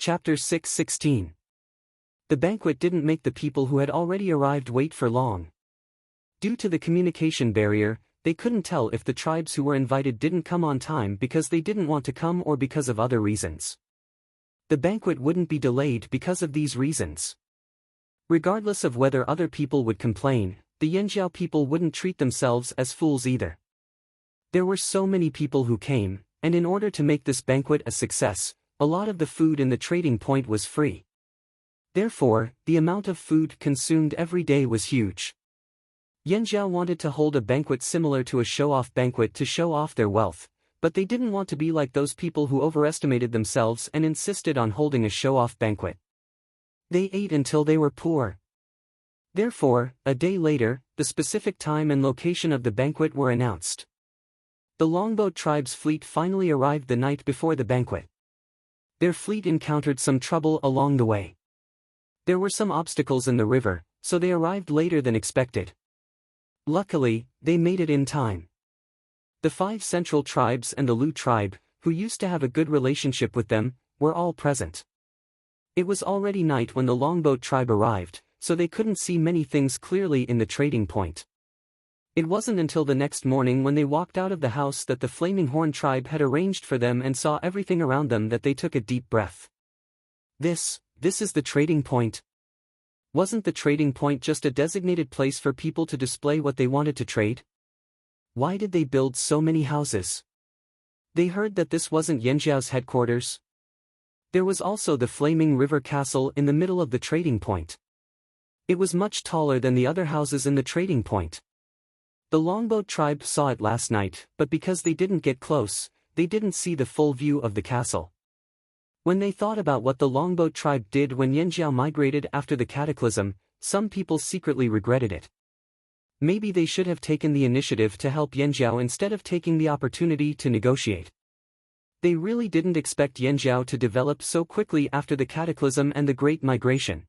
Chapter 6:16. The banquet didn't make the people who had already arrived wait for long. Due to the communication barrier, they couldn't tell if the tribes who were invited didn't come on time because they didn't want to come or because of other reasons. The banquet wouldn't be delayed because of these reasons. Regardless of whether other people would complain, the Yanjiao people wouldn't treat themselves as fools either. There were so many people who came, and in order to make this banquet a success, a lot of the food in the trading point was free. Therefore, the amount of food consumed every day was huge. Yanjiao wanted to hold a banquet similar to a show-off banquet to show off their wealth, but they didn't want to be like those people who overestimated themselves and insisted on holding a show-off banquet. They ate until they were poor. Therefore, a day later, the specific time and location of the banquet were announced. The Longboat tribe's fleet finally arrived the night before the banquet. Their fleet encountered some trouble along the way. There were some obstacles in the river, so they arrived later than expected. Luckily, they made it in time. The 5 central tribes and the Lu tribe, who used to have a good relationship with them, were all present. It was already night when the Longboat tribe arrived, so they couldn't see many things clearly in the trading point. It wasn't until the next morning when they walked out of the house that the Flaming Horn tribe had arranged for them and saw everything around them that they took a deep breath. This is the trading point. Wasn't the trading point just a designated place for people to display what they wanted to trade? Why did they build so many houses? They heard that this wasn't Yanjiao's headquarters. There was also the Flaming River Castle in the middle of the trading point. It was much taller than the other houses in the trading point. The Longboat tribe saw it last night, but because they didn't get close, they didn't see the full view of the castle. When they thought about what the Longboat tribe did when Yanjiao migrated after the cataclysm, some people secretly regretted it. Maybe they should have taken the initiative to help Yanjiao instead of taking the opportunity to negotiate. They really didn't expect Yanjiao to develop so quickly after the cataclysm and the Great Migration.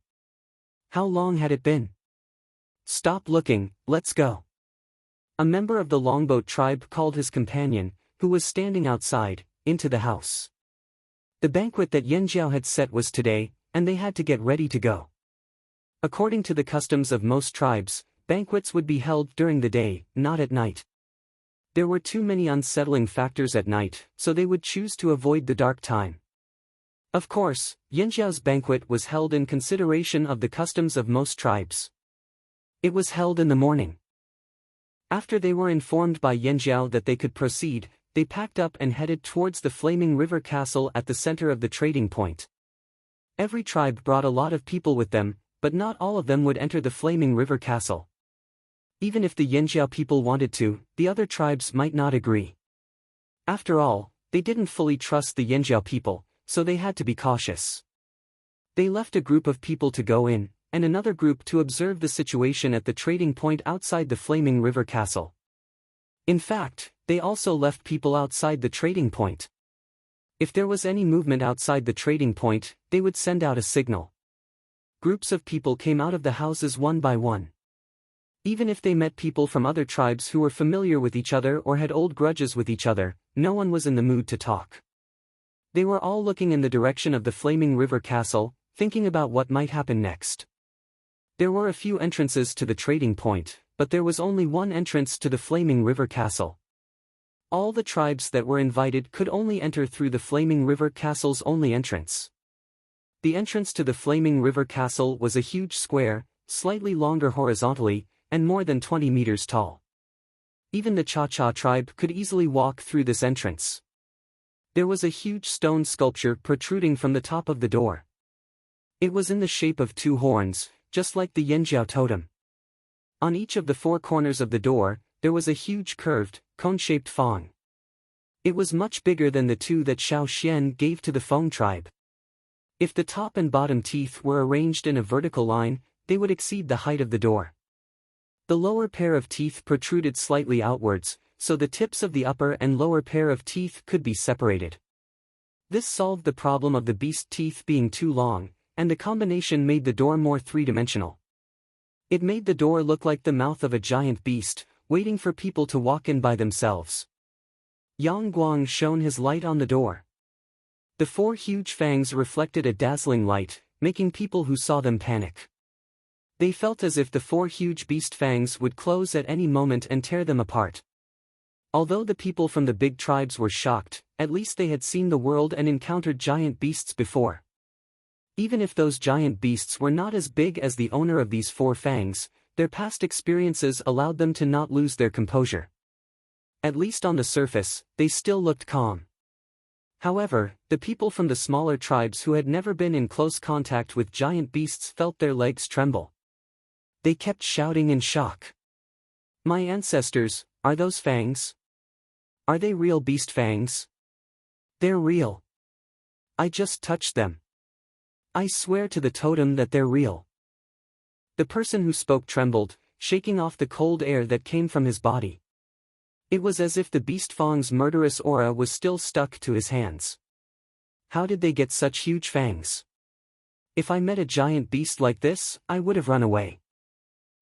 How long had it been? Stop looking, let's go. A member of the Longboat tribe called his companion, who was standing outside, into the house. The banquet that Yanjiao had set was today, and they had to get ready to go. According to the customs of most tribes, banquets would be held during the day, not at night. There were too many unsettling factors at night, so they would choose to avoid the dark time. Of course, Yanjiao's banquet was held in consideration of the customs of most tribes. It was held in the morning. After they were informed by Yanjiao that they could proceed, they packed up and headed towards the Flaming River Castle at the center of the trading point. Every tribe brought a lot of people with them, but not all of them would enter the Flaming River Castle. Even if the Yanjiao people wanted to, the other tribes might not agree. After all, they didn't fully trust the Yanjiao people, so they had to be cautious. They left a group of people to go in, and another group to observe the situation at the trading point outside the Flaming River Castle. In fact, they also left people outside the trading point. If there was any movement outside the trading point, they would send out a signal. Groups of people came out of the houses one by one. Even if they met people from other tribes who were familiar with each other or had old grudges with each other, no one was in the mood to talk. They were all looking in the direction of the Flaming River Castle, thinking about what might happen next. There were a few entrances to the trading point, but there was only one entrance to the Flaming River Castle. All the tribes that were invited could only enter through the Flaming River Castle's only entrance. The entrance to the Flaming River Castle was a huge square, slightly longer horizontally, and more than 20 meters tall. Even the Cha-Cha tribe could easily walk through this entrance. There was a huge stone sculpture protruding from the top of the door. It was in the shape of 2 horns, just like the Yanjiao totem. On each of the 4 corners of the door, there was a huge curved, cone-shaped fang. It was much bigger than the 2 that Xiao Xian gave to the Feng tribe. If the top and bottom teeth were arranged in a vertical line, they would exceed the height of the door. The lower pair of teeth protruded slightly outwards, so the tips of the upper and lower pair of teeth could be separated. This solved the problem of the beast teeth being too long, and the combination made the door more 3-dimensional. It made the door look like the mouth of a giant beast, waiting for people to walk in by themselves. Yang Guang shone his light on the door. The four huge fangs reflected a dazzling light, making people who saw them panic. They felt as if the four huge beast fangs would close at any moment and tear them apart. Although the people from the big tribes were shocked, at least they had seen the world and encountered giant beasts before. Even if those giant beasts were not as big as the owner of these four fangs, their past experiences allowed them to not lose their composure. At least on the surface, they still looked calm. However, the people from the smaller tribes who had never been in close contact with giant beasts felt their legs tremble. They kept shouting in shock. "My ancestors, are those fangs? Are they real beast fangs? They're real. I just touched them. I swear to the totem that they're real." The person who spoke trembled, shaking off the cold air that came from his body. It was as if the beast fang's murderous aura was still stuck to his hands. How did they get such huge fangs? If I met a giant beast like this, I would have run away.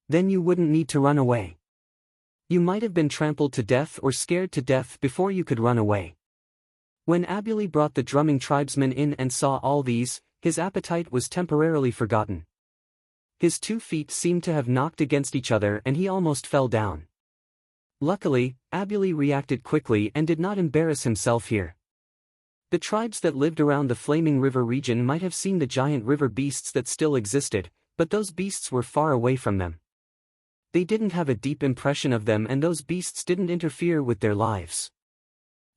Then you wouldn't need to run away. You might have been trampled to death or scared to death before you could run away. When Abuli brought the drumming tribesmen in and saw all these, his appetite was temporarily forgotten. His 2 feet seemed to have knocked against each other and he almost fell down. Luckily, Abuli reacted quickly and did not embarrass himself here. The tribes that lived around the Flaming River region might have seen the giant river beasts that still existed, but those beasts were far away from them. They didn't have a deep impression of them and those beasts didn't interfere with their lives.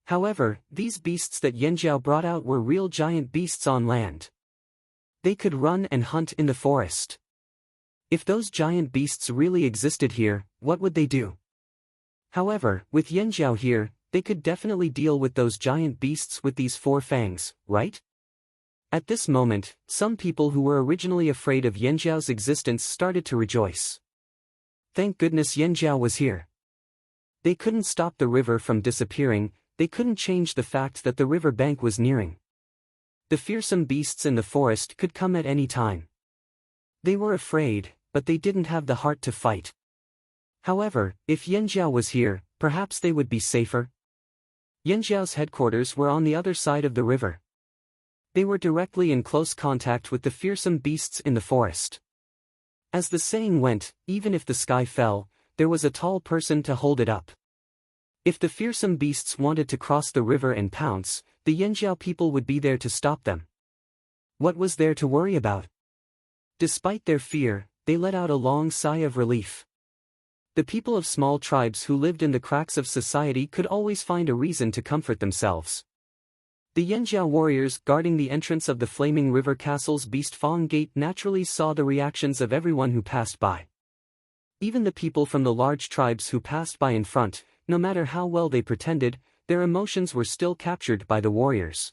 However, these beasts that Yanjiao brought out were real giant beasts on land. They could run and hunt in the forest. If those giant beasts really existed here, what would they do? However, with Yanjiao here, they could definitely deal with those giant beasts with these 4 fangs, right? At this moment, some people who were originally afraid of Yanjiao's existence started to rejoice. Thank goodness Yanjiao was here. They couldn't stop the river from disappearing, they couldn't change the fact that the river bank was nearing. The fearsome beasts in the forest could come at any time. They were afraid, but they didn't have the heart to fight. However, if Yanjiao was here, perhaps they would be safer. Yanjiao's headquarters were on the other side of the river. They were directly in close contact with the fearsome beasts in the forest. As the saying went, even if the sky fell, there was a tall person to hold it up. If the fearsome beasts wanted to cross the river and pounce, the Yanjiao people would be there to stop them. What was there to worry about? Despite their fear, they let out a long sigh of relief. The people of small tribes who lived in the cracks of society could always find a reason to comfort themselves. The Yanjiao warriors guarding the entrance of the Flaming River Castle's Beast Fang Gate naturally saw the reactions of everyone who passed by. Even the people from the large tribes who passed by in front, no matter how well they pretended, their emotions were still captured by the warriors.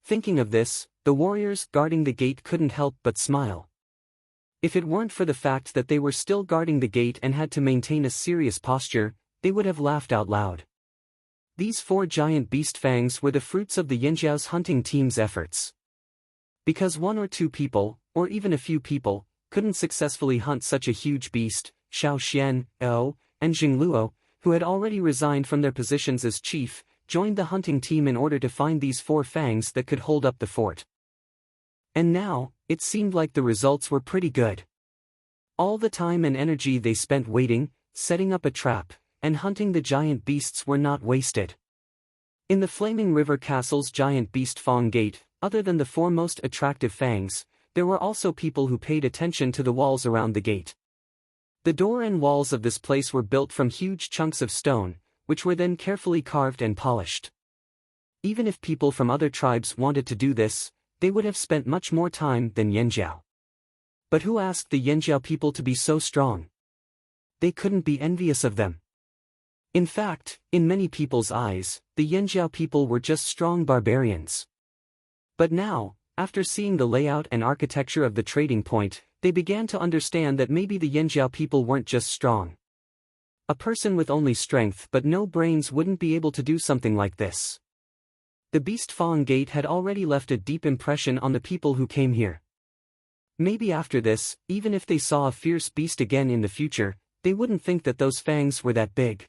Thinking of this, the warriors guarding the gate couldn't help but smile. If it weren't for the fact that they were still guarding the gate and had to maintain a serious posture, they would have laughed out loud. These 4 giant beast fangs were the fruits of the Yanjiao's hunting team's efforts. Because 1 or 2 people, or even a few people, couldn't successfully hunt such a huge beast, Xiao Xian, Ao, and Jingluo, who had already resigned from their positions as chief, joined the hunting team in order to find these 4 fangs that could hold up the fort. And now, it seemed like the results were pretty good. All the time and energy they spent waiting, setting up a trap, and hunting the giant beasts were not wasted. In the Flaming River Castle's giant beast Fang Gate, other than the 4 most attractive fangs, there were also people who paid attention to the walls around the gate. The door and walls of this place were built from huge chunks of stone, which were then carefully carved and polished. Even if people from other tribes wanted to do this, they would have spent much more time than Yanjiao. But who asked the Yanjiao people to be so strong? They couldn't be envious of them. In fact, in many people's eyes, the Yanjiao people were just strong barbarians. But now, after seeing the layout and architecture of the trading point, they began to understand that maybe the Yanjiao people weren't just strong. A person with only strength but no brains wouldn't be able to do something like this. The Beast Fang Gate had already left a deep impression on the people who came here. Maybe after this, even if they saw a fierce beast again in the future, they wouldn't think that those fangs were that big.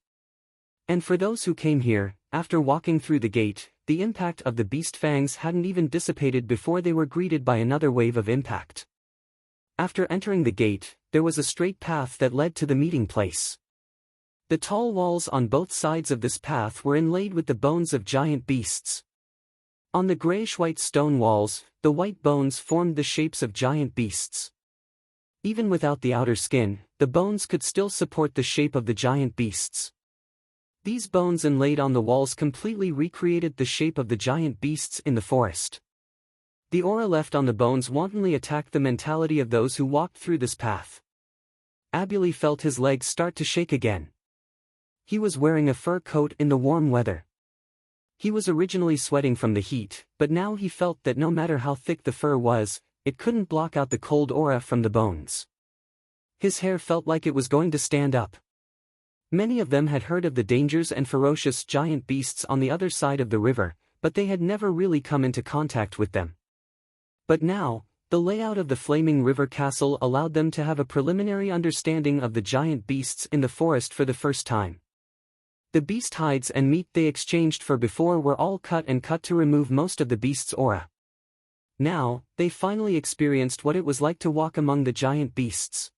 And for those who came here, after walking through the gate, the impact of the beast fangs hadn't even dissipated before they were greeted by another wave of impact. After entering the gate, there was a straight path that led to the meeting place. The tall walls on both sides of this path were inlaid with the bones of giant beasts. On the grayish-white stone walls, the white bones formed the shapes of giant beasts. Even without the outer skin, the bones could still support the shape of the giant beasts. These bones inlaid on the walls completely recreated the shape of the giant beasts in the forest. The aura left on the bones wantonly attacked the mentality of those who walked through this path. Abuli felt his legs start to shake again. He was wearing a fur coat in the warm weather. He was originally sweating from the heat, but now he felt that no matter how thick the fur was, it couldn't block out the cold aura from the bones. His hair felt like it was going to stand up. Many of them had heard of the dangers and ferocious giant beasts on the other side of the river, but they had never really come into contact with them. But now, the layout of the Flaming River Castle allowed them to have a preliminary understanding of the giant beasts in the forest for the first time. The beast hides and meat they exchanged for before were all cut to remove most of the beast's aura. Now, they finally experienced what it was like to walk among the giant beasts.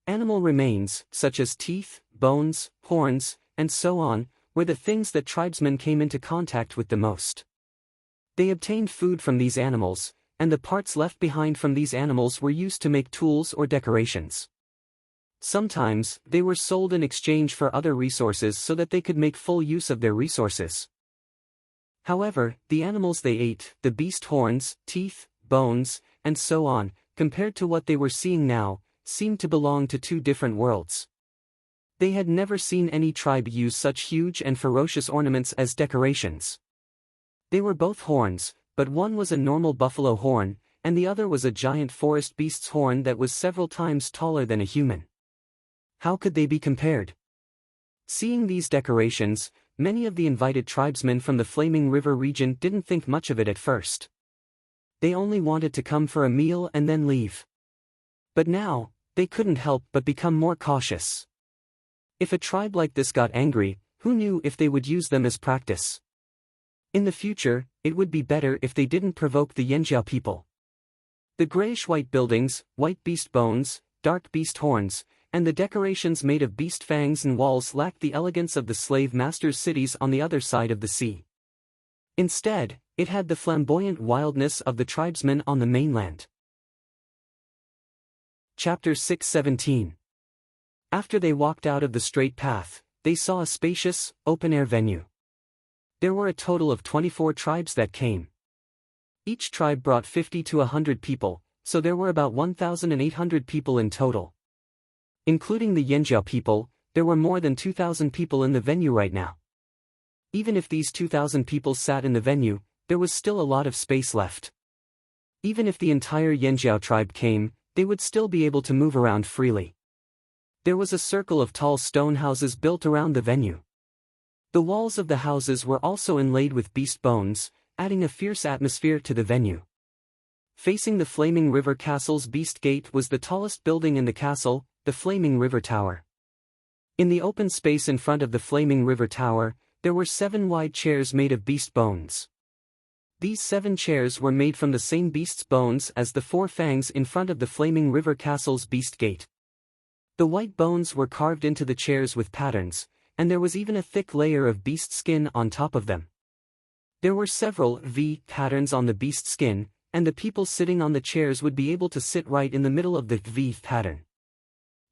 Animal remains, such as teeth, bones, horns, and so on, were the things that tribesmen came into contact with the most. They obtained food from these animals, and the parts left behind from these animals were used to make tools or decorations. Sometimes, they were sold in exchange for other resources so that they could make full use of their resources. However, the animals they ate, the beast horns, teeth, bones, and so on, compared to what they were seeing now, seemed to belong to two different worlds. They had never seen any tribe use such huge and ferocious ornaments as decorations. They were both horns, but one was a normal buffalo horn, and the other was a giant forest beast's horn that was several times taller than a human. How could they be compared? Seeing these decorations, many of the invited tribesmen from the Flaming River region didn't think much of it at first. They only wanted to come for a meal and then leave. But now, they couldn't help but become more cautious. If a tribe like this got angry, who knew if they would use them as practice? In the future, it would be better if they didn't provoke the Yanjiao people. The grayish-white buildings, white beast bones, dark beast horns, and the decorations made of beast fangs and walls lacked the elegance of the slave masters' cities on the other side of the sea. Instead, it had the flamboyant wildness of the tribesmen on the mainland. Chapter 6:17. After they walked out of the straight path, they saw a spacious, open-air venue. There were a total of 24 tribes that came. Each tribe brought 50 to 100 people, so there were about 1,800 people in total. Including the Yanjiao people, there were more than 2,000 people in the venue right now. Even if these 2,000 people sat in the venue, there was still a lot of space left. Even if the entire Yanjiao tribe came, they would still be able to move around freely. There was a circle of tall stone houses built around the venue. The walls of the houses were also inlaid with beast bones, adding a fierce atmosphere to the venue. Facing the Flaming River Castle's Beast Gate was the tallest building in the castle, the Flaming River Tower. In the open space in front of the Flaming River Tower, there were 7 wide chairs made of beast bones. These 7 chairs were made from the same beast's bones as the 4 fangs in front of the Flaming River Castle's Beast Gate. The white bones were carved into the chairs with patterns, and there was even a thick layer of beast skin on top of them. There were several V patterns on the beast skin, and the people sitting on the chairs would be able to sit right in the middle of the V pattern.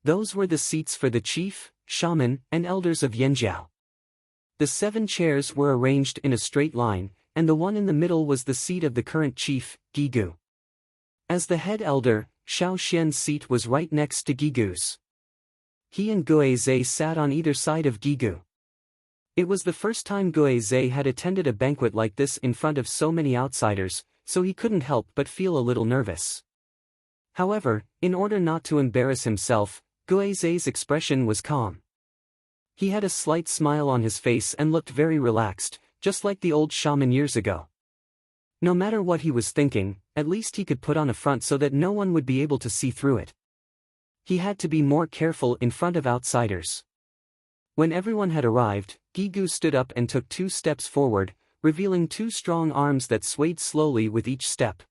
Those were the seats for the chief, shaman, and elders of Yanjiao. The 7 chairs were arranged in a straight line, and the one in the middle was the seat of the current chief, Gigu. As the head elder, Xiao Xian's seat was right next to Gigu's. He and Guizhe sat on either side of Gigu. It was the first time Guizhe had attended a banquet like this in front of so many outsiders, so he couldn't help but feel a little nervous. However, in order not to embarrass himself, Guizhe's expression was calm. He had a slight smile on his face and looked very relaxed, just like the old shaman years ago. No matter what he was thinking, at least he could put on a front so that no one would be able to see through it. He had to be more careful in front of outsiders. When everyone had arrived, Gigu stood up and took 2 steps forward, revealing two strong arms that swayed slowly with each step.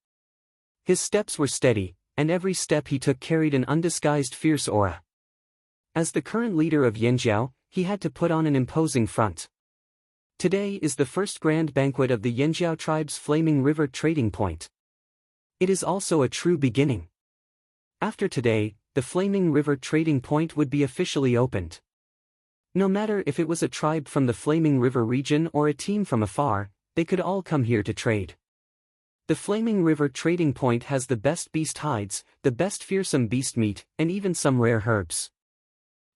His steps were steady, and every step he took carried an undisguised fierce aura. As the current leader of Yanjiao, he had to put on an imposing front. Today is the first grand banquet of the Yanjiao tribe's Flaming River trading point. It is also a true beginning. After today, the Flaming River trading point would be officially opened. No matter if it was a tribe from the Flaming River region or a team from afar, they could all come here to trade. The Flaming River trading point has the best beast hides, the best fearsome beast meat, and even some rare herbs.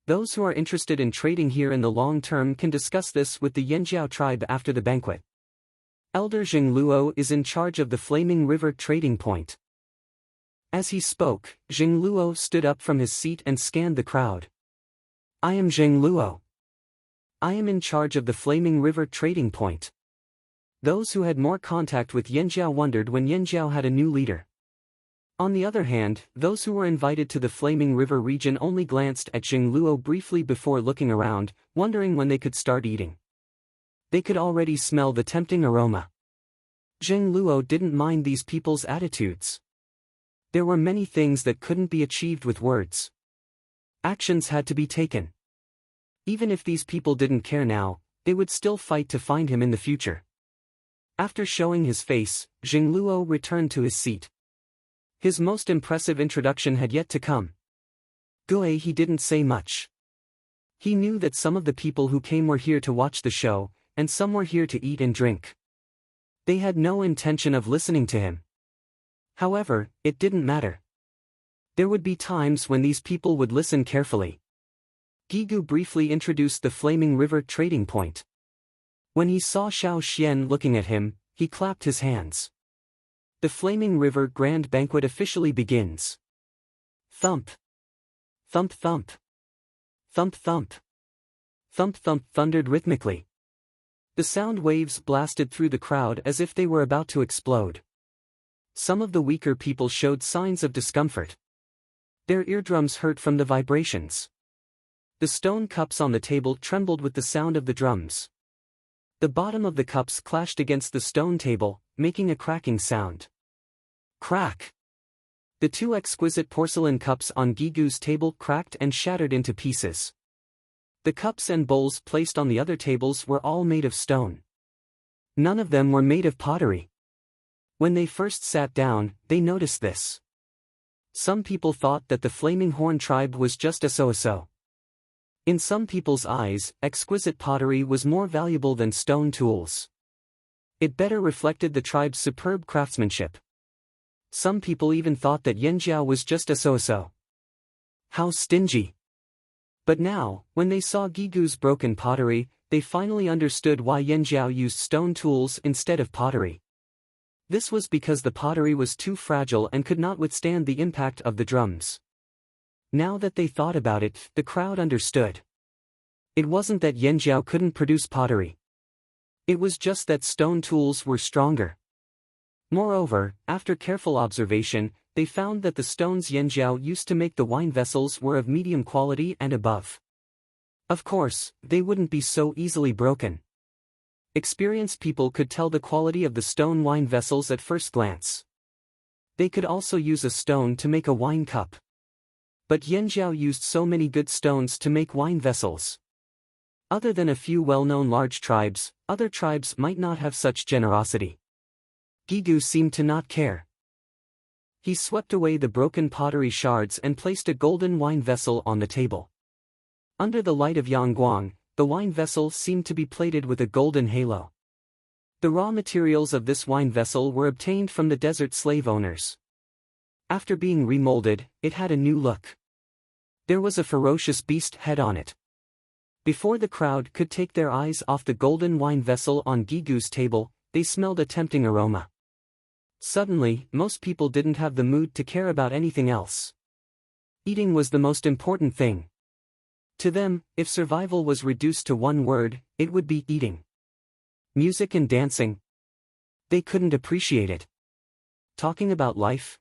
Those who are interested in trading here in the long term can discuss this with the Yanjiao tribe after the banquet. Elder Zheng Luo is in charge of the Flaming River trading point. As he spoke, Zheng Luo stood up from his seat and scanned the crowd. I am Zheng Luo. I am in charge of the Flaming River trading point. Those who had more contact with Yanjiao wondered when Yanjiao had a new leader. On the other hand, those who were invited to the Flaming River region only glanced at Zheng Luo briefly before looking around, wondering when they could start eating. They could already smell the tempting aroma. Zheng Luo didn't mind these people's attitudes. There were many things that couldn't be achieved with words. Actions had to be taken. Even if these people didn't care now, they would still fight to find him in the future. After showing his face, Zheng Luo returned to his seat. His most impressive introduction had yet to come. Gui he didn't say much. He knew that some of the people who came were here to watch the show, and some were here to eat and drink. They had no intention of listening to him. However, it didn't matter. There would be times when these people would listen carefully. Gigu briefly introduced the Flaming River trading point. When he saw Xiao Xian looking at him, he clapped his hands. The Flaming River Grand Banquet officially begins. Thump. Thump thump. Thump thump. Thump thump thundered rhythmically. The sound waves blasted through the crowd as if they were about to explode. Some of the weaker people showed signs of discomfort. Their eardrums hurt from the vibrations. The stone cups on the table trembled with the sound of the drums. The bottom of the cups clashed against the stone table, making a cracking sound. Crack! The two exquisite porcelain cups on Gigu's table cracked and shattered into pieces. The cups and bowls placed on the other tables were all made of stone. None of them were made of pottery. When they first sat down, they noticed this. Some people thought that the Flaming Horn tribe was just a so-so. In some people's eyes, exquisite pottery was more valuable than stone tools. It better reflected the tribe's superb craftsmanship. Some people even thought that Yanjiao was just a so-so. How stingy! But now, when they saw Gigu's broken pottery, they finally understood why Yanjiao used stone tools instead of pottery. This was because the pottery was too fragile and could not withstand the impact of the drums. Now that they thought about it, the crowd understood. It wasn't that Yanjiao couldn't produce pottery. It was just that stone tools were stronger. Moreover, after careful observation, they found that the stones Yanjiao used to make the wine vessels were of medium quality and above. Of course, they wouldn't be so easily broken. Experienced people could tell the quality of the stone wine vessels at first glance. They could also use a stone to make a wine cup. But Yanjiao used so many good stones to make wine vessels. Other than a few well-known large tribes, other tribes might not have such generosity. Gigu seemed to not care. He swept away the broken pottery shards and placed a golden wine vessel on the table. Under the light of Yangguang, the wine vessel seemed to be plated with a golden halo. The raw materials of this wine vessel were obtained from the desert slave owners. After being remolded, it had a new look. There was a ferocious beast head on it. Before the crowd could take their eyes off the golden wine vessel on Gigu's table, they smelled a tempting aroma. Suddenly, most people didn't have the mood to care about anything else. Eating was the most important thing. To them, if survival was reduced to one word, it would be eating. Music and dancing. They couldn't appreciate it. Talking about life?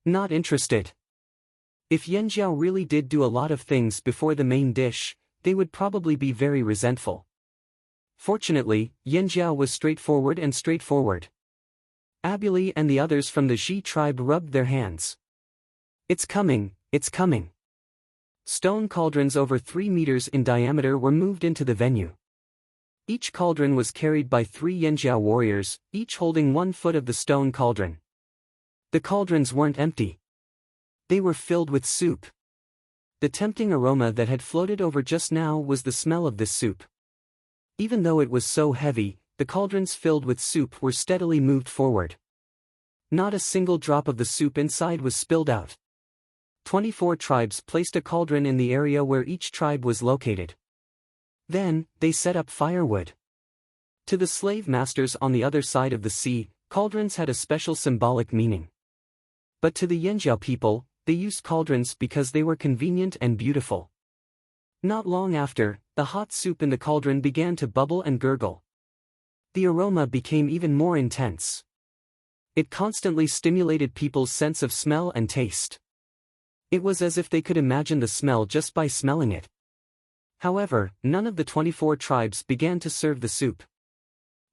Not interested. If Yanjiao really did do a lot of things before the main dish, they would probably be very resentful. Fortunately, Yanjiao was straightforward. Abuli and the others from the Xi tribe rubbed their hands. It's coming, it's coming. Stone cauldrons over 3 meters in diameter were moved into the venue. Each cauldron was carried by 3 Yanjiao warriors, each holding 1 foot of the stone cauldron. The cauldrons weren't empty. They were filled with soup. The tempting aroma that had floated over just now was the smell of this soup. Even though it was so heavy, the cauldrons filled with soup were steadily moved forward. Not a single drop of the soup inside was spilled out. 24 tribes placed a cauldron in the area where each tribe was located. Then, they set up firewood. To the slave masters on the other side of the sea, cauldrons had a special symbolic meaning. But to the Yanjiao people, they used cauldrons because they were convenient and beautiful. Not long after, the hot soup in the cauldron began to bubble and gurgle. The aroma became even more intense. It constantly stimulated people's sense of smell and taste. It was as if they could imagine the smell just by smelling it. However, none of the 24 tribes began to serve the soup.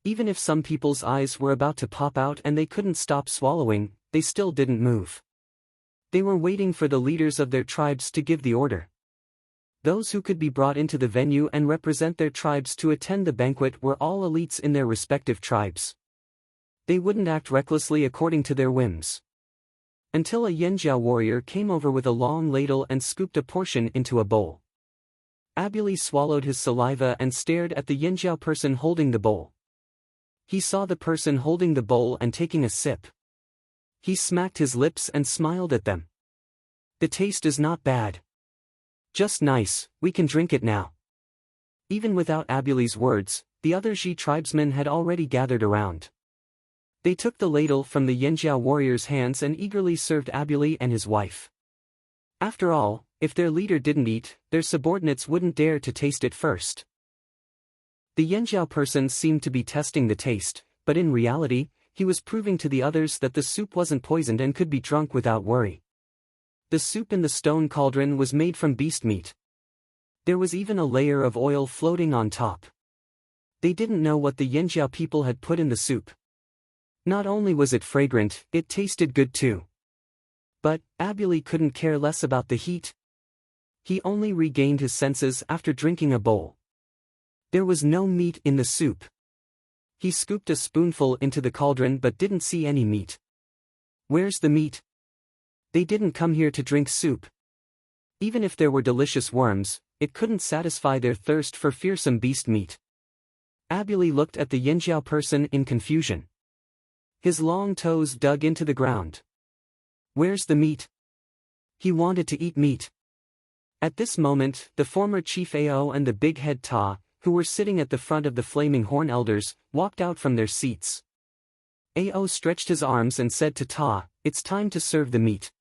Even if some people's eyes were about to pop out and they couldn't stop swallowing, they still didn't move. They were waiting for the leaders of their tribes to give the order. Those who could be brought into the venue and represent their tribes to attend the banquet were all elites in their respective tribes. They wouldn't act recklessly according to their whims. Until a Yanjiao warrior came over with a long ladle and scooped a portion into a bowl. Abuli swallowed his saliva and stared at the Yanjiao person holding the bowl. He saw the person holding the bowl and taking a sip. He smacked his lips and smiled at them. The taste is not bad. Just nice, we can drink it now. Even without Abuli's words, the other Xi tribesmen had already gathered around. They took the ladle from the Yanjiao warrior's hands and eagerly served Abuli and his wife. After all, if their leader didn't eat, their subordinates wouldn't dare to taste it first. The Yanjiao person seemed to be testing the taste, but in reality, he was proving to the others that the soup wasn't poisoned and could be drunk without worry. The soup in the stone cauldron was made from beast meat. There was even a layer of oil floating on top. They didn't know what the Yanjiao people had put in the soup. Not only was it fragrant, it tasted good too. But, Abuli couldn't care less about the heat. He only regained his senses after drinking a bowl. There was no meat in the soup. He scooped a spoonful into the cauldron but didn't see any meat. Where's the meat? They didn't come here to drink soup. Even if there were delicious worms, it couldn't satisfy their thirst for fearsome beast meat. Abuli looked at the Yanjiao person in confusion. His long toes dug into the ground. Where's the meat? He wanted to eat meat. At this moment, the former Chief Ao and the big head Ta, who were sitting at the front of the flaming horn elders, walked out from their seats. Ao stretched his arms and said to Ta, "It's time to serve the meat."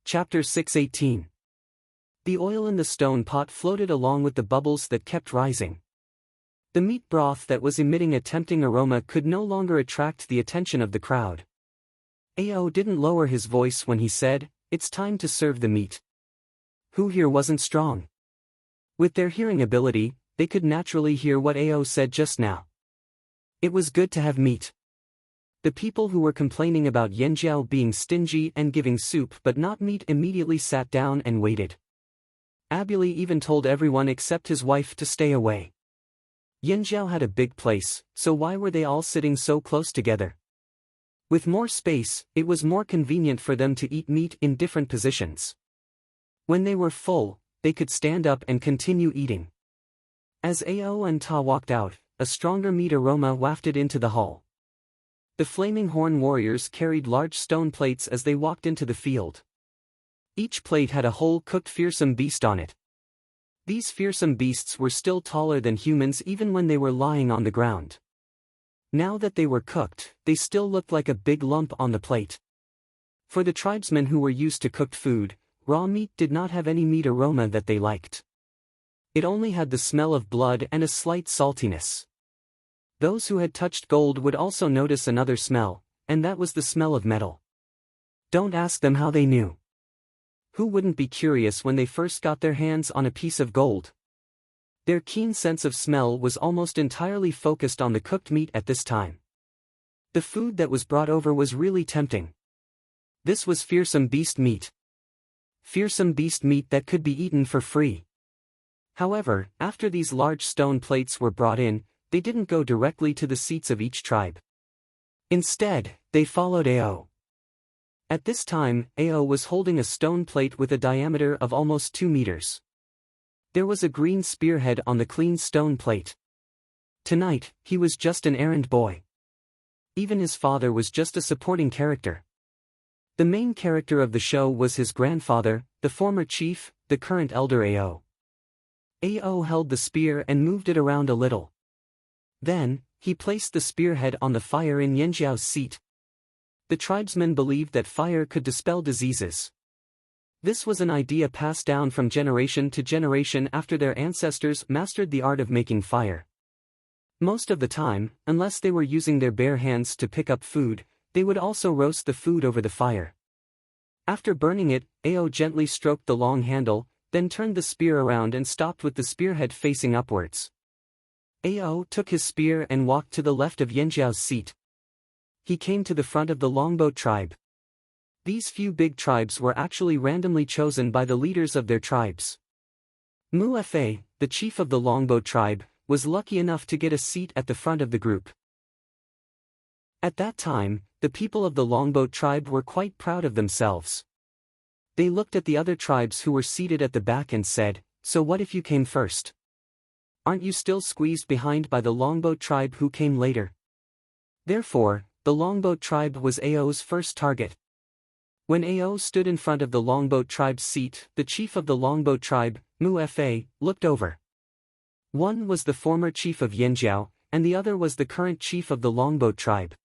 Chapter 6:18. The oil in the stone pot floated along with the bubbles that kept rising. The meat broth that was emitting a tempting aroma could no longer attract the attention of the crowd. Ao didn't lower his voice when he said, "It's time to serve the meat." Who here wasn't strong? With their hearing ability, they could naturally hear what Ao said just now. It was good to have meat. The people who were complaining about Yanjiao being stingy and giving soup but not meat immediately sat down and waited. Abuli even told everyone except his wife to stay away. Yanjiao had a big place, so why were they all sitting so close together? With more space, it was more convenient for them to eat meat in different positions. When they were full, they could stand up and continue eating. As Ao and Ta walked out, a stronger meat aroma wafted into the hall. The flaming horn warriors carried large stone plates as they walked into the field. Each plate had a whole cooked fearsome beast on it. These fearsome beasts were still taller than humans even when they were lying on the ground. Now that they were cooked, they still looked like a big lump on the plate. For the tribesmen who were used to cooked food, raw meat did not have any meat aroma that they liked. It only had the smell of blood and a slight saltiness. Those who had touched gold would also notice another smell, and that was the smell of metal. Don't ask them how they knew. Who wouldn't be curious when they first got their hands on a piece of gold? Their keen sense of smell was almost entirely focused on the cooked meat at this time. The food that was brought over was really tempting. This was fearsome beast meat. Fearsome beast meat that could be eaten for free. However, after these large stone plates were brought in, they didn't go directly to the seats of each tribe. Instead, they followed Ao. At this time, Ao was holding a stone plate with a diameter of almost 2 meters. There was a green spearhead on the clean stone plate. Tonight, he was just an errand boy. Even his father was just a supporting character. The main character of the show was his grandfather, the former chief, the current elder Ao. Ao held the spear and moved it around a little. Then, he placed the spearhead on the fire in Yanjiao's seat. The tribesmen believed that fire could dispel diseases. This was an idea passed down from generation to generation after their ancestors mastered the art of making fire. Most of the time, unless they were using their bare hands to pick up food, they would also roast the food over the fire. After burning it, Ao gently stroked the long handle, then turned the spear around and stopped with the spearhead facing upwards. Ao took his spear and walked to the left of Yanjiao's seat. He came to the front of the Longboat tribe. These few big tribes were actually randomly chosen by the leaders of their tribes. Mu Fa, the chief of the Longboat tribe, was lucky enough to get a seat at the front of the group. At that time, the people of the Longboat tribe were quite proud of themselves. They looked at the other tribes who were seated at the back and said, "So what if you came first? Aren't you still squeezed behind by the Longboat tribe who came later?" Therefore, the Longboat tribe was Ao's first target. When Ao stood in front of the Longboat tribe's seat, the chief of the Longboat tribe, Mu Fa, looked over. One was the former chief of Yanjiao, and the other was the current chief of the Longboat tribe.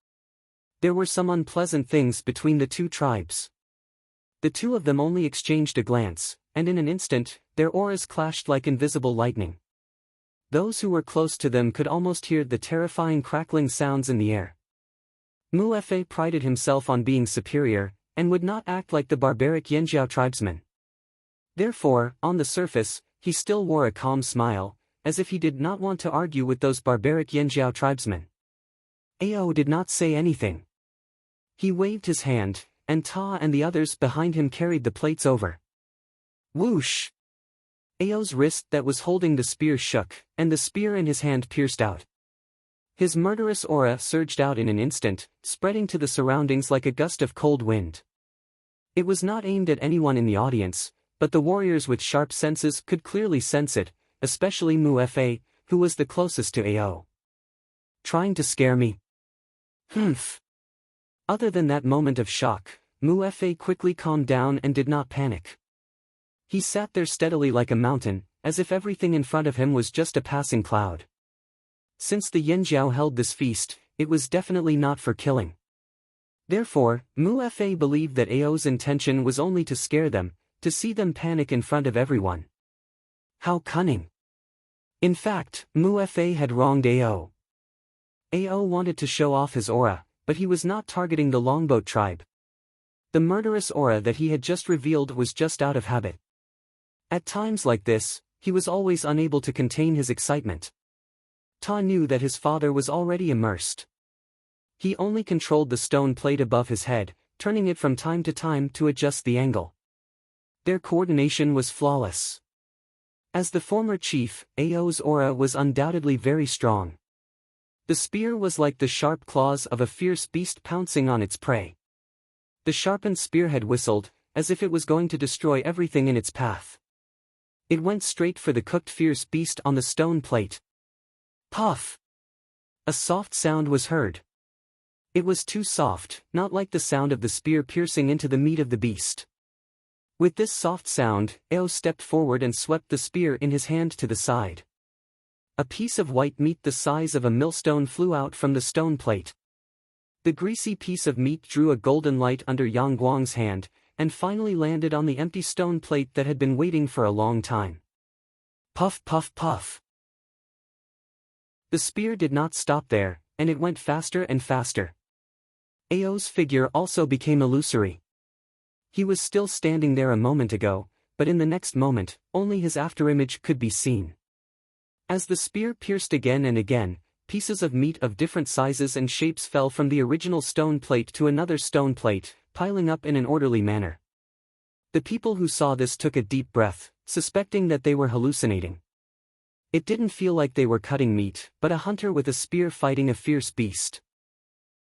There were some unpleasant things between the two tribes. The two of them only exchanged a glance, and in an instant, their auras clashed like invisible lightning. Those who were close to them could almost hear the terrifying crackling sounds in the air. Mu Fa prided himself on being superior, and would not act like the barbaric Yanjiao tribesmen. Therefore, on the surface, he still wore a calm smile, as if he did not want to argue with those barbaric Yanjiao tribesmen. Ao did not say anything. He waved his hand, and Ta and the others behind him carried the plates over. Whoosh! Ao's wrist that was holding the spear shook, and the spear in his hand pierced out. His murderous aura surged out in an instant, spreading to the surroundings like a gust of cold wind. It was not aimed at anyone in the audience, but the warriors with sharp senses could clearly sense it, especially Mu Fa, who was the closest to Ao. Trying to scare me? Humph. Other than that moment of shock, Mu Fa quickly calmed down and did not panic. He sat there steadily like a mountain, as if everything in front of him was just a passing cloud. Since the Yanjiao held this feast, it was definitely not for killing. Therefore, Mu Fa believed that Ao's intention was only to scare them, to see them panic in front of everyone. How cunning! In fact, Mu Fa had wronged Ao. Ao wanted to show off his aura, but he was not targeting the Longboat tribe. The murderous aura that he had just revealed was just out of habit. At times like this, he was always unable to contain his excitement. Ta knew that his father was already immersed. He only controlled the stone plate above his head, turning it from time to time to adjust the angle. Their coordination was flawless. As the former chief, Ao's aura was undoubtedly very strong. The spear was like the sharp claws of a fierce beast pouncing on its prey. The sharpened spearhead whistled, as if it was going to destroy everything in its path. It went straight for the cooked fierce beast on the stone plate. Puff! A soft sound was heard. It was too soft, not like the sound of the spear piercing into the meat of the beast. With this soft sound, Ao stepped forward and swept the spear in his hand to the side. A piece of white meat the size of a millstone flew out from the stone plate. The greasy piece of meat drew a golden light under Yang Guang's hand, and finally landed on the empty stone plate that had been waiting for a long time. Puff puff puff. The spear did not stop there, and it went faster and faster. Ao's figure also became illusory. He was still standing there a moment ago, but in the next moment, only his afterimage could be seen. As the spear pierced again and again, pieces of meat of different sizes and shapes fell from the original stone plate to another stone plate, piling up in an orderly manner. The people who saw this took a deep breath, suspecting that they were hallucinating. It didn't feel like they were cutting meat, but a hunter with a spear fighting a fierce beast.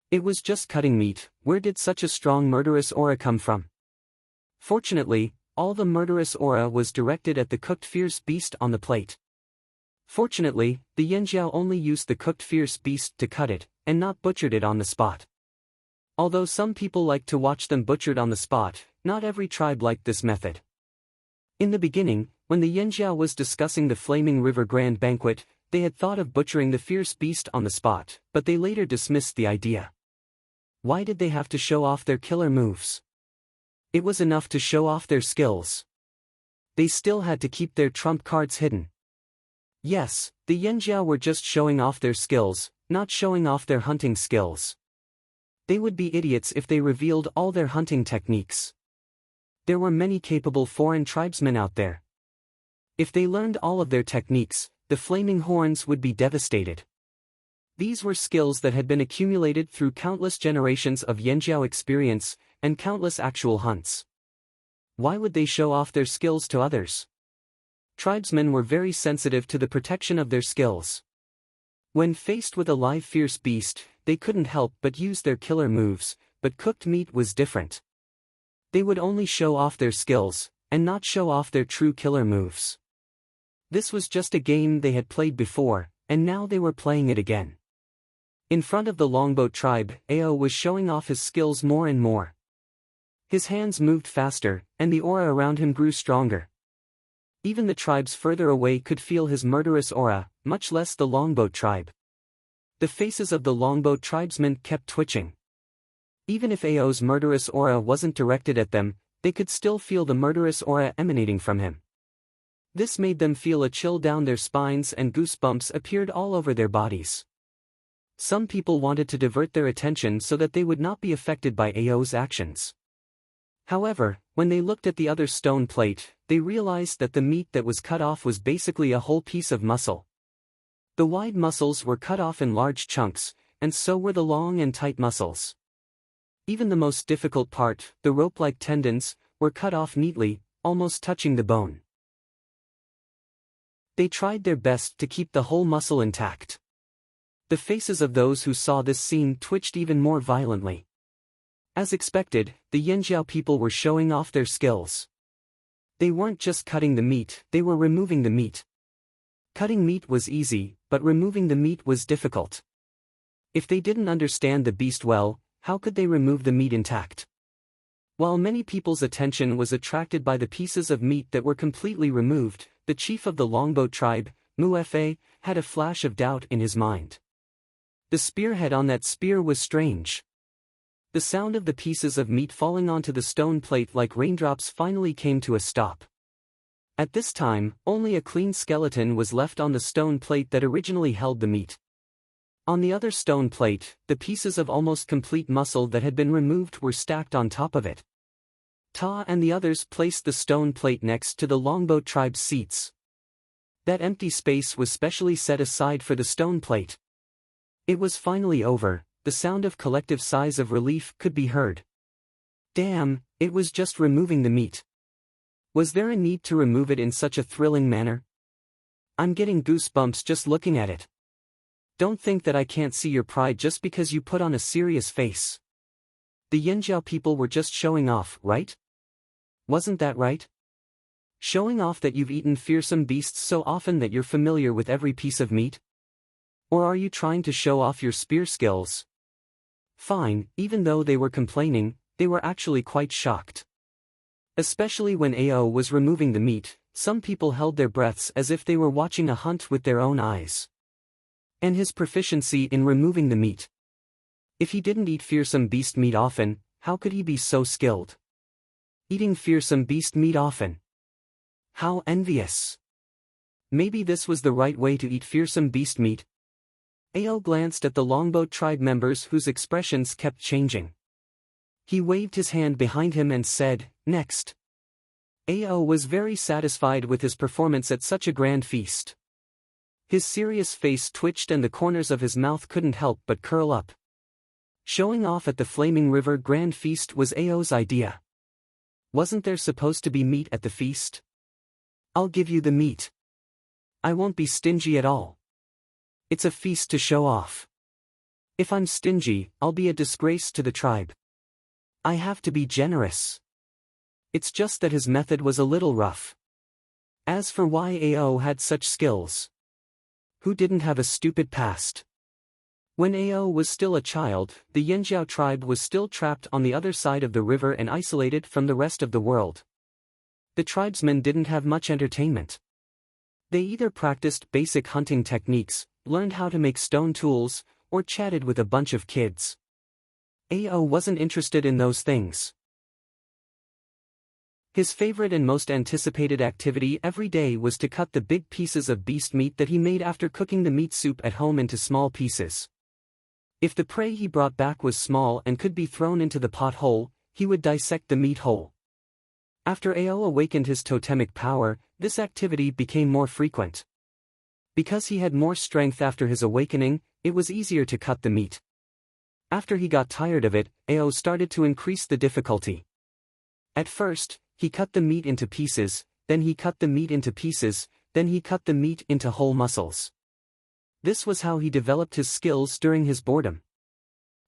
It was just cutting meat. Where did such a strong murderous aura come from? Fortunately, all the murderous aura was directed at the cooked fierce beast on the plate. Fortunately, the Yanjiao only used the cooked fierce beast to cut it, and not butchered it on the spot. Although some people liked to watch them butchered on the spot, not every tribe liked this method. In the beginning, when the Yanjiao was discussing the Flaming River Grand Banquet, they had thought of butchering the fierce beast on the spot, but they later dismissed the idea. Why did they have to show off their killer moves? It was enough to show off their skills. They still had to keep their trump cards hidden. Yes, the Yanjiao were just showing off their skills, not showing off their hunting skills. They would be idiots if they revealed all their hunting techniques. There were many capable foreign tribesmen out there. If they learned all of their techniques, the Flaming Horns would be devastated. These were skills that had been accumulated through countless generations of Yanjiao experience, and countless actual hunts. Why would they show off their skills to others? Tribesmen were very sensitive to the protection of their skills. When faced with a live fierce beast, they couldn't help but use their killer moves, but cooked meat was different. They would only show off their skills, and not show off their true killer moves. This was just a game they had played before, and now they were playing it again. In front of the Longboat tribe, Ao was showing off his skills more and more. His hands moved faster, and the aura around him grew stronger. Even the tribes further away could feel his murderous aura, much less the Longboat tribe. The faces of the Longboat tribesmen kept twitching. Even if Ao's murderous aura wasn't directed at them, they could still feel the murderous aura emanating from him. This made them feel a chill down their spines and goosebumps appeared all over their bodies. Some people wanted to divert their attention so that they would not be affected by Ao's actions. However, when they looked at the other stone plate, they realized that the meat that was cut off was basically a whole piece of muscle. The wide muscles were cut off in large chunks, and so were the long and tight muscles. Even the most difficult part, the rope-like tendons, were cut off neatly, almost touching the bone. They tried their best to keep the whole muscle intact. The faces of those who saw this scene twitched even more violently. As expected, the Yanjiao people were showing off their skills. They weren't just cutting the meat, they were removing the meat. Cutting meat was easy, but removing the meat was difficult. If they didn't understand the beast well, how could they remove the meat intact? While many people's attention was attracted by the pieces of meat that were completely removed, the chief of the Longboat tribe, Muefe, had a flash of doubt in his mind. The spearhead on that spear was strange. The sound of the pieces of meat falling onto the stone plate like raindrops finally came to a stop. At this time, only a clean skeleton was left on the stone plate that originally held the meat. On the other stone plate, the pieces of almost complete muscle that had been removed were stacked on top of it. Ta and the others placed the stone plate next to the Longboat tribe's seats. That empty space was specially set aside for the stone plate. It was finally over. The sound of collective sighs of relief could be heard. Damn, it was just removing the meat. Was there a need to remove it in such a thrilling manner? I'm getting goosebumps just looking at it. Don't think that I can't see your pride just because you put on a serious face. The Yanjiao people were just showing off, right? Wasn't that right? Showing off that you've eaten fearsome beasts so often that you're familiar with every piece of meat? Or are you trying to show off your spear skills? Fine, even though they were complaining, they were actually quite shocked. Especially when Ao was removing the meat, some people held their breaths as if they were watching a hunt with their own eyes. And his proficiency in removing the meat. If he didn't eat fearsome beast meat often, how could he be so skilled? Eating fearsome beast meat often. How envious. Maybe this was the right way to eat fearsome beast meat. Ao glanced at the Longboat tribe members whose expressions kept changing. He waved his hand behind him and said, "Next." Ao was very satisfied with his performance at such a grand feast. His serious face twitched and the corners of his mouth couldn't help but curl up. Showing off at the Flaming River Grand Feast was Ao's idea. Wasn't there supposed to be meat at the feast? I'll give you the meat. I won't be stingy at all. It's a feast to show off. If I'm stingy, I'll be a disgrace to the tribe. I have to be generous. It's just that his method was a little rough. As for why Ao had such skills. Who didn't have a stupid past? When Ao was still a child, the Yanjiao tribe was still trapped on the other side of the river and isolated from the rest of the world. The tribesmen didn't have much entertainment. They either practiced basic hunting techniques, learned how to make stone tools, or chatted with a bunch of kids. Ao wasn't interested in those things. His favorite and most anticipated activity every day was to cut the big pieces of beast meat that he made after cooking the meat soup at home into small pieces. If the prey he brought back was small and could be thrown into the pot whole, he would dissect the meat whole. After Ao awakened his totemic power, this activity became more frequent. Because he had more strength after his awakening, it was easier to cut the meat. After he got tired of it, Ao started to increase the difficulty. At first, he cut the meat into pieces, then he cut the meat into pieces, then he cut the meat into whole muscles. This was how he developed his skills during his boredom.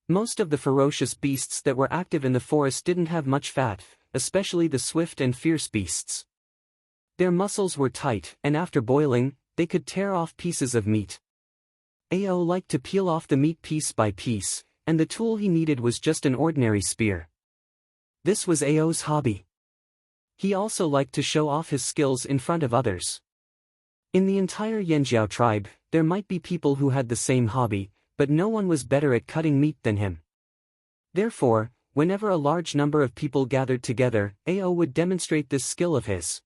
Most of the ferocious beasts that were active in the forest didn't have much fat, especially the swift and fierce beasts. Their muscles were tight, and after boiling, they could tear off pieces of meat. Ao liked to peel off the meat piece by piece, and the tool he needed was just an ordinary spear. This was Ao's hobby. He also liked to show off his skills in front of others. In the entire Yanjiao tribe, there might be people who had the same hobby, but no one was better at cutting meat than him. Therefore, whenever a large number of people gathered together, Ao would demonstrate this skill of his.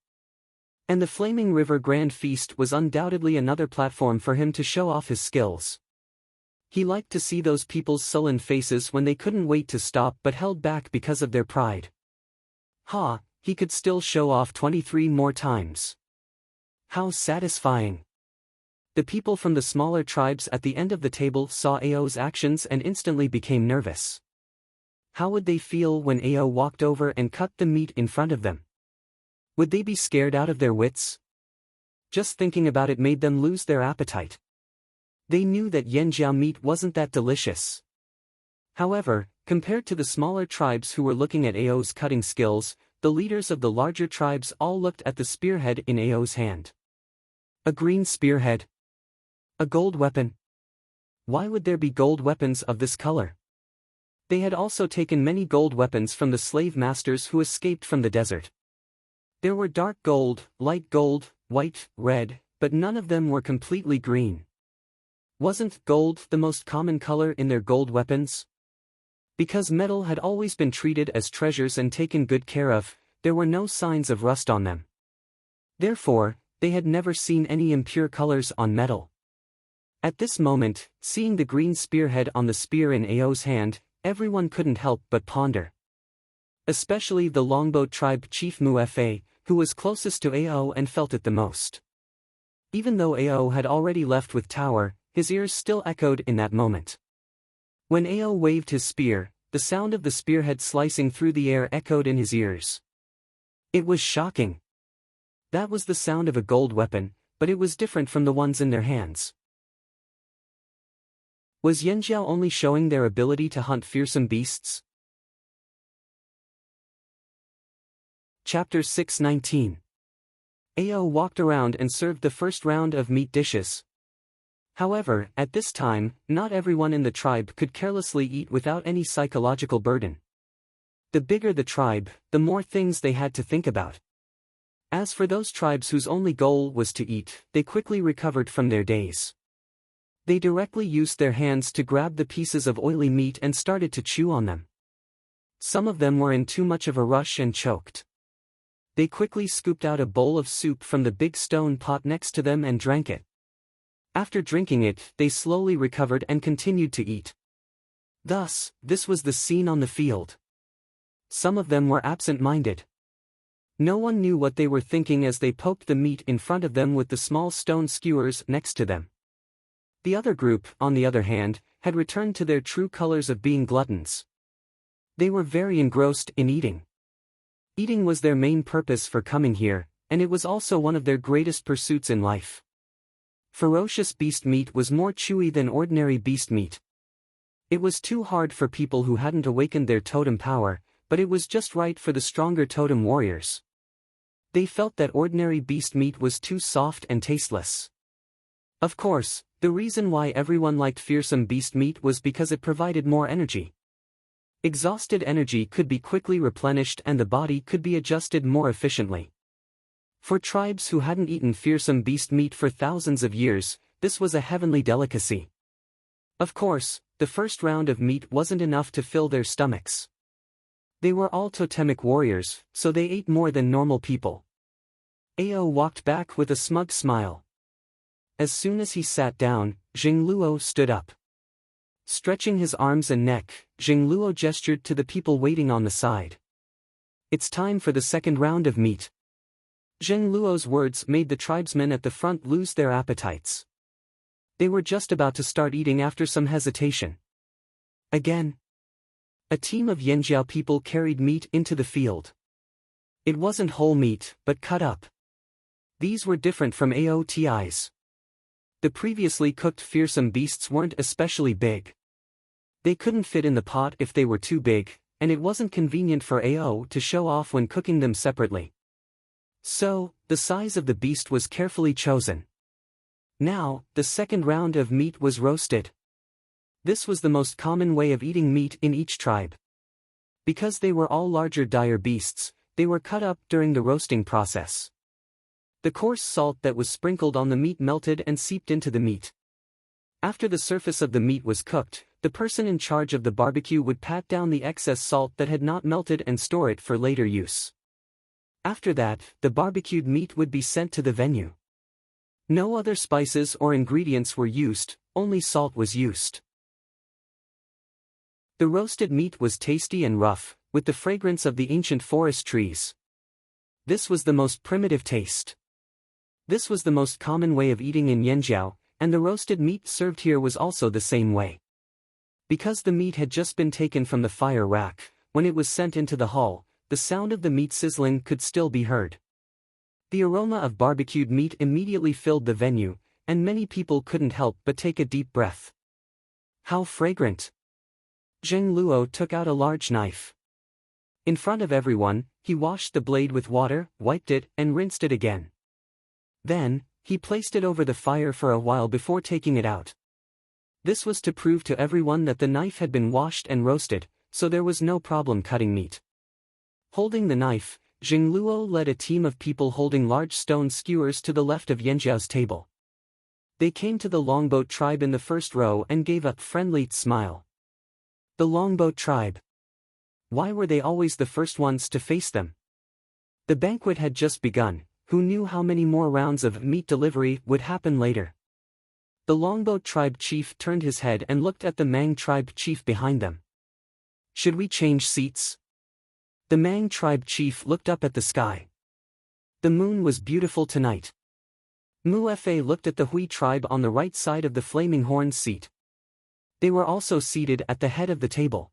And the Flaming River Grand Feast was undoubtedly another platform for him to show off his skills. He liked to see those people's sullen faces when they couldn't wait to stop but held back because of their pride. He could still show off 23 more times. How satisfying. The people from the smaller tribes at the end of the table saw Ao's actions and instantly became nervous. How would they feel when Ao walked over and cut the meat in front of them? Would they be scared out of their wits? Just thinking about it made them lose their appetite. They knew that Yanjiao meat wasn't that delicious. However, compared to the smaller tribes who were looking at Ao's cutting skills, the leaders of the larger tribes all looked at the spearhead in Ao's hand. A green spearhead. A gold weapon. Why would there be gold weapons of this color? They had also taken many gold weapons from the slave masters who escaped from the desert. There were dark gold, light gold, white, red, but none of them were completely green. Wasn't gold the most common color in their gold weapons? Because metal had always been treated as treasures and taken good care of, there were no signs of rust on them. Therefore, they had never seen any impure colors on metal. At this moment, seeing the green spearhead on the spear in Ao's hand, everyone couldn't help but ponder. Especially the Longbow tribe chief Muefe, who was closest to Ao and felt it the most. Even though Ao had already left with Tower, his ears still echoed in that moment. When Ao waved his spear, the sound of the spearhead slicing through the air echoed in his ears. It was shocking. That was the sound of a gold weapon, but it was different from the ones in their hands. Was Yanjiao only showing their ability to hunt fearsome beasts? Chapter 619. Ao walked around and served the first round of meat dishes. However, at this time, not everyone in the tribe could carelessly eat without any psychological burden. The bigger the tribe, the more things they had to think about. As for those tribes whose only goal was to eat, they quickly recovered from their daze. They directly used their hands to grab the pieces of oily meat and started to chew on them. Some of them were in too much of a rush and choked. They quickly scooped out a bowl of soup from the big stone pot next to them and drank it. After drinking it, they slowly recovered and continued to eat. Thus, this was the scene on the field. Some of them were absent-minded. No one knew what they were thinking as they poked the meat in front of them with the small stone skewers next to them. The other group, on the other hand, had returned to their true colors of being gluttons. They were very engrossed in eating. Eating was their main purpose for coming here, and it was also one of their greatest pursuits in life. Ferocious beast meat was more chewy than ordinary beast meat. It was too hard for people who hadn't awakened their totem power, but it was just right for the stronger totem warriors. They felt that ordinary beast meat was too soft and tasteless. Of course, the reason why everyone liked fearsome beast meat was because it provided more energy. Exhausted energy could be quickly replenished and the body could be adjusted more efficiently. For tribes who hadn't eaten fearsome beast meat for thousands of years, this was a heavenly delicacy. Of course, the first round of meat wasn't enough to fill their stomachs. They were all totemic warriors, so they ate more than normal people. Ao walked back with a smug smile. As soon as he sat down, Jingluo stood up. Stretching his arms and neck, Jingluo gestured to the people waiting on the side. "It's time for the second round of meat." Jingluo's words made the tribesmen at the front lose their appetites. They were just about to start eating after some hesitation. Again, a team of Yanjiao people carried meat into the field. It wasn't whole meat, but cut up. These were different from Aoti's. The previously cooked fearsome beasts weren't especially big. They couldn't fit in the pot if they were too big, and it wasn't convenient for Ao to show off when cooking them separately. So, the size of the beast was carefully chosen. Now, the second round of meat was roasted. This was the most common way of eating meat in each tribe. Because they were all larger dire beasts, they were cut up during the roasting process. The coarse salt that was sprinkled on the meat melted and seeped into the meat. After the surface of the meat was cooked, the person in charge of the barbecue would pat down the excess salt that had not melted and store it for later use. After that, the barbecued meat would be sent to the venue. No other spices or ingredients were used, only salt was used. The roasted meat was tasty and rough, with the fragrance of the ancient forest trees. This was the most primitive taste. This was the most common way of eating in Yanjiao, and the roasted meat served here was also the same way. Because the meat had just been taken from the fire rack, when it was sent into the hall, the sound of the meat sizzling could still be heard. The aroma of barbecued meat immediately filled the venue, and many people couldn't help but take a deep breath. How fragrant! Zheng Luo took out a large knife. In front of everyone, he washed the blade with water, wiped it, and rinsed it again. Then, he placed it over the fire for a while before taking it out. This was to prove to everyone that the knife had been washed and roasted, so there was no problem cutting meat. Holding the knife, Jingluo led a team of people holding large stone skewers to the left of Yanjiao's table. They came to the Longboat tribe in the first row and gave a friendly smile. The Longboat tribe. Why were they always the first ones to face them? The banquet had just begun. Who knew how many more rounds of meat delivery would happen later? The Longboat tribe chief turned his head and looked at the Mang tribe chief behind them. "Should we change seats?" The Mang tribe chief looked up at the sky. The moon was beautiful tonight. Muefe looked at the Hui tribe on the right side of the Flaming Horn's seat. They were also seated at the head of the table.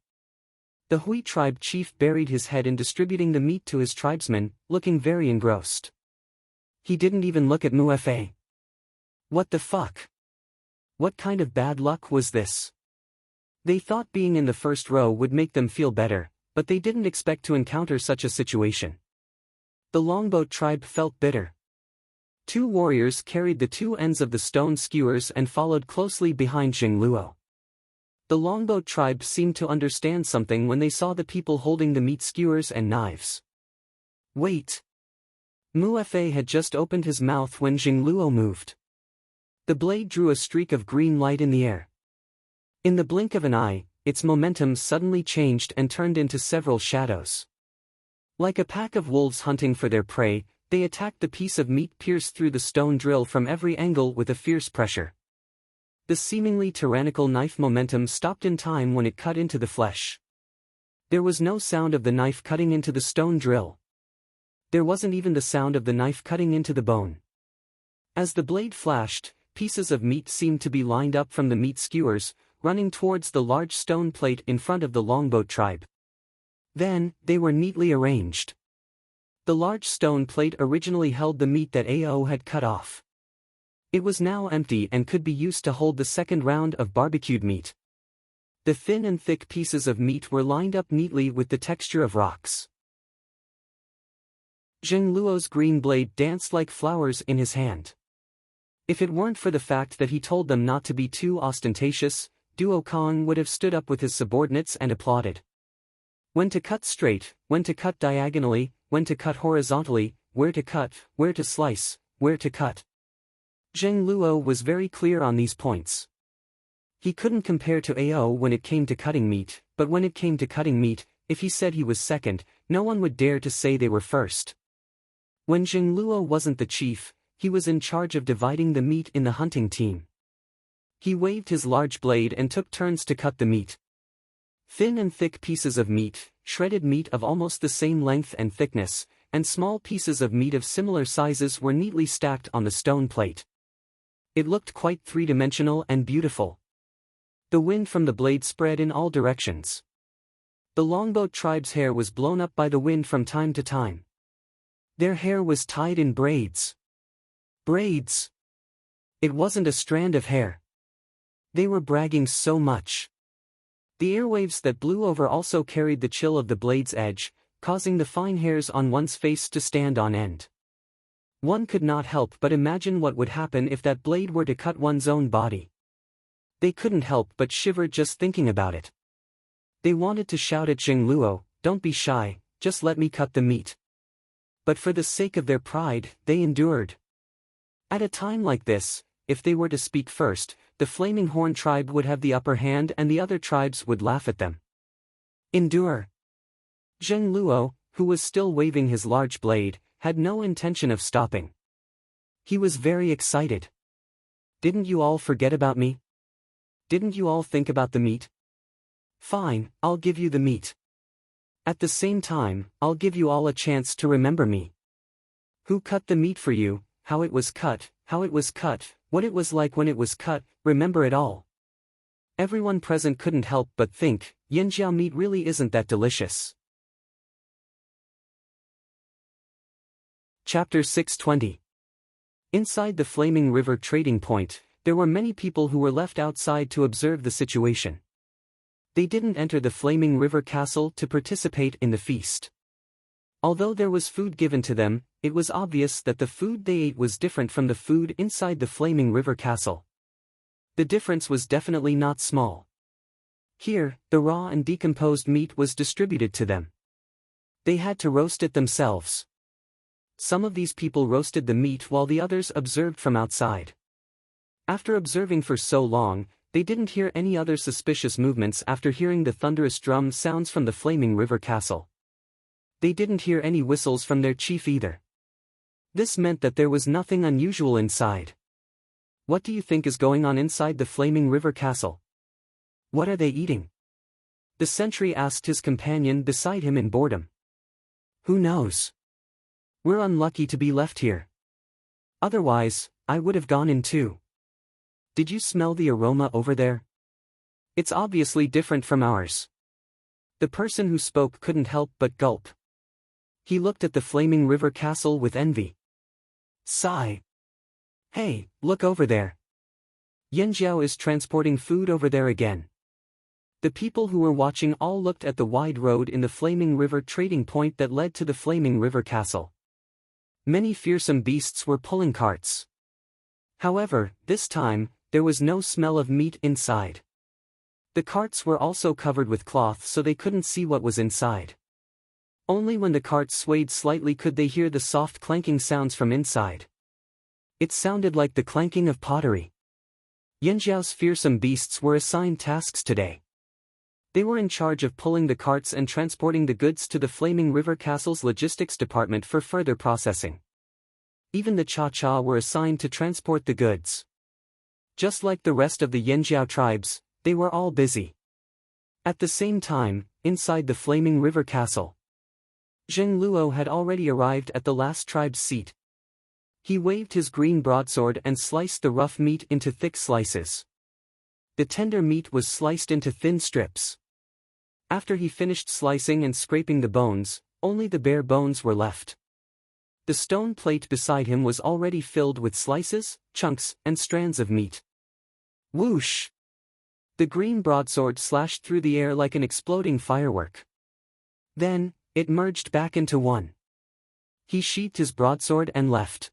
The Hui tribe chief buried his head in distributing the meat to his tribesmen, looking very engrossed. He didn't even look at Muefe. What the fuck? What kind of bad luck was this? They thought being in the first row would make them feel better, but they didn't expect to encounter such a situation. The Longboat tribe felt bitter. Two warriors carried the two ends of the stone skewers and followed closely behind Jingluo. The Longboat tribe seemed to understand something when they saw the people holding the meat skewers and knives. Wait! Muefe had just opened his mouth when Jingluo moved. The blade drew a streak of green light in the air. In the blink of an eye, its momentum suddenly changed and turned into several shadows. Like a pack of wolves hunting for their prey, they attacked the piece of meat pierced through the stone drill from every angle with a fierce pressure. The seemingly tyrannical knife momentum stopped in time when it cut into the flesh. There was no sound of the knife cutting into the stone drill. There wasn't even the sound of the knife cutting into the bone. As the blade flashed, pieces of meat seemed to be lined up from the meat skewers, running towards the large stone plate in front of the longboat tribe. Then, they were neatly arranged. The large stone plate originally held the meat that Ao had cut off. It was now empty and could be used to hold the second round of barbecued meat. The thin and thick pieces of meat were lined up neatly with the texture of rocks. Zheng Luo's green blade danced like flowers in his hand. If it weren't for the fact that he told them not to be too ostentatious, Duo Kong would have stood up with his subordinates and applauded. When to cut straight, when to cut diagonally, when to cut horizontally, where to cut, where to slice, where to cut. Zheng Luo was very clear on these points. He couldn't compare to Ao when it came to cutting meat, but when it came to cutting meat, if he said he was second, no one would dare to say they were first. When Zheng Luo wasn't the chief, he was in charge of dividing the meat in the hunting team. He waved his large blade and took turns to cut the meat. Thin and thick pieces of meat, shredded meat of almost the same length and thickness, and small pieces of meat of similar sizes were neatly stacked on the stone plate. It looked quite three-dimensional and beautiful. The wind from the blade spread in all directions. The longboat tribe's hair was blown up by the wind from time to time. Their hair was tied in braids. Braids! It wasn't a strand of hair. They were bragging so much. The airwaves that blew over also carried the chill of the blade's edge, causing the fine hairs on one's face to stand on end. One could not help but imagine what would happen if that blade were to cut one's own body. They couldn't help but shiver just thinking about it. They wanted to shout at Zheng Luo, "Don't be shy, just let me cut the meat." But for the sake of their pride, they endured. At a time like this, if they were to speak first, the Flaming Horn tribe would have the upper hand and the other tribes would laugh at them. Endure. Zheng Luo, who was still waving his large blade, had no intention of stopping. He was very excited. "Didn't you all forget about me? Didn't you all think about the meat? Fine, I'll give you the meat. At the same time, I'll give you all a chance to remember me. Who cut the meat for you, how it was cut, what it was like when it was cut, remember it all." Everyone present couldn't help but think, Yanjiao meat really isn't that delicious. Chapter 620. Inside the Flaming River trading point, there were many people who were left outside to observe the situation. They didn't enter the Flaming River Castle to participate in the feast. Although there was food given to them, it was obvious that the food they ate was different from the food inside the Flaming River Castle. The difference was definitely not small. Here, the raw and decomposed meat was distributed to them. They had to roast it themselves. Some of these people roasted the meat while the others observed from outside. After observing for so long, they didn't hear any other suspicious movements after hearing the thunderous drum sounds from the Flaming River Castle. They didn't hear any whistles from their chief either. This meant that there was nothing unusual inside. What do you think is going on inside the Flaming River Castle? What are they eating? The sentry asked his companion beside him in boredom. Who knows? We're unlucky to be left here. Otherwise, I would have gone in too. Did you smell the aroma over there? It's obviously different from ours. The person who spoke couldn't help but gulp. He looked at the Flaming River Castle with envy. Sigh. Hey, look over there. Yanjiao is transporting food over there again. The people who were watching all looked at the wide road in the Flaming River trading point that led to the Flaming River Castle. Many fearsome beasts were pulling carts. However, this time, there was no smell of meat inside. The carts were also covered with cloth so they couldn't see what was inside. Only when the carts swayed slightly could they hear the soft clanking sounds from inside. It sounded like the clanking of pottery. Yanjiao's fearsome beasts were assigned tasks today. They were in charge of pulling the carts and transporting the goods to the Flaming River Castle's logistics department for further processing. Even the Cha-Cha were assigned to transport the goods. Just like the rest of the Yanjiao tribes, they were all busy. At the same time, inside the Flaming River Castle, Zheng Luo had already arrived at the last tribe's seat. He waved his green broadsword and sliced the rough meat into thick slices. The tender meat was sliced into thin strips. After he finished slicing and scraping the bones, only the bare bones were left. The stone plate beside him was already filled with slices, chunks, and strands of meat. Whoosh! The green broadsword slashed through the air like an exploding firework. Then, it merged back into one. He sheathed his broadsword and left.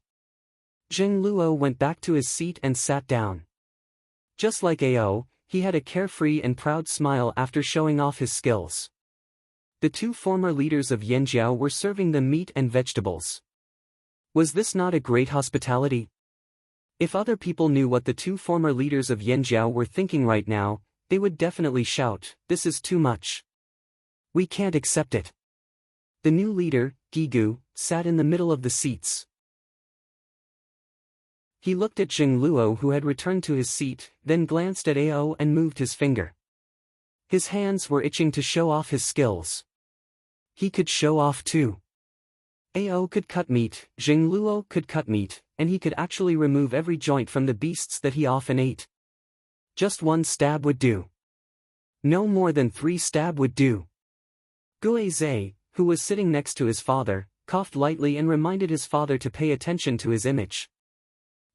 Zheng Luo went back to his seat and sat down. Just like Ao, he had a carefree and proud smile after showing off his skills. The two former leaders of Yanjiao were serving them meat and vegetables. Was this not a great hospitality? If other people knew what the two former leaders of Yanjiao were thinking right now, they would definitely shout, "This is too much. We can't accept it." The new leader, Gigu, sat in the middle of the seats. He looked at Zheng Luo who had returned to his seat, then glanced at Ao and moved his finger. His hands were itching to show off his skills. He could show off too. Ao could cut meat, Zheng Luo could cut meat, and he could actually remove every joint from the beasts that he often ate. Just one stab would do. No more than 3 stab would do. Gue Zhe, who was sitting next to his father, coughed lightly and reminded his father to pay attention to his image.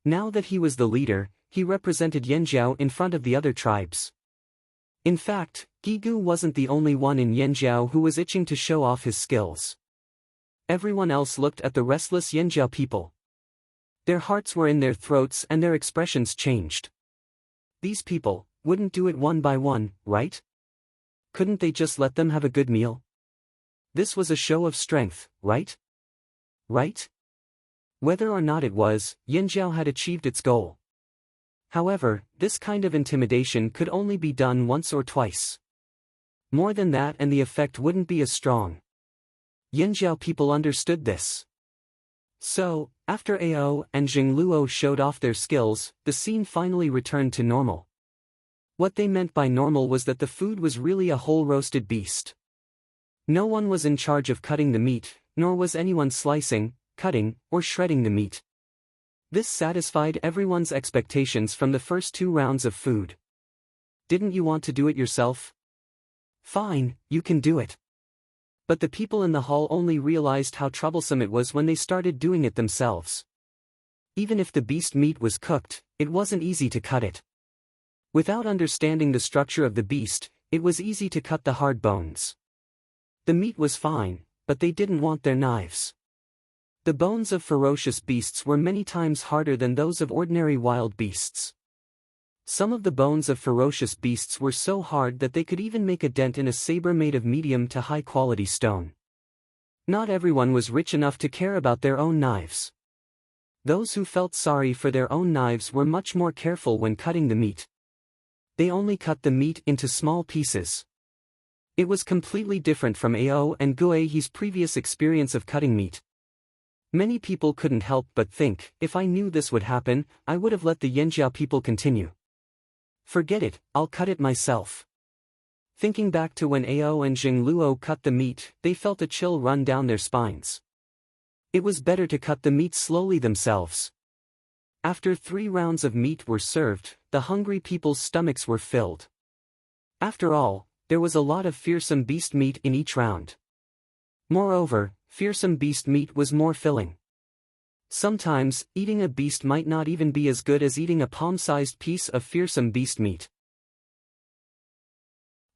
Now that he was the leader, he represented Yanjiao in front of the other tribes. In fact, Gigu wasn't the only one in Yanjiao who was itching to show off his skills. Everyone else looked at the restless Yanjiao people. Their hearts were in their throats and their expressions changed. These people wouldn't do it one by one, right? Couldn't they just let them have a good meal? This was a show of strength, right? Right? Whether or not it was, Yanjiao had achieved its goal. However, this kind of intimidation could only be done once or twice. More than that and the effect wouldn't be as strong. Yanjiao people understood this. So, after Ao and Zheng Luo showed off their skills, the scene finally returned to normal. What they meant by normal was that the food was really a whole roasted beast. No one was in charge of cutting the meat, nor was anyone slicing, cutting, or shredding the meat. This satisfied everyone's expectations from the first 2 rounds of food. Didn't you want to do it yourself? Fine, you can do it. But the people in the hall only realized how troublesome it was when they started doing it themselves. Even if the beast meat was cooked, it wasn't easy to cut it. Without understanding the structure of the beast, it was easy to cut the hard bones. The meat was fine, but they didn't want their knives. The bones of ferocious beasts were many times harder than those of ordinary wild beasts. Some of the bones of ferocious beasts were so hard that they could even make a dent in a saber made of medium to high-quality stone. Not everyone was rich enough to care about their own knives. Those who felt sorry for their own knives were much more careful when cutting the meat. They only cut the meat into small pieces. It was completely different from Ao and Gui's previous experience of cutting meat. Many people couldn't help but think, if I knew this would happen, I would have let the Yanjiao people continue. Forget it, I'll cut it myself. Thinking back to when Ao and Zheng Luo cut the meat, they felt a chill run down their spines. It was better to cut the meat slowly themselves. After 3 rounds of meat were served, the hungry people's stomachs were filled. After all, there was a lot of fearsome beast meat in each round. Moreover, fearsome beast meat was more filling. Sometimes, eating a beast might not even be as good as eating a palm-sized piece of fearsome beast meat.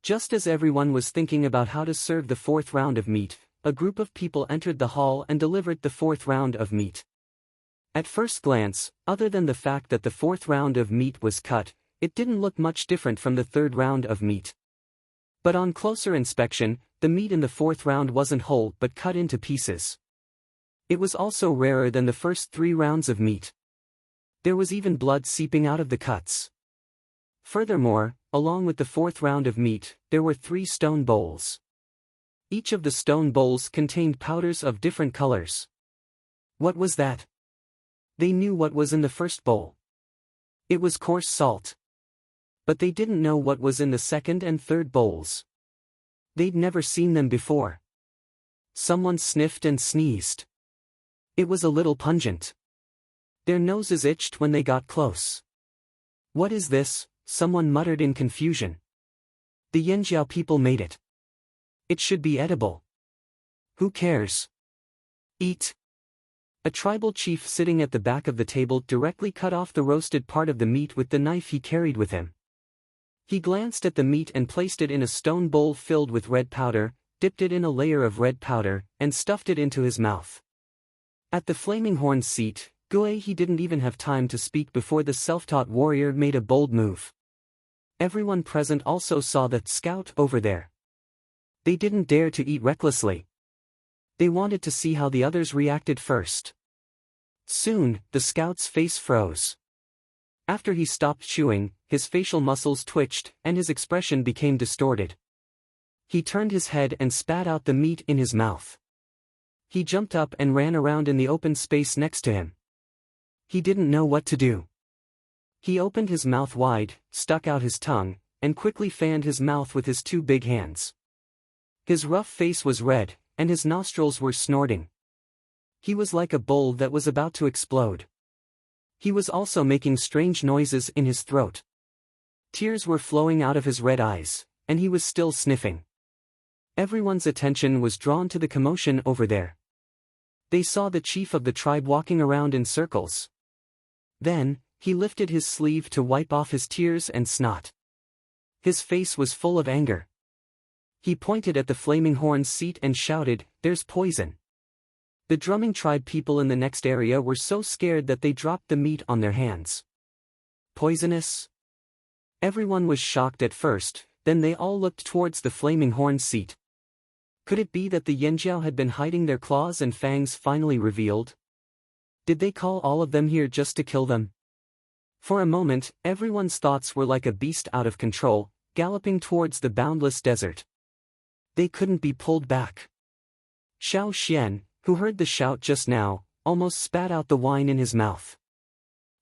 Just as everyone was thinking about how to serve the 4th round of meat, a group of people entered the hall and delivered the 4th round of meat. At first glance, other than the fact that the 4th round of meat was cut, it didn't look much different from the 3rd round of meat. But on closer inspection, the meat in the 4th round wasn't whole but cut into pieces. It was also rarer than the first 3 rounds of meat. There was even blood seeping out of the cuts. Furthermore, along with the 4th round of meat, there were 3 stone bowls. Each of the stone bowls contained powders of different colors. What was that? They knew what was in the first bowl. It was coarse salt. But they didn't know what was in the 2nd and 3rd bowls. They'd never seen them before. Someone sniffed and sneezed. It was a little pungent. Their noses itched when they got close. What is this? Someone muttered in confusion. The Yanjiao people made it. It should be edible. Who cares? Eat. A tribal chief sitting at the back of the table directly cut off the roasted part of the meat with the knife he carried with him. He glanced at the meat and placed it in a stone bowl filled with red powder, dipped it in a layer of red powder, and stuffed it into his mouth. At the Flaming Horn's seat, he didn't even have time to speak before the self-taught warrior made a bold move. Everyone present also saw the scout over there. They didn't dare to eat recklessly. They wanted to see how the others reacted first. Soon, the scout's face froze. After he stopped chewing, his facial muscles twitched, and his expression became distorted. He turned his head and spat out the meat in his mouth. He jumped up and ran around in the open space next to him. He didn't know what to do. He opened his mouth wide, stuck out his tongue, and quickly fanned his mouth with his two big hands. His rough face was red, and his nostrils were snorting. He was like a bull that was about to explode. He was also making strange noises in his throat. Tears were flowing out of his red eyes, and he was still sniffing. Everyone's attention was drawn to the commotion over there. They saw the chief of the tribe walking around in circles. Then, he lifted his sleeve to wipe off his tears and snot. His face was full of anger. He pointed at the Flaming Horn's seat and shouted, "There's poison." The drumming tribe people in the next area were so scared that they dropped the meat on their hands. Poisonous? Everyone was shocked at first, then they all looked towards the Flaming Horn's seat. Could it be that the Yanjiao had been hiding their claws and fangs finally revealed? Did they call all of them here just to kill them? For a moment, everyone's thoughts were like a beast out of control, galloping towards the boundless desert. They couldn't be pulled back. Xiao Xian, who heard the shout just now, almost spat out the wine in his mouth.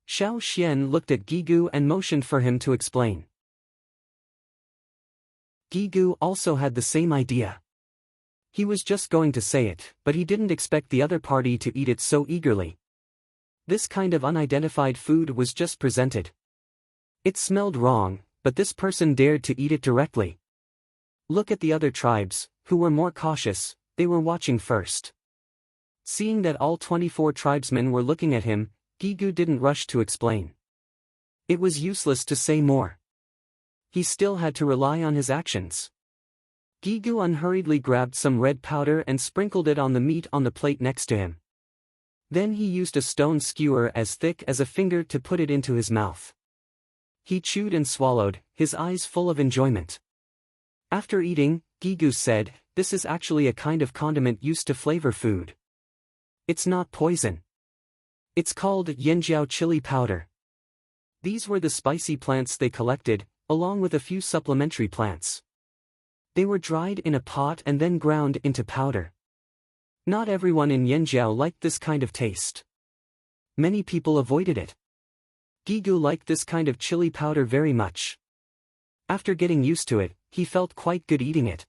Xiao Xian looked at Gigu and motioned for him to explain. Gigu also had the same idea. He was just going to say it, but he didn't expect the other party to eat it so eagerly. This kind of unidentified food was just presented. It smelled wrong, but this person dared to eat it directly. Look at the other tribes, who were more cautious. They were watching first. Seeing that all 24 tribesmen were looking at him, Gigu didn't rush to explain. It was useless to say more. He still had to rely on his actions. Gigu unhurriedly grabbed some red powder and sprinkled it on the meat on the plate next to him. Then he used a stone skewer as thick as a finger to put it into his mouth. He chewed and swallowed, his eyes full of enjoyment. After eating, Gigu said, "This is actually a kind of condiment used to flavor food. It's not poison. It's called Yanjiao chili powder." These were the spicy plants they collected, along with a few supplementary plants. They were dried in a pot and then ground into powder. Not everyone in Yanjiao liked this kind of taste. Many people avoided it. Gigu liked this kind of chili powder very much. After getting used to it, he felt quite good eating it.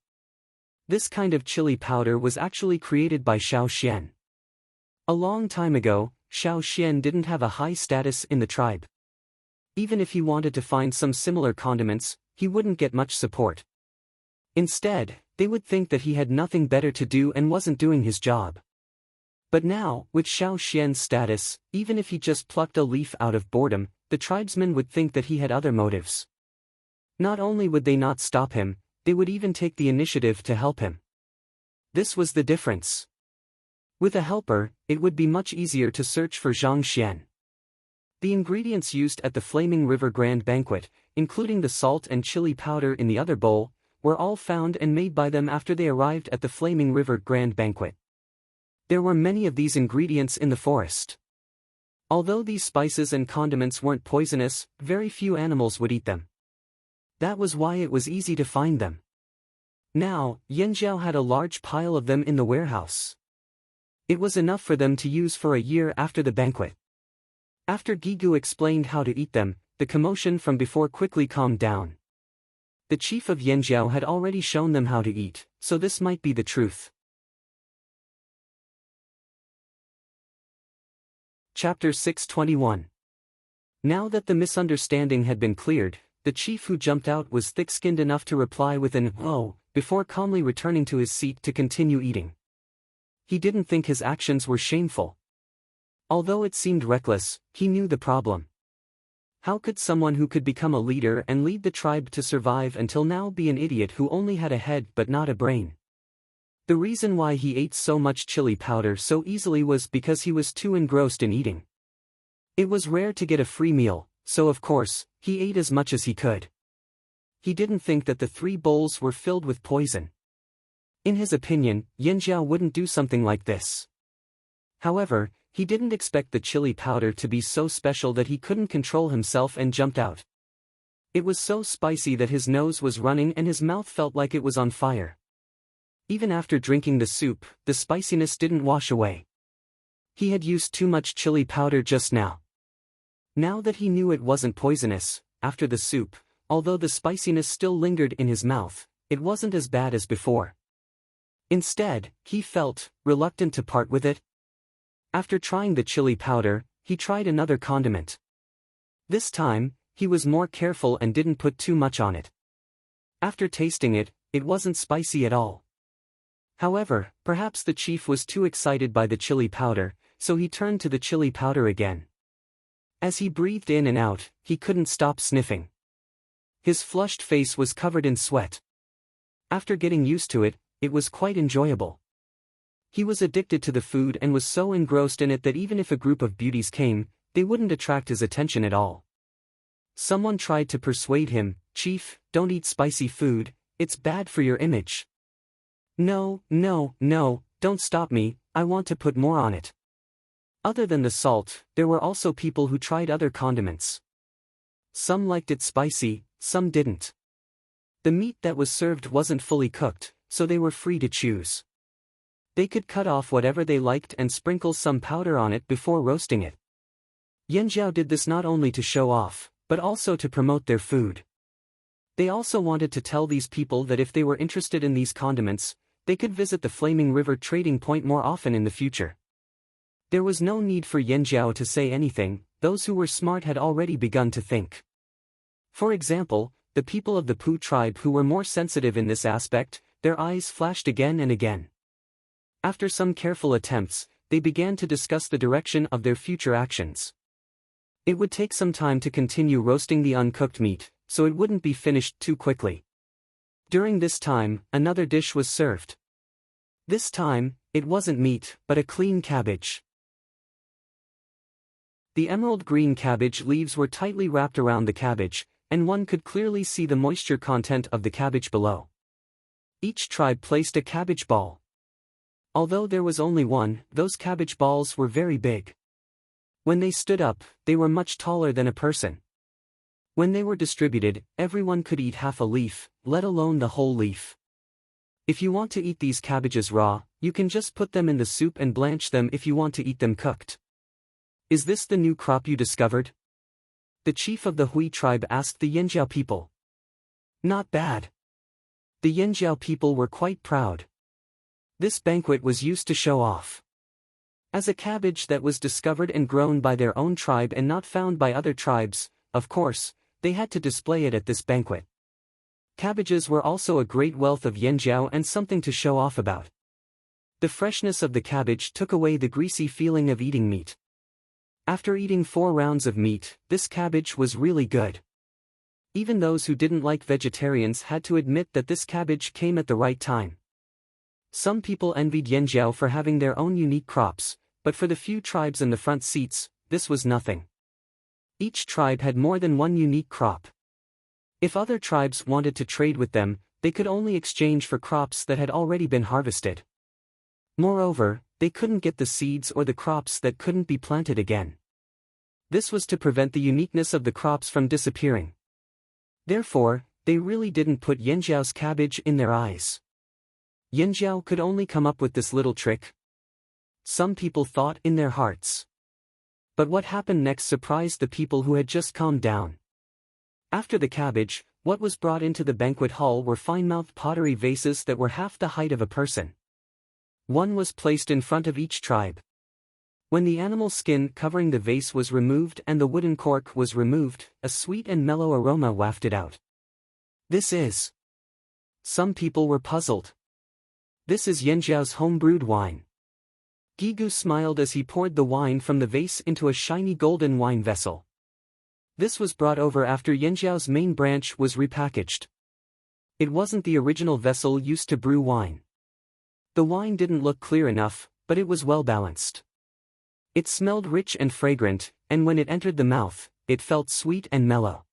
This kind of chili powder was actually created by Xiao Xian. A long time ago, Xiao Xian didn't have a high status in the tribe. Even if he wanted to find some similar condiments, he wouldn't get much support. Instead, they would think that he had nothing better to do and wasn't doing his job. But now, with Xiao Xian's status, even if he just plucked a leaf out of boredom, the tribesmen would think that he had other motives. Not only would they not stop him, they would even take the initiative to help him. This was the difference. With a helper, it would be much easier to search for Zhang Xian. The ingredients used at the Flaming River Grand Banquet, including the salt and chili powder in the other bowl, were all found and made by them after they arrived at the Flaming River Grand Banquet. There were many of these ingredients in the forest. Although these spices and condiments weren't poisonous, very few animals would eat them. That was why it was easy to find them. Now, Yanjiao had a large pile of them in the warehouse. It was enough for them to use for a year after the banquet. After Gigu explained how to eat them, the commotion from before quickly calmed down. The chief of Yanjiao had already shown them how to eat, so this might be the truth. Chapter 621. Now that the misunderstanding had been cleared, the chief who jumped out was thick-skinned enough to reply with an "oh," before calmly returning to his seat to continue eating. He didn't think his actions were shameful. Although it seemed reckless, he knew the problem. How could someone who could become a leader and lead the tribe to survive until now be an idiot who only had a head but not a brain? The reason why he ate so much chili powder so easily was because he was too engrossed in eating. It was rare to get a free meal, so of course, he ate as much as he could. He didn't think that the 3 bowls were filled with poison. In his opinion, Yanjiao wouldn't do something like this. However, he didn't expect the chili powder to be so special that he couldn't control himself and jumped out. It was so spicy that his nose was running and his mouth felt like it was on fire. Even after drinking the soup, the spiciness didn't wash away. He had used too much chili powder just now. Now that he knew it wasn't poisonous, after the soup, although the spiciness still lingered in his mouth, it wasn't as bad as before. Instead, he felt reluctant to part with it. After trying the chili powder, he tried another condiment. This time, he was more careful and didn't put too much on it. After tasting it, it wasn't spicy at all. However, perhaps the chief was too excited by the chili powder, so he turned to the chili powder again. As he breathed in and out, he couldn't stop sniffing. His flushed face was covered in sweat. After getting used to it, it was quite enjoyable. He was addicted to the food and was so engrossed in it that even if a group of beauties came, they wouldn't attract his attention at all. Someone tried to persuade him, "Chief, don't eat spicy food, it's bad for your image." "No, don't stop me, I want to put more on it." Other than the salt, there were also people who tried other condiments. Some liked it spicy, some didn't. The meat that was served wasn't fully cooked, so they were free to choose. They could cut off whatever they liked and sprinkle some powder on it before roasting it. Yanjiao did this not only to show off, but also to promote their food. They also wanted to tell these people that if they were interested in these condiments, they could visit the Flaming River trading point more often in the future. There was no need for Yanjiao to say anything, those who were smart had already begun to think. For example, the people of the Pu tribe who were more sensitive in this aspect, their eyes flashed again and again. After some careful attempts, they began to discuss the direction of their future actions. It would take some time to continue roasting the uncooked meat, so it wouldn't be finished too quickly. During this time, another dish was served. This time, it wasn't meat, but a clean cabbage. The emerald green cabbage leaves were tightly wrapped around the cabbage, and one could clearly see the moisture content of the cabbage below. Each tribe placed a cabbage ball. Although there was only one, those cabbage balls were very big. When they stood up, they were much taller than a person. When they were distributed, everyone could eat half a leaf, let alone the whole leaf. If you want to eat these cabbages raw, you can just put them in the soup and blanch them if you want to eat them cooked. "Is this the new crop you discovered?" the chief of the Hui tribe asked the Yanjiao people. "Not bad." The Yanjiao people were quite proud. This banquet was used to show off. As a cabbage that was discovered and grown by their own tribe and not found by other tribes, of course, they had to display it at this banquet. Cabbages were also a great wealth of Yanjiao and something to show off about. The freshness of the cabbage took away the greasy feeling of eating meat. After eating 4 rounds of meat, this cabbage was really good. Even those who didn't like vegetarians had to admit that this cabbage came at the right time. Some people envied Yanjiao for having their own unique crops, but for the few tribes in the front seats, this was nothing. Each tribe had more than one unique crop. If other tribes wanted to trade with them, they could only exchange for crops that had already been harvested. Moreover, they couldn't get the seeds or the crops that couldn't be planted again. This was to prevent the uniqueness of the crops from disappearing. Therefore, they really didn't put Yanjiao's cabbage in their eyes. Yanjiao could only come up with this little trick. Some people thought in their hearts. But what happened next surprised the people who had just calmed down. After the cabbage, what was brought into the banquet hall were fine-mouthed pottery vases that were half the height of a person. One was placed in front of each tribe. When the animal skin covering the vase was removed and the wooden cork was removed, a sweet and mellow aroma wafted out. This is. Some people were puzzled. This is Yanjiao's home-brewed wine. Gigu smiled as he poured the wine from the vase into a shiny golden wine vessel. This was brought over after Yanjiao's main branch was repackaged. It wasn't the original vessel used to brew wine. The wine didn't look clear enough, but it was well balanced. It smelled rich and fragrant, and when it entered the mouth, it felt sweet and mellow.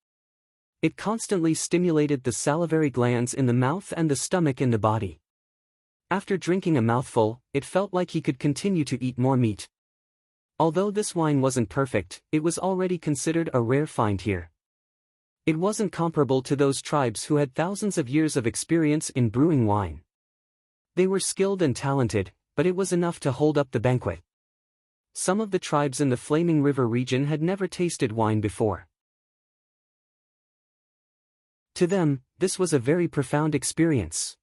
It constantly stimulated the salivary glands in the mouth and the stomach in the body. After drinking a mouthful, it felt like he could continue to eat more meat. Although this wine wasn't perfect, it was already considered a rare find here. It wasn't comparable to those tribes who had thousands of years of experience in brewing wine. They were skilled and talented, but it was enough to hold up the banquet. Some of the tribes in the Flaming River region had never tasted wine before. To them, this was a very profound experience.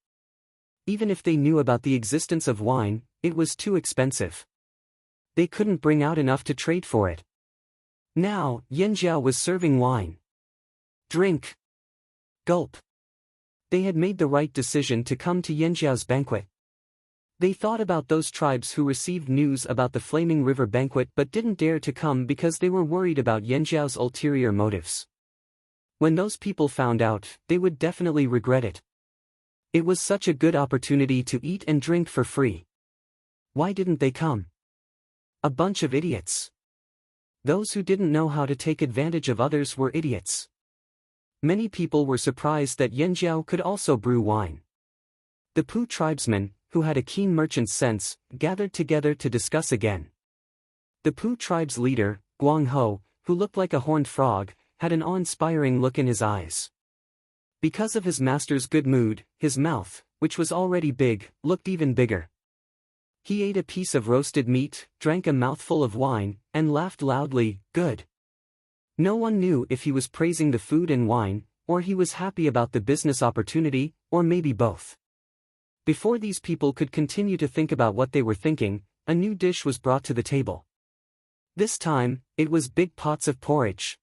Even if they knew about the existence of wine, it was too expensive. They couldn't bring out enough to trade for it. Now, Yanjiao was serving wine. Drink. Gulp. They had made the right decision to come to Yanjiao's banquet. They thought about those tribes who received news about the Flaming River banquet but didn't dare to come because they were worried about Yanjiao's ulterior motives. When those people found out, they would definitely regret it. It was such a good opportunity to eat and drink for free. Why didn't they come? A bunch of idiots. Those who didn't know how to take advantage of others were idiots. Many people were surprised that Yanjiao could also brew wine. The Pu tribesmen, who had a keen merchant's sense, gathered together to discuss again. The Pu tribe's leader, Guang Ho, who looked like a horned frog, had an awe-inspiring look in his eyes. Because of his master's good mood, his mouth, which was already big, looked even bigger. He ate a piece of roasted meat, drank a mouthful of wine, and laughed loudly, "Good." No one knew if he was praising the food and wine, or he was happy about the business opportunity, or maybe both. Before these people could continue to think about what they were thinking, a new dish was brought to the table. This time, it was big pots of porridge.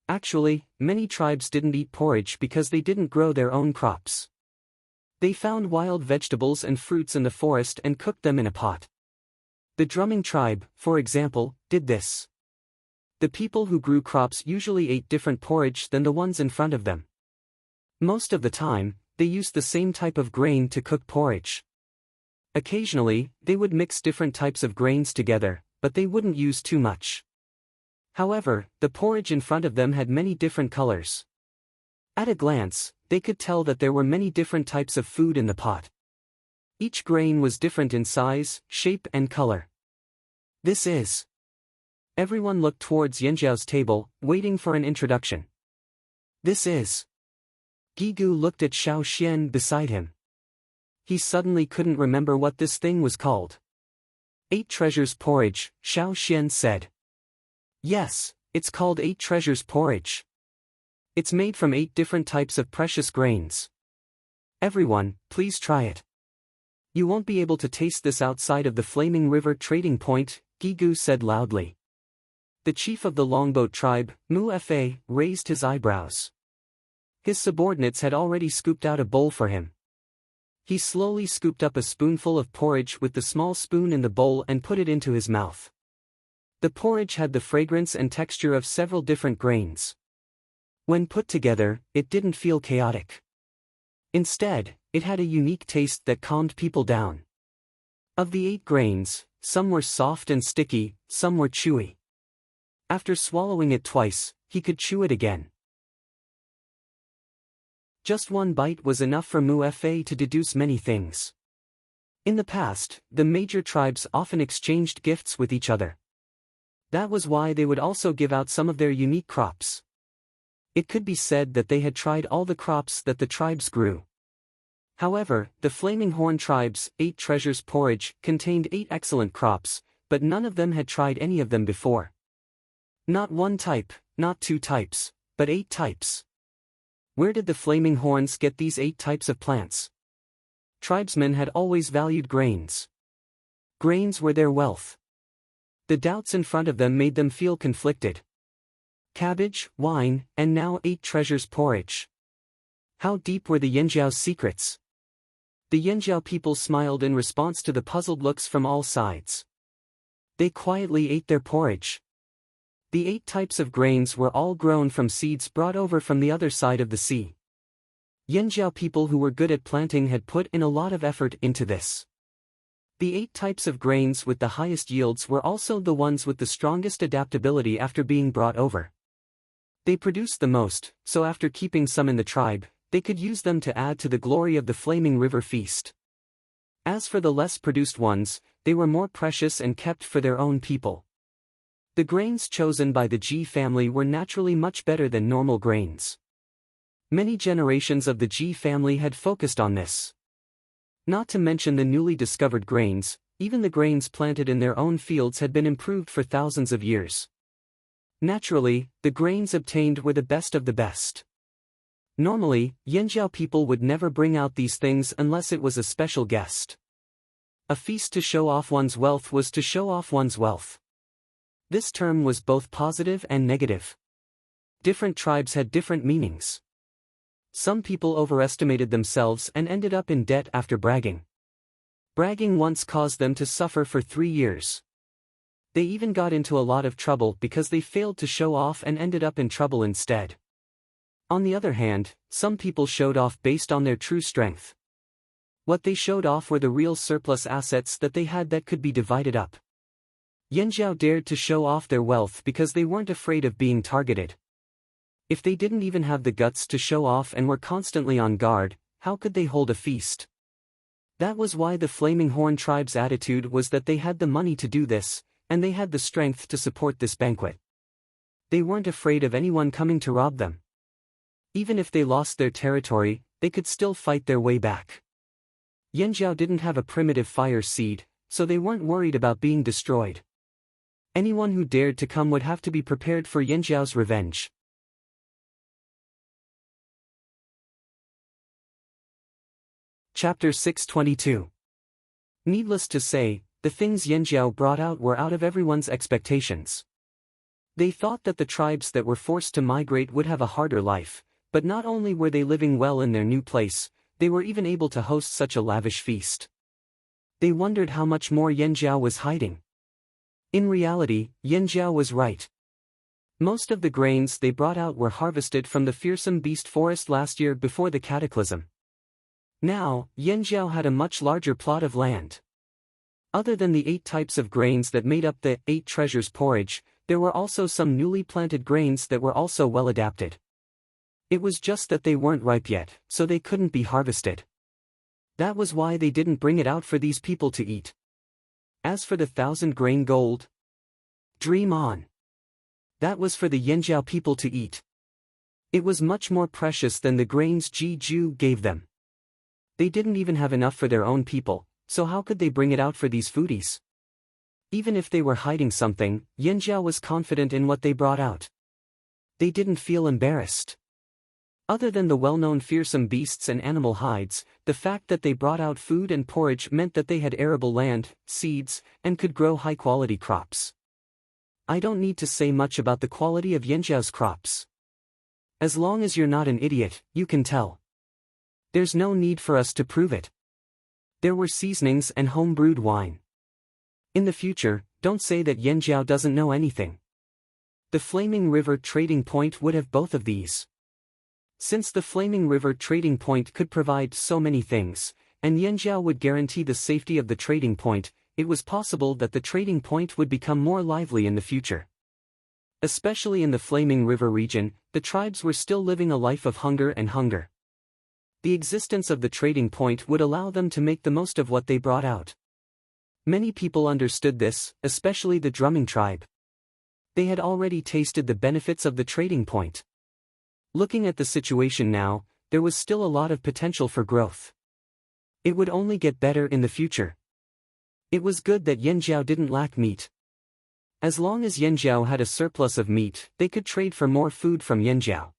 Actually, many tribes didn't eat porridge because they didn't grow their own crops. They found wild vegetables and fruits in the forest and cooked them in a pot. The drumming tribe, for example, did this. The people who grew crops usually ate different porridge than the ones in front of them. Most of the time, they used the same type of grain to cook porridge. Occasionally, they would mix different types of grains together, but they wouldn't use too much. However, the porridge in front of them had many different colors. At a glance, they could tell that there were many different types of food in the pot. Each grain was different in size, shape and color. This is. Everyone looked towards Yanjiao's table, waiting for an introduction. This is. Gigu looked at Xiao Xian beside him. He suddenly couldn't remember what this thing was called. 8 treasures porridge, Xiao Xian said. Yes, it's called 8 treasures porridge. It's made from 8 different types of precious grains. Everyone, please try it. You won't be able to taste this outside of the Flaming River trading point, Gigu said loudly. The chief of the Longboat tribe, Mu Fa, raised his eyebrows. His subordinates had already scooped out a bowl for him. He slowly scooped up a spoonful of porridge with the small spoon in the bowl and put it into his mouth. The porridge had the fragrance and texture of several different grains. When put together, it didn't feel chaotic. Instead, it had a unique taste that calmed people down. Of the 8 grains, some were soft and sticky, some were chewy. After swallowing it twice, he could chew it again. Just one bite was enough for Mu Fa to deduce many things. In the past, the major tribes often exchanged gifts with each other. That was why they would also give out some of their unique crops. It could be said that they had tried all the crops that the tribes grew. However, the Flaming Horn tribe's 8 treasures porridge contained 8 excellent crops, but none of them had tried any of them before. Not 1 type, not 2 types, but 8 types. Where did the Flaming Horns get these 8 types of plants? Tribesmen had always valued grains. Grains were their wealth. The doubts in front of them made them feel conflicted. Cabbage, wine, and now 8 treasures porridge. How deep were the Yanjiao's secrets? The Yanjiao people smiled in response to the puzzled looks from all sides. They quietly ate their porridge. The 8 types of grains were all grown from seeds brought over from the other side of the sea. Yanjiao people who were good at planting had put in a lot of effort into this. The 8 types of grains with the highest yields were also the ones with the strongest adaptability after being brought over. They produced the most, so after keeping some in the tribe, they could use them to add to the glory of the Flaming River feast. As for the less produced ones, they were more precious and kept for their own people. The grains chosen by the Ji family were naturally much better than normal grains. Many generations of the Ji family had focused on this. Not to mention the newly discovered grains, even the grains planted in their own fields had been improved for thousands of years. Naturally, the grains obtained were the best of the best. Normally, Yanjiao people would never bring out these things unless it was a special guest. A feast to show off one's wealth was to show off one's wealth. This term was both positive and negative. Different tribes had different meanings. Some people overestimated themselves and ended up in debt after bragging. Bragging once caused them to suffer for 3 years. They even got into a lot of trouble because they failed to show off and ended up in trouble instead. On the other hand, some people showed off based on their true strength. What they showed off were the real surplus assets that they had that could be divided up. Yanjiao dared to show off their wealth because they weren't afraid of being targeted. If they didn't even have the guts to show off and were constantly on guard, how could they hold a feast? That was why the Flaming Horn tribe's attitude was that they had the money to do this, and they had the strength to support this banquet. They weren't afraid of anyone coming to rob them. Even if they lost their territory, they could still fight their way back. Yanjiao didn't have a primitive fire seed, so they weren't worried about being destroyed. Anyone who dared to come would have to be prepared for Yanjiao's revenge. Chapter 622. Needless to say, the things Yanjiao brought out were out of everyone's expectations. They thought that the tribes that were forced to migrate would have a harder life, but not only were they living well in their new place, they were even able to host such a lavish feast. They wondered how much more Yanjiao was hiding. In reality, Yanjiao was right. Most of the grains they brought out were harvested from the fearsome beast forest last year before the cataclysm. Now, Yanjiao had a much larger plot of land. Other than the 8 types of grains that made up the 8 treasures porridge, there were also some newly planted grains that were also well adapted. It was just that they weren't ripe yet, so they couldn't be harvested. That was why they didn't bring it out for these people to eat. As for the 1,000-grain gold, dream on. That was for the Yanjiao people to eat. It was much more precious than the grains Ji gave them. They didn't even have enough for their own people, so how could they bring it out for these foodies? Even if they were hiding something, Yanjiao was confident in what they brought out. They didn't feel embarrassed. Other than the well-known fearsome beasts and animal hides, the fact that they brought out food and porridge meant that they had arable land, seeds, and could grow high-quality crops. I don't need to say much about the quality of Yanjiao's crops. As long as you're not an idiot, you can tell. There's no need for us to prove it. There were seasonings and home-brewed wine. In the future, don't say that Yanjiao doesn't know anything. The Flaming River trading point would have both of these. Since the Flaming River trading point could provide so many things, and Yanjiao would guarantee the safety of the trading point, it was possible that the trading point would become more lively in the future. Especially in the Flaming River region, the tribes were still living a life of hunger and hunger. The existence of the trading point would allow them to make the most of what they brought out. Many people understood this, especially the drumming tribe. They had already tasted the benefits of the trading point. Looking at the situation now, there was still a lot of potential for growth. It would only get better in the future. It was good that Yanjiao didn't lack meat. As long as Yanjiao had a surplus of meat, they could trade for more food from Yanjiao.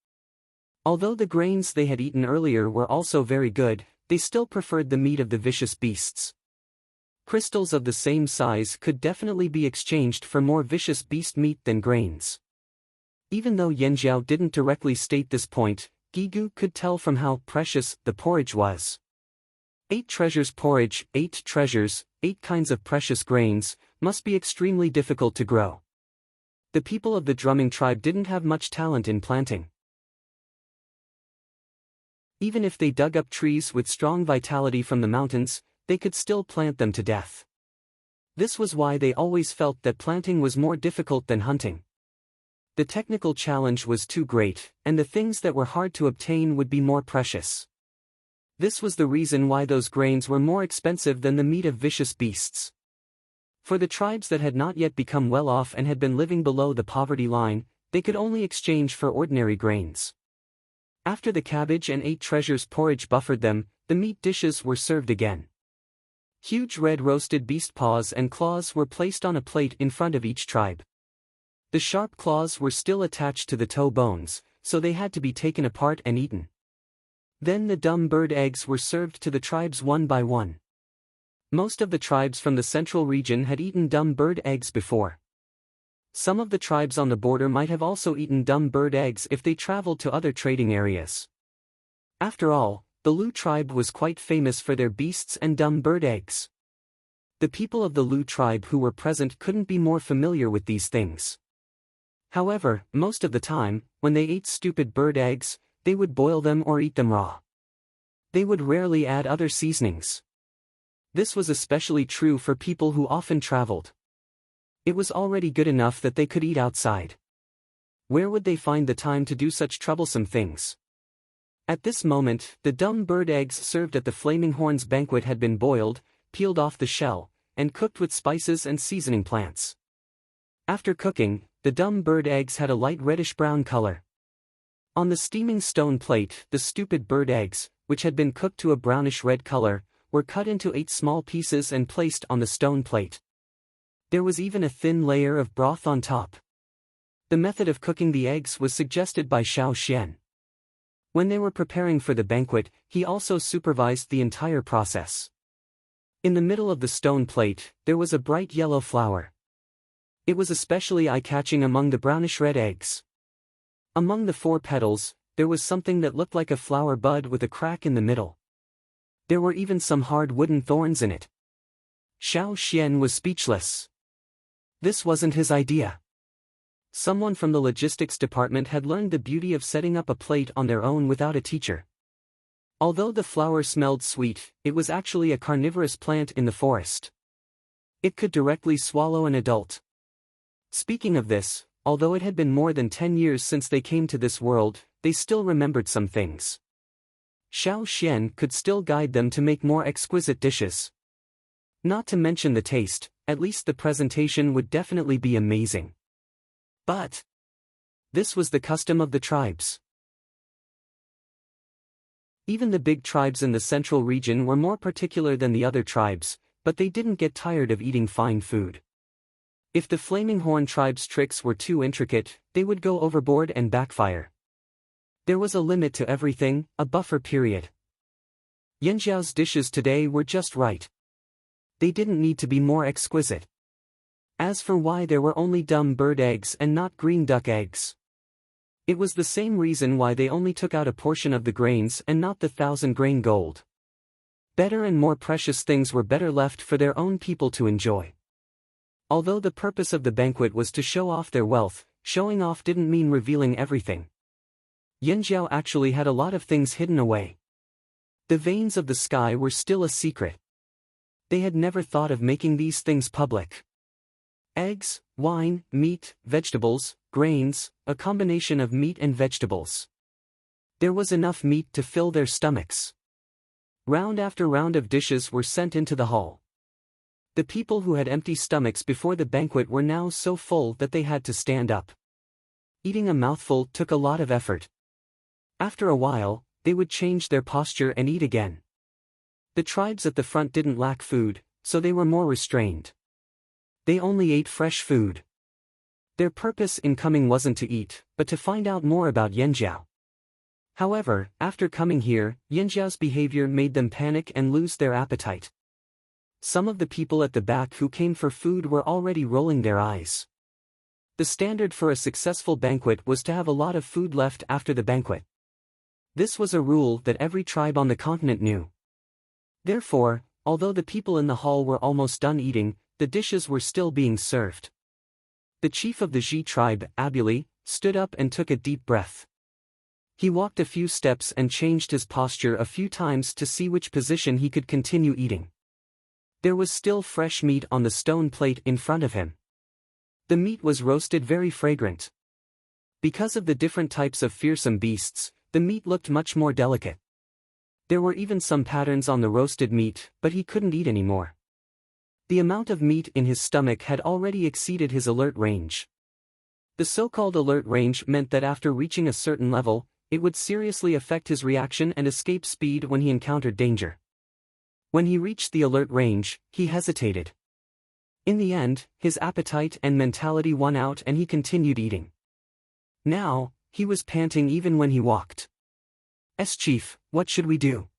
Although the grains they had eaten earlier were also very good, they still preferred the meat of the vicious beasts. Crystals of the same size could definitely be exchanged for more vicious beast meat than grains. Even though Yanjiao didn't directly state this point, Gigu could tell from how precious the porridge was. 8 treasures porridge, 8 treasures, 8 kinds of precious grains, must be extremely difficult to grow. The people of the drumming tribe didn't have much talent in planting. Even if they dug up trees with strong vitality from the mountains, they could still plant them to death. This was why they always felt that planting was more difficult than hunting. The technical challenge was too great, and the things that were hard to obtain would be more precious. This was the reason why those grains were more expensive than the meat of vicious beasts. For the tribes that had not yet become well off and had been living below the poverty line, they could only exchange for ordinary grains. After the cabbage and 8 treasures porridge buffered them, the meat dishes were served again. Huge red roasted beast paws and claws were placed on a plate in front of each tribe. The sharp claws were still attached to the toe bones, so they had to be taken apart and eaten. Then the dumb bird eggs were served to the tribes one by one. Most of the tribes from the central region had eaten dumb bird eggs before. Some of the tribes on the border might have also eaten dumb bird eggs if they traveled to other trading areas. After all, the Lu tribe was quite famous for their beasts and dumb bird eggs. The people of the Lu tribe who were present couldn't be more familiar with these things. However, most of the time, when they ate stupid bird eggs, they would boil them or eat them raw. They would rarely add other seasonings. This was especially true for people who often traveled. It was already good enough that they could eat outside. Where would they find the time to do such troublesome things? At this moment, the dumb bird eggs served at the Flaming Horns banquet had been boiled, peeled off the shell, and cooked with spices and seasoning plants. After cooking, the dumb bird eggs had a light reddish-brown color. On the steaming stone plate, the stupid bird eggs, which had been cooked to a brownish-red color, were cut into 8 small pieces and placed on the stone plate. There was even a thin layer of broth on top. The method of cooking the eggs was suggested by Xiao Xian. When they were preparing for the banquet, he also supervised the entire process. In the middle of the stone plate, there was a bright yellow flower. It was especially eye-catching among the brownish-red eggs. Among the 4 petals, there was something that looked like a flower bud with a crack in the middle. There were even some hard wooden thorns in it. Xiao Xian was speechless. This wasn't his idea. Someone from the logistics department had learned the beauty of setting up a plate on their own without a teacher. Although the flower smelled sweet, it was actually a carnivorous plant in the forest. It could directly swallow an adult. Speaking of this, although it had been more than 10 years since they came to this world, they still remembered some things. Xiao Xian could still guide them to make more exquisite dishes. Not to mention the taste, at least the presentation would definitely be amazing. But this was the custom of the tribes. Even the big tribes in the central region were more particular than the other tribes, but they didn't get tired of eating fine food. If the Flaming Horn tribe's tricks were too intricate, they would go overboard and backfire. There was a limit to everything, a buffer period. Yanjiao's dishes today were just right. They didn't need to be more exquisite. As for why there were only dumb bird eggs and not green duck eggs, it was the same reason why they only took out a portion of the grains and not the 1,000-grain gold. Better and more precious things were better left for their own people to enjoy. Although the purpose of the banquet was to show off their wealth, showing off didn't mean revealing everything. Yanjiao actually had a lot of things hidden away. The veins of the sky were still a secret. They had never thought of making these things public. Eggs, wine, meat, vegetables, grains, a combination of meat and vegetables. There was enough meat to fill their stomachs. Round after round of dishes were sent into the hall. The people who had empty stomachs before the banquet were now so full that they had to stand up. Eating a mouthful took a lot of effort. After a while, they would change their posture and eat again. The tribes at the front didn't lack food, so they were more restrained. They only ate fresh food. Their purpose in coming wasn't to eat, but to find out more about Yanjiao. However, after coming here, Yanjiao's behavior made them panic and lose their appetite. Some of the people at the back who came for food were already rolling their eyes. The standard for a successful banquet was to have a lot of food left after the banquet. This was a rule that every tribe on the continent knew. Therefore, although the people in the hall were almost done eating, the dishes were still being served. The chief of the Ji tribe, Abuli, stood up and took a deep breath. He walked a few steps and changed his posture a few times to see which position he could continue eating. There was still fresh meat on the stone plate in front of him. The meat was roasted very fragrant. Because of the different types of fearsome beasts, the meat looked much more delicate. There were even some patterns on the roasted meat, but he couldn't eat anymore. The amount of meat in his stomach had already exceeded his alert range. The so-called alert range meant that after reaching a certain level, it would seriously affect his reaction and escape speed when he encountered danger. When he reached the alert range, he hesitated. In the end, his appetite and mentality won out and he continued eating. Now, he was panting even when he walked. "Chief, what should we do?"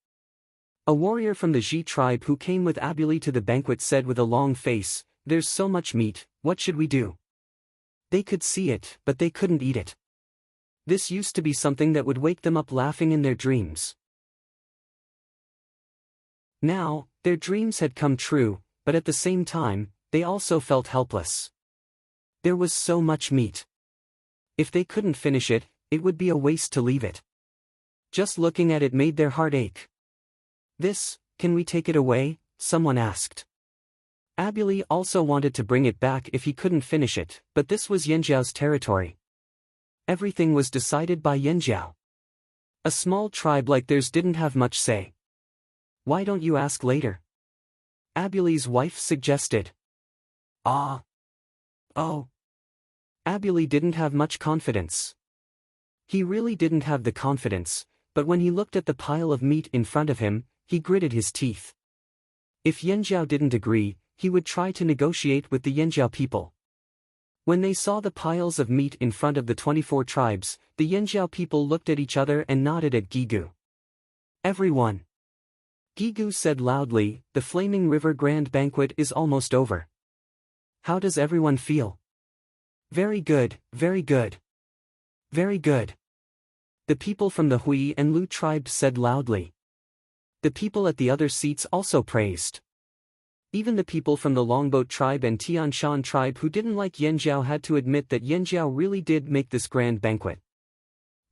A warrior from the Ji tribe who came with Abuli to the banquet said with a long face, "There's so much meat, what should we do?" They could see it, but they couldn't eat it. This used to be something that would wake them up laughing in their dreams. Now, their dreams had come true, but at the same time, they also felt helpless. There was so much meat. If they couldn't finish it, it would be a waste to leave it. Just looking at it made their heart ache. Can we take it away?" someone asked. Abuli also wanted to bring it back if he couldn't finish it, but this was Yanjiao's territory. Everything was decided by Yanjiao. A small tribe like theirs didn't have much say. "Why don't you ask later?" Abuli's wife suggested. Oh. Abuli didn't have much confidence. He really didn't have the confidence, but when he looked at the pile of meat in front of him, he gritted his teeth. If Yanjiao didn't agree, he would try to negotiate with the Yanjiao people. When they saw the piles of meat in front of the 24 tribes, the Yanjiao people looked at each other and nodded at Gigu. "Everyone," Gigu said loudly, "the Flaming River Grand Banquet is almost over. How does everyone feel?" "Very good, very good. Very good." The people from the Hui and Lu tribes said loudly. The people at the other seats also praised. Even the people from the Longboat tribe and Tian Shan tribe who didn't like Yanjiao had to admit that Yanjiao really did make this grand banquet.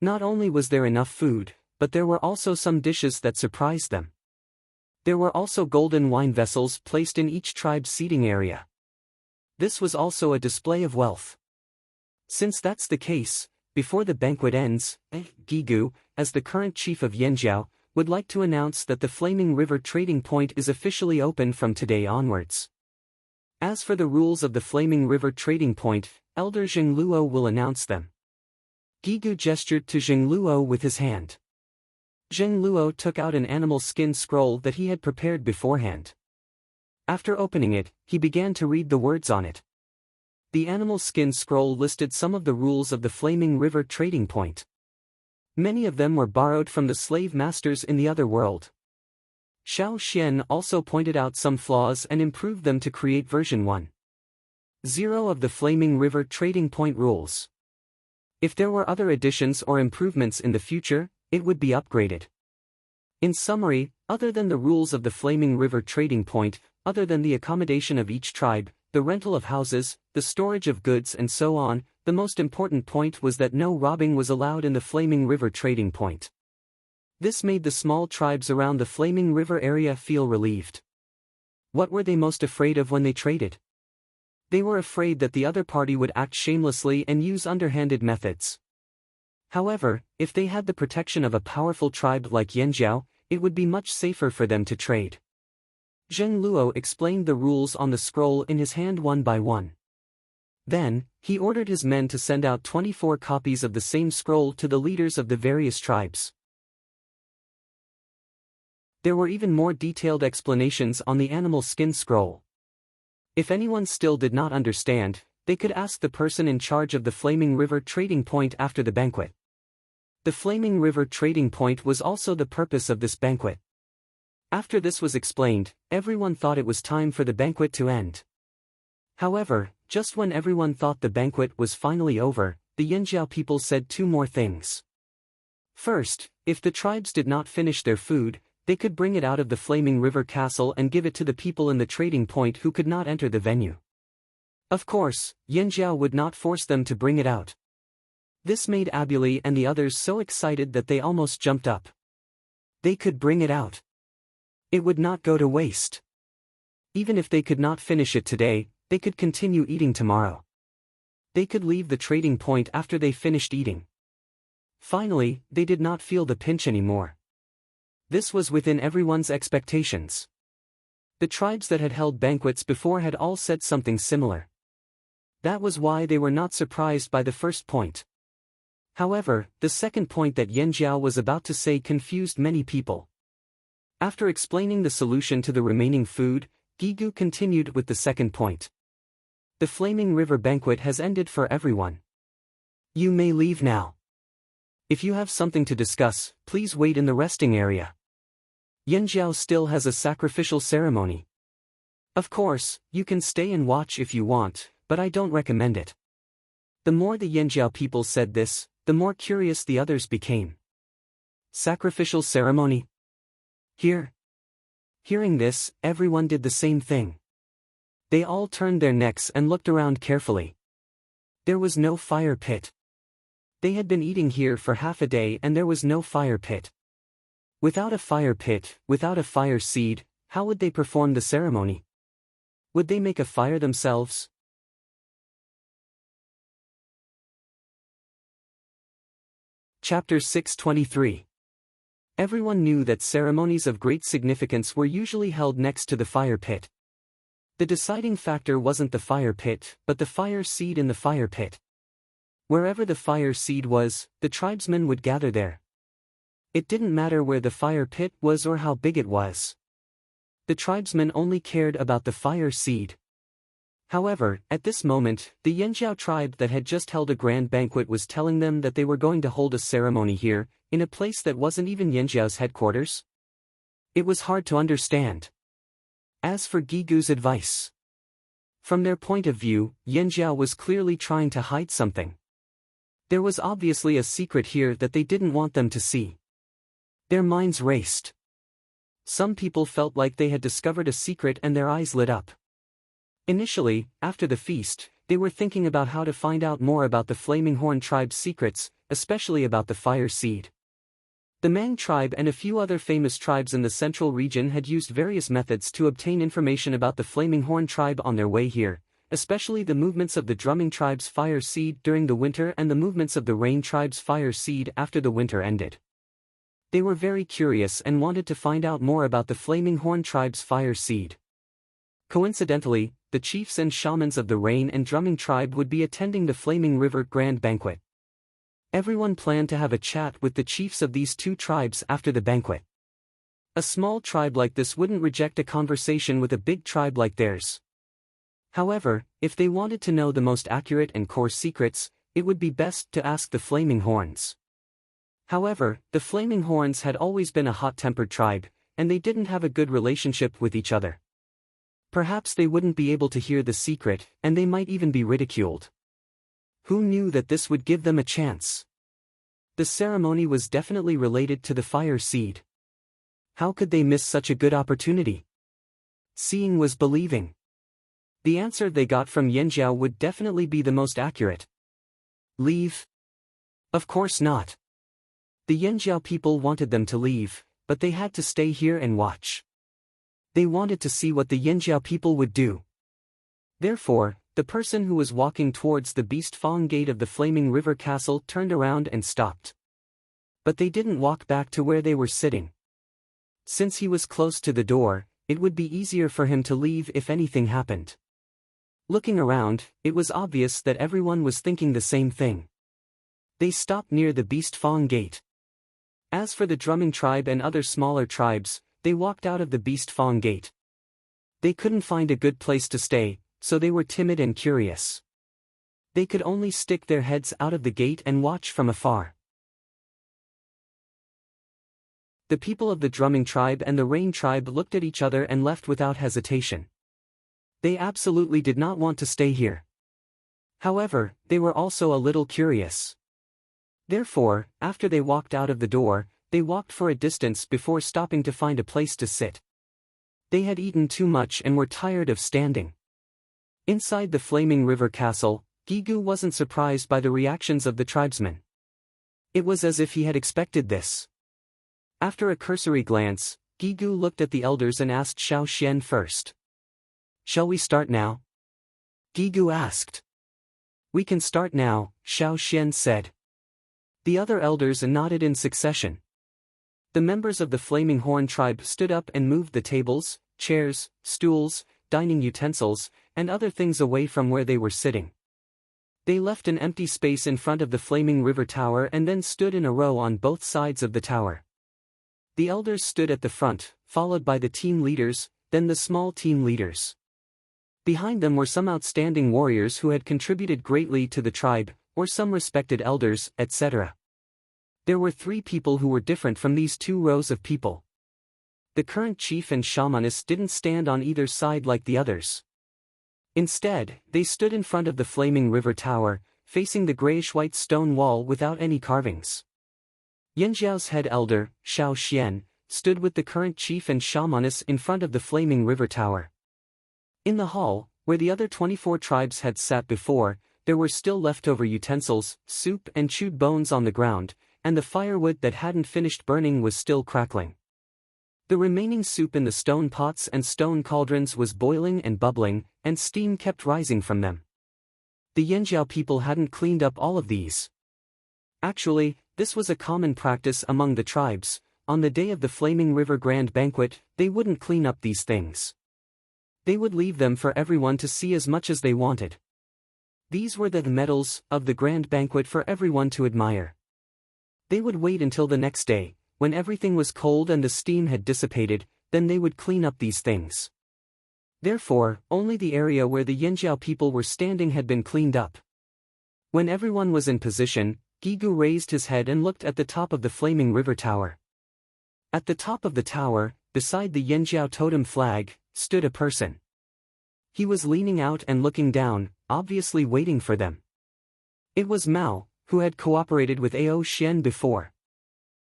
Not only was there enough food, but there were also some dishes that surprised them. There were also golden wine vessels placed in each tribe's seating area. This was also a display of wealth. Since that's the case, before the banquet ends, Gigu, as the current chief of Yanjiao, would like to announce that the Flaming River Trading Point is officially open from today onwards. As for the rules of the Flaming River Trading Point, Elder Zheng Luo will announce them. Gigu gestured to Zheng Luo with his hand. Zheng Luo took out an animal skin scroll that he had prepared beforehand. After opening it, he began to read the words on it. The animal skin scroll listed some of the rules of the Flaming River Trading Point. Many of them were borrowed from the slave masters in the other world. Xiao Xian also pointed out some flaws and improved them to create version 1.0 of the Flaming River Trading Point rules. If there were other additions or improvements in the future, it would be upgraded. In summary, other than the rules of the Flaming River Trading Point, other than the accommodation of each tribe, the rental of houses, the storage of goods and so on, the most important point was that no robbing was allowed in the Flaming River Trading Point. This made the small tribes around the Flaming River area feel relieved. What were they most afraid of when they traded? They were afraid that the other party would act shamelessly and use underhanded methods. However, if they had the protection of a powerful tribe like Yanjiao, it would be much safer for them to trade. Zheng Luo explained the rules on the scroll in his hand one by one. Then, he ordered his men to send out 24 copies of the same scroll to the leaders of the various tribes. There were even more detailed explanations on the animal skin scroll. If anyone still did not understand, they could ask the person in charge of the Flaming River Trading Point after the banquet. The Flaming River Trading Point was also the purpose of this banquet. After this was explained, everyone thought it was time for the banquet to end. However, just when everyone thought the banquet was finally over, the Yanjiao people said two more things. First, if the tribes did not finish their food, they could bring it out of the Flaming River Castle and give it to the people in the trading point who could not enter the venue. Of course, Yanjiao would not force them to bring it out. This made Abuli and the others so excited that they almost jumped up. They could bring it out. It would not go to waste. Even if they could not finish it today, they could continue eating tomorrow. They could leave the trading point after they finished eating. Finally, they did not feel the pinch anymore. This was within everyone's expectations. The tribes that had held banquets before had all said something similar. That was why they were not surprised by the first point. However, the second point that Yanjiao was about to say confused many people. After explaining the solution to the remaining food, Gigu continued with the second point. The Flaming River banquet has ended for everyone. You may leave now. If you have something to discuss, please wait in the resting area. Yanjiao still has a sacrificial ceremony. Of course, you can stay and watch if you want, but I don't recommend it. The more the Yanjiao people said this, the more curious the others became. Sacrificial ceremony? Here? Hearing this, everyone did the same thing. They all turned their necks and looked around carefully. There was no fire pit. They had been eating here for half a day and there was no fire pit. Without a fire pit, without a fire seed, how would they perform the ceremony? Would they make a fire themselves? Chapter 623. Everyone knew that ceremonies of great significance were usually held next to the fire pit. The deciding factor wasn't the fire pit, but the fire seed in the fire pit. Wherever the fire seed was, the tribesmen would gather there. It didn't matter where the fire pit was or how big it was. The tribesmen only cared about the fire seed. However, at this moment, the Yanjiao tribe that had just held a grand banquet was telling them that they were going to hold a ceremony here, in a place that wasn't even Yanjiao's headquarters. It was hard to understand. As for Gigu's advice, from their point of view, Yanjiao was clearly trying to hide something. There was obviously a secret here that they didn't want them to see. Their minds raced. Some people felt like they had discovered a secret and their eyes lit up. Initially, after the feast, they were thinking about how to find out more about the Flaming Horn tribe's secrets, especially about the fire seed. The Mang tribe and a few other famous tribes in the central region had used various methods to obtain information about the Flaming Horn tribe on their way here, especially the movements of the Drumming tribe's fire seed during the winter and the movements of the Rain tribe's fire seed after the winter ended. They were very curious and wanted to find out more about the Flaming Horn tribe's fire seed. Coincidentally, the chiefs and shamans of the Rain and Drumming tribe would be attending the Flaming River Grand Banquet. Everyone planned to have a chat with the chiefs of these two tribes after the banquet. A small tribe like this wouldn't reject a conversation with a big tribe like theirs. However, if they wanted to know the most accurate and core secrets, it would be best to ask the Flaming Horns. However, the Flaming Horns had always been a hot-tempered tribe, and they didn't have a good relationship with each other. Perhaps they wouldn't be able to hear the secret, and they might even be ridiculed. Who knew that this would give them a chance? The ceremony was definitely related to the fire seed. How could they miss such a good opportunity? Seeing was believing. The answer they got from Yanjiao would definitely be the most accurate. Leave? Of course not. The Yanjiao people wanted them to leave, but they had to stay here and watch. They wanted to see what the Yanjiao people would do. Therefore, the person who was walking towards the Beast Fong gate of the Flaming River Castle turned around and stopped. But they didn't walk back to where they were sitting. Since he was close to the door, it would be easier for him to leave if anything happened. Looking around, it was obvious that everyone was thinking the same thing. They stopped near the Beast Fong gate. As for the Drumming tribe and other smaller tribes, they walked out of the Beast Fong gate. They couldn't find a good place to stay, so they were timid and curious. They could only stick their heads out of the gate and watch from afar. The people of the drumming tribe and the rain tribe looked at each other and left without hesitation. They absolutely did not want to stay here. However, they were also a little curious. Therefore, after they walked out of the door, they walked for a distance before stopping to find a place to sit. They had eaten too much and were tired of standing. Inside the Flaming River Castle, Gigu wasn't surprised by the reactions of the tribesmen. It was as if he had expected this. After a cursory glance, Gigu looked at the elders and asked Xiao Xian first. "Shall we start now?" Gigu asked. "We can start now," Xiao Xian said. The other elders nodded in succession. The members of the Flaming Horn tribe stood up and moved the tables, chairs, stools, dining utensils, and other things away from where they were sitting. They left an empty space in front of the Flaming River Tower and then stood in a row on both sides of the tower. The elders stood at the front, followed by the team leaders, then the small team leaders. Behind them were some outstanding warriors who had contributed greatly to the tribe, or some respected elders, etc. There were 3 people who were different from these 2 rows of people. The current chief and shamaness didn't stand on either side like the others. Instead, they stood in front of the Flaming River Tower, facing the grayish-white stone wall without any carvings. Yanjiao's head elder, Xiao Xian, stood with the current chief and shamaness in front of the Flaming River Tower. In the hall, where the other 24 tribes had sat before, there were still leftover utensils, soup and chewed bones on the ground, and the firewood that hadn't finished burning was still crackling. The remaining soup in the stone pots and stone cauldrons was boiling and bubbling, and steam kept rising from them. The Yanjiao people hadn't cleaned up all of these. Actually, this was a common practice among the tribes. On the day of the Flaming River Grand Banquet, they wouldn't clean up these things. They would leave them for everyone to see as much as they wanted. These were the medals of the Grand Banquet for everyone to admire. They would wait until the next day, when everything was cold and the steam had dissipated, then they would clean up these things. Therefore, only the area where the Yanjiao people were standing had been cleaned up. When everyone was in position, Gigu raised his head and looked at the top of the Flaming River Tower. At the top of the tower, beside the Yanjiao totem flag, stood a person. He was leaning out and looking down, obviously waiting for them. It was Mao, who had cooperated with Ao Xian before.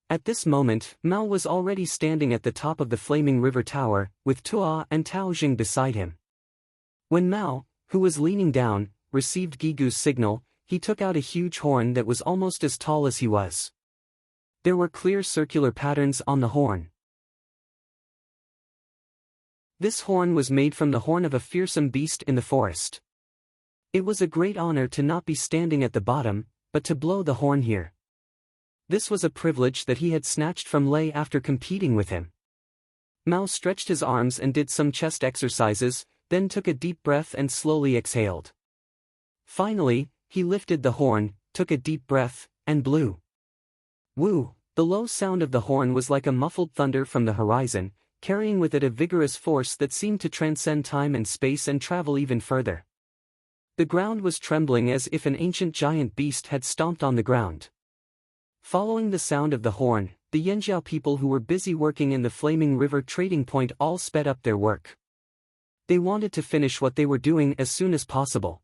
At this moment, Mao was already standing at the top of the Flaming River Tower, with Tua and Tao Jing beside him. When Mao, who was leaning down, received Gigu's signal, he took out a huge horn that was almost as tall as he was. There were clear circular patterns on the horn. This horn was made from the horn of a fearsome beast in the forest. It was a great honor to not be standing at the bottom, but to blow the horn here. This was a privilege that he had snatched from Lei after competing with him. Mao stretched his arms and did some chest exercises, then took a deep breath and slowly exhaled. Finally, he lifted the horn, took a deep breath, and blew. Woo! The low sound of the horn was like a muffled thunder from the horizon, carrying with it a vigorous force that seemed to transcend time and space and travel even further. The ground was trembling as if an ancient giant beast had stomped on the ground. Following the sound of the horn, the Yanjiao people who were busy working in the Flaming River trading point all sped up their work. They wanted to finish what they were doing as soon as possible.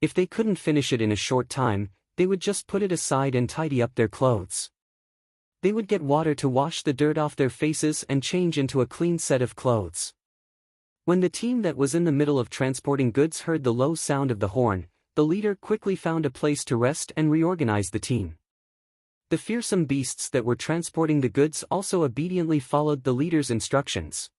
If they couldn't finish it in a short time, they would just put it aside and tidy up their clothes. They would get water to wash the dirt off their faces and change into a clean set of clothes. When the team that was in the middle of transporting goods heard the low sound of the horn, the leader quickly found a place to rest and reorganize the team. The fearsome beasts that were transporting the goods also obediently followed the leader's instructions.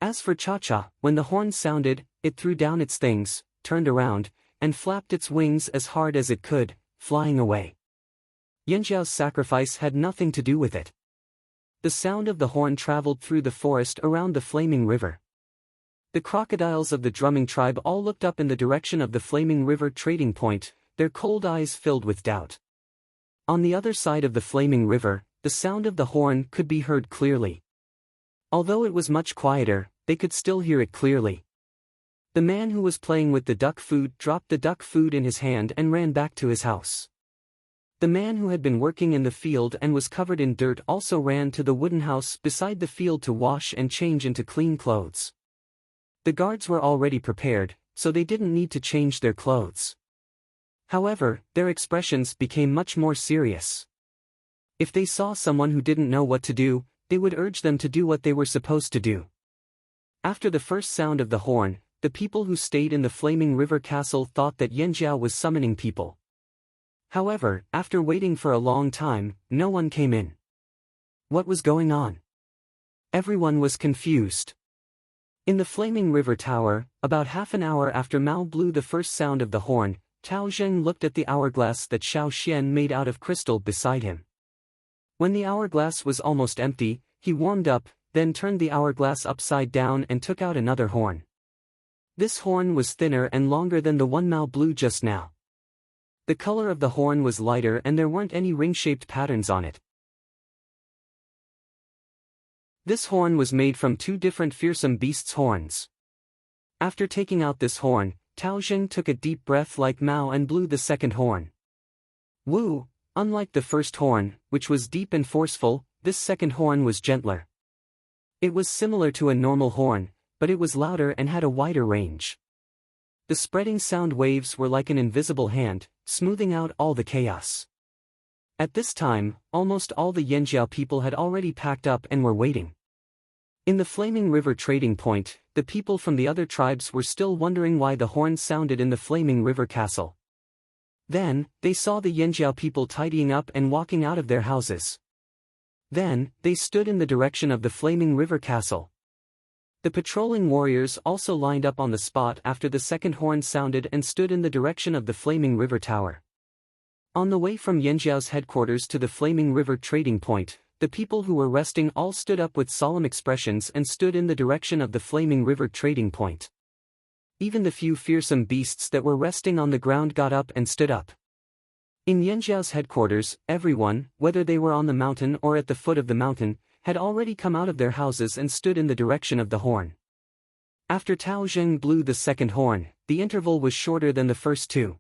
As for Cha-Cha, when the horn sounded, it threw down its things, turned around, and flapped its wings as hard as it could, flying away. Yanjiao's sacrifice had nothing to do with it. The sound of the horn traveled through the forest around the Flaming River. The crocodiles of the drumming tribe all looked up in the direction of the Flaming River trading point, their cold eyes filled with doubt. On the other side of the Flaming River, the sound of the horn could be heard clearly. Although it was much quieter, they could still hear it clearly. The man who was playing with the duck food dropped the duck food in his hand and ran back to his house. The man who had been working in the field and was covered in dirt also ran to the wooden house beside the field to wash and change into clean clothes. The guards were already prepared, so they didn't need to change their clothes. However, their expressions became much more serious. If they saw someone who didn't know what to do, they would urge them to do what they were supposed to do. After the first sound of the horn, the people who stayed in the Flaming River Castle thought that Yanjiao was summoning people. However, after waiting for a long time, no one came in. What was going on? Everyone was confused. In the Flaming River Tower, about half an hour after Mao blew the first sound of the horn, Tao Zheng looked at the hourglass that Xiao Xian made out of crystal beside him. When the hourglass was almost empty, he warmed up, then turned the hourglass upside down and took out another horn. This horn was thinner and longer than the one Mao blew just now. The color of the horn was lighter and there weren't any ring-shaped patterns on it. This horn was made from two different fearsome beasts' horns. After taking out this horn, Tao Zheng took a deep breath like Mao and blew the second horn. Woo! Unlike the first horn, which was deep and forceful, this second horn was gentler. It was similar to a normal horn, but it was louder and had a wider range. The spreading sound waves were like an invisible hand, smoothing out all the chaos. At this time, almost all the Yanjiao people had already packed up and were waiting. In the Flaming River trading point, the people from the other tribes were still wondering why the horn sounded in the Flaming River Castle. Then, they saw the Yanjiao people tidying up and walking out of their houses. Then, they stood in the direction of the Flaming River Castle. The patrolling warriors also lined up on the spot after the second horn sounded and stood in the direction of the Flaming River Tower. On the way from Yanjiao's headquarters to the Flaming River trading point, the people who were resting all stood up with solemn expressions and stood in the direction of the Flaming River trading point. Even the few fearsome beasts that were resting on the ground got up and stood up. In Yanjiao's headquarters, everyone, whether they were on the mountain or at the foot of the mountain, had already come out of their houses and stood in the direction of the horn. After Tao Zheng blew the second horn, the interval was shorter than the first two.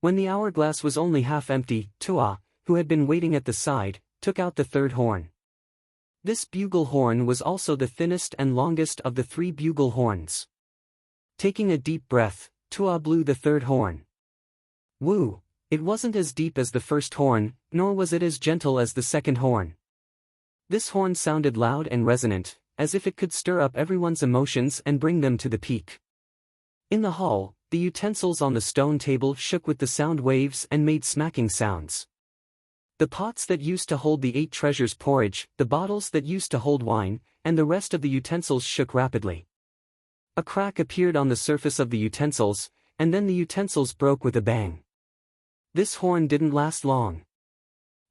When the hourglass was only half empty, Tua, who had been waiting at the side, took out the third horn. This bugle horn was also the thinnest and longest of the three bugle horns. Taking a deep breath, Tua blew the third horn. Woo! It wasn't as deep as the first horn, nor was it as gentle as the second horn. This horn sounded loud and resonant, as if it could stir up everyone's emotions and bring them to the peak. In the hall, the utensils on the stone table shook with the sound waves and made smacking sounds. The pots that used to hold the 8 treasures porridge, the bottles that used to hold wine, and the rest of the utensils shook rapidly. A crack appeared on the surface of the utensils, and then the utensils broke with a bang. This horn didn't last long.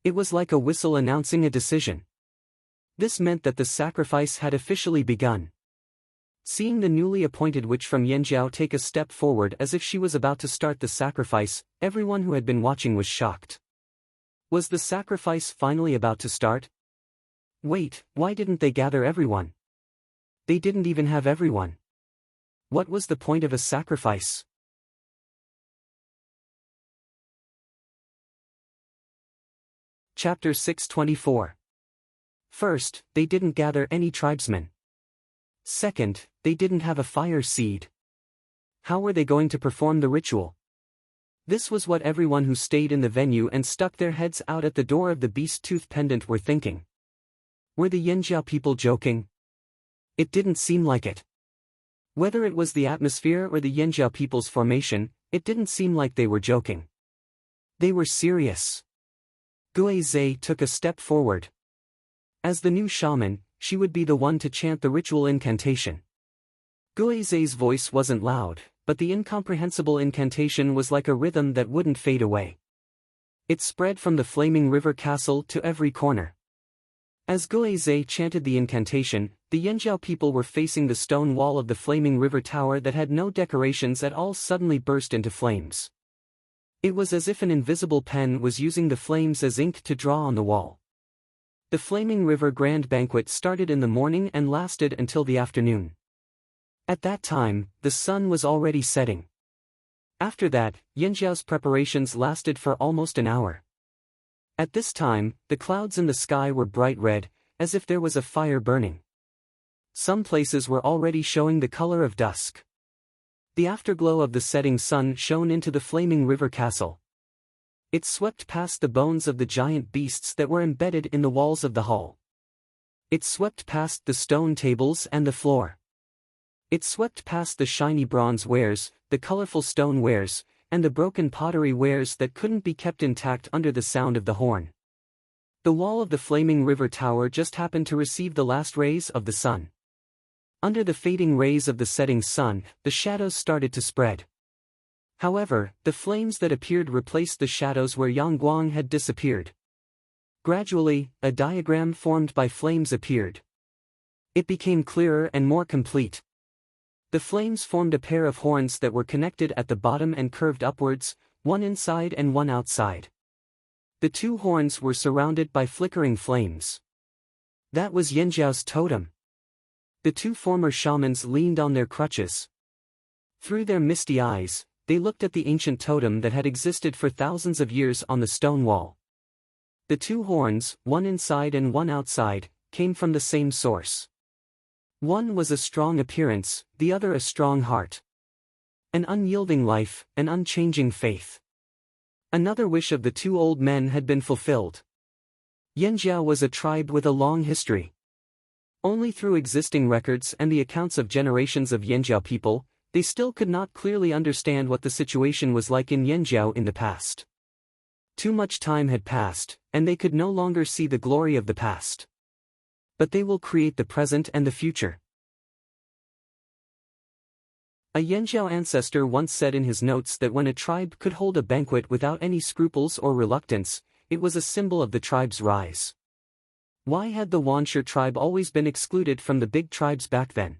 It was like a whistle announcing a decision. This meant that the sacrifice had officially begun. Seeing the newly appointed witch from Yanjiao take a step forward as if she was about to start the sacrifice, everyone who had been watching was shocked. Was the sacrifice finally about to start? Wait, why didn't they gather everyone? They didn't even have everyone. What was the point of a sacrifice? Chapter 624. First, they didn't gather any tribesmen. Second, they didn't have a fire seed. How were they going to perform the ritual? This was what everyone who stayed in the venue and stuck their heads out at the door of the beast tooth pendant were thinking. Were the Yanjiao people joking? It didn't seem like it. Whether it was the atmosphere or the Yanjiao people's formation, it didn't seem like they were joking. They were serious. Guizhe took a step forward. As the new shaman, she would be the one to chant the ritual incantation. Guizhe's voice wasn't loud, but the incomprehensible incantation was like a rhythm that wouldn't fade away. It spread from the Flaming River Castle to every corner. As Guizhe chanted the incantation, the Yanjiao people were facing the stone wall of the Flaming River Tower that had no decorations at all suddenly burst into flames. It was as if an invisible pen was using the flames as ink to draw on the wall. The Flaming River Grand Banquet started in the morning and lasted until the afternoon. At that time, the sun was already setting. After that, Yanjiao's preparations lasted for almost an hour. At this time, the clouds in the sky were bright red, as if there was a fire burning. Some places were already showing the color of dusk. The afterglow of the setting sun shone into the flaming river castle. It swept past the bones of the giant beasts that were embedded in the walls of the hall. It swept past the stone tables and the floor. It swept past the shiny bronze wares, the colorful stone wares, and the broken pottery wares that couldn't be kept intact under the sound of the horn. The wall of the flaming river tower just happened to receive the last rays of the sun. Under the fading rays of the setting sun, the shadows started to spread. However, the flames that appeared replaced the shadows where Yangguang had disappeared. Gradually, a diagram formed by flames appeared. It became clearer and more complete. The flames formed a pair of horns that were connected at the bottom and curved upwards, one inside and one outside. The two horns were surrounded by flickering flames. That was Yanjiao's totem. The two former shamans leaned on their crutches. Through their misty eyes, they looked at the ancient totem that had existed for thousands of years on the stone wall. The two horns, one inside and one outside, came from the same source. One was a strong appearance, the other a strong heart. An unyielding life, an unchanging faith. Another wish of the two old men had been fulfilled. Yanjiao was a tribe with a long history. Only through existing records and the accounts of generations of Yanjiao people, they still could not clearly understand what the situation was like in Yanjiao in the past. Too much time had passed, and they could no longer see the glory of the past. But they will create the present and the future. A Yanjiao ancestor once said in his notes that when a tribe could hold a banquet without any scruples or reluctance, it was a symbol of the tribe's rise. Why had the Wanshe tribe always been excluded from the big tribes back then?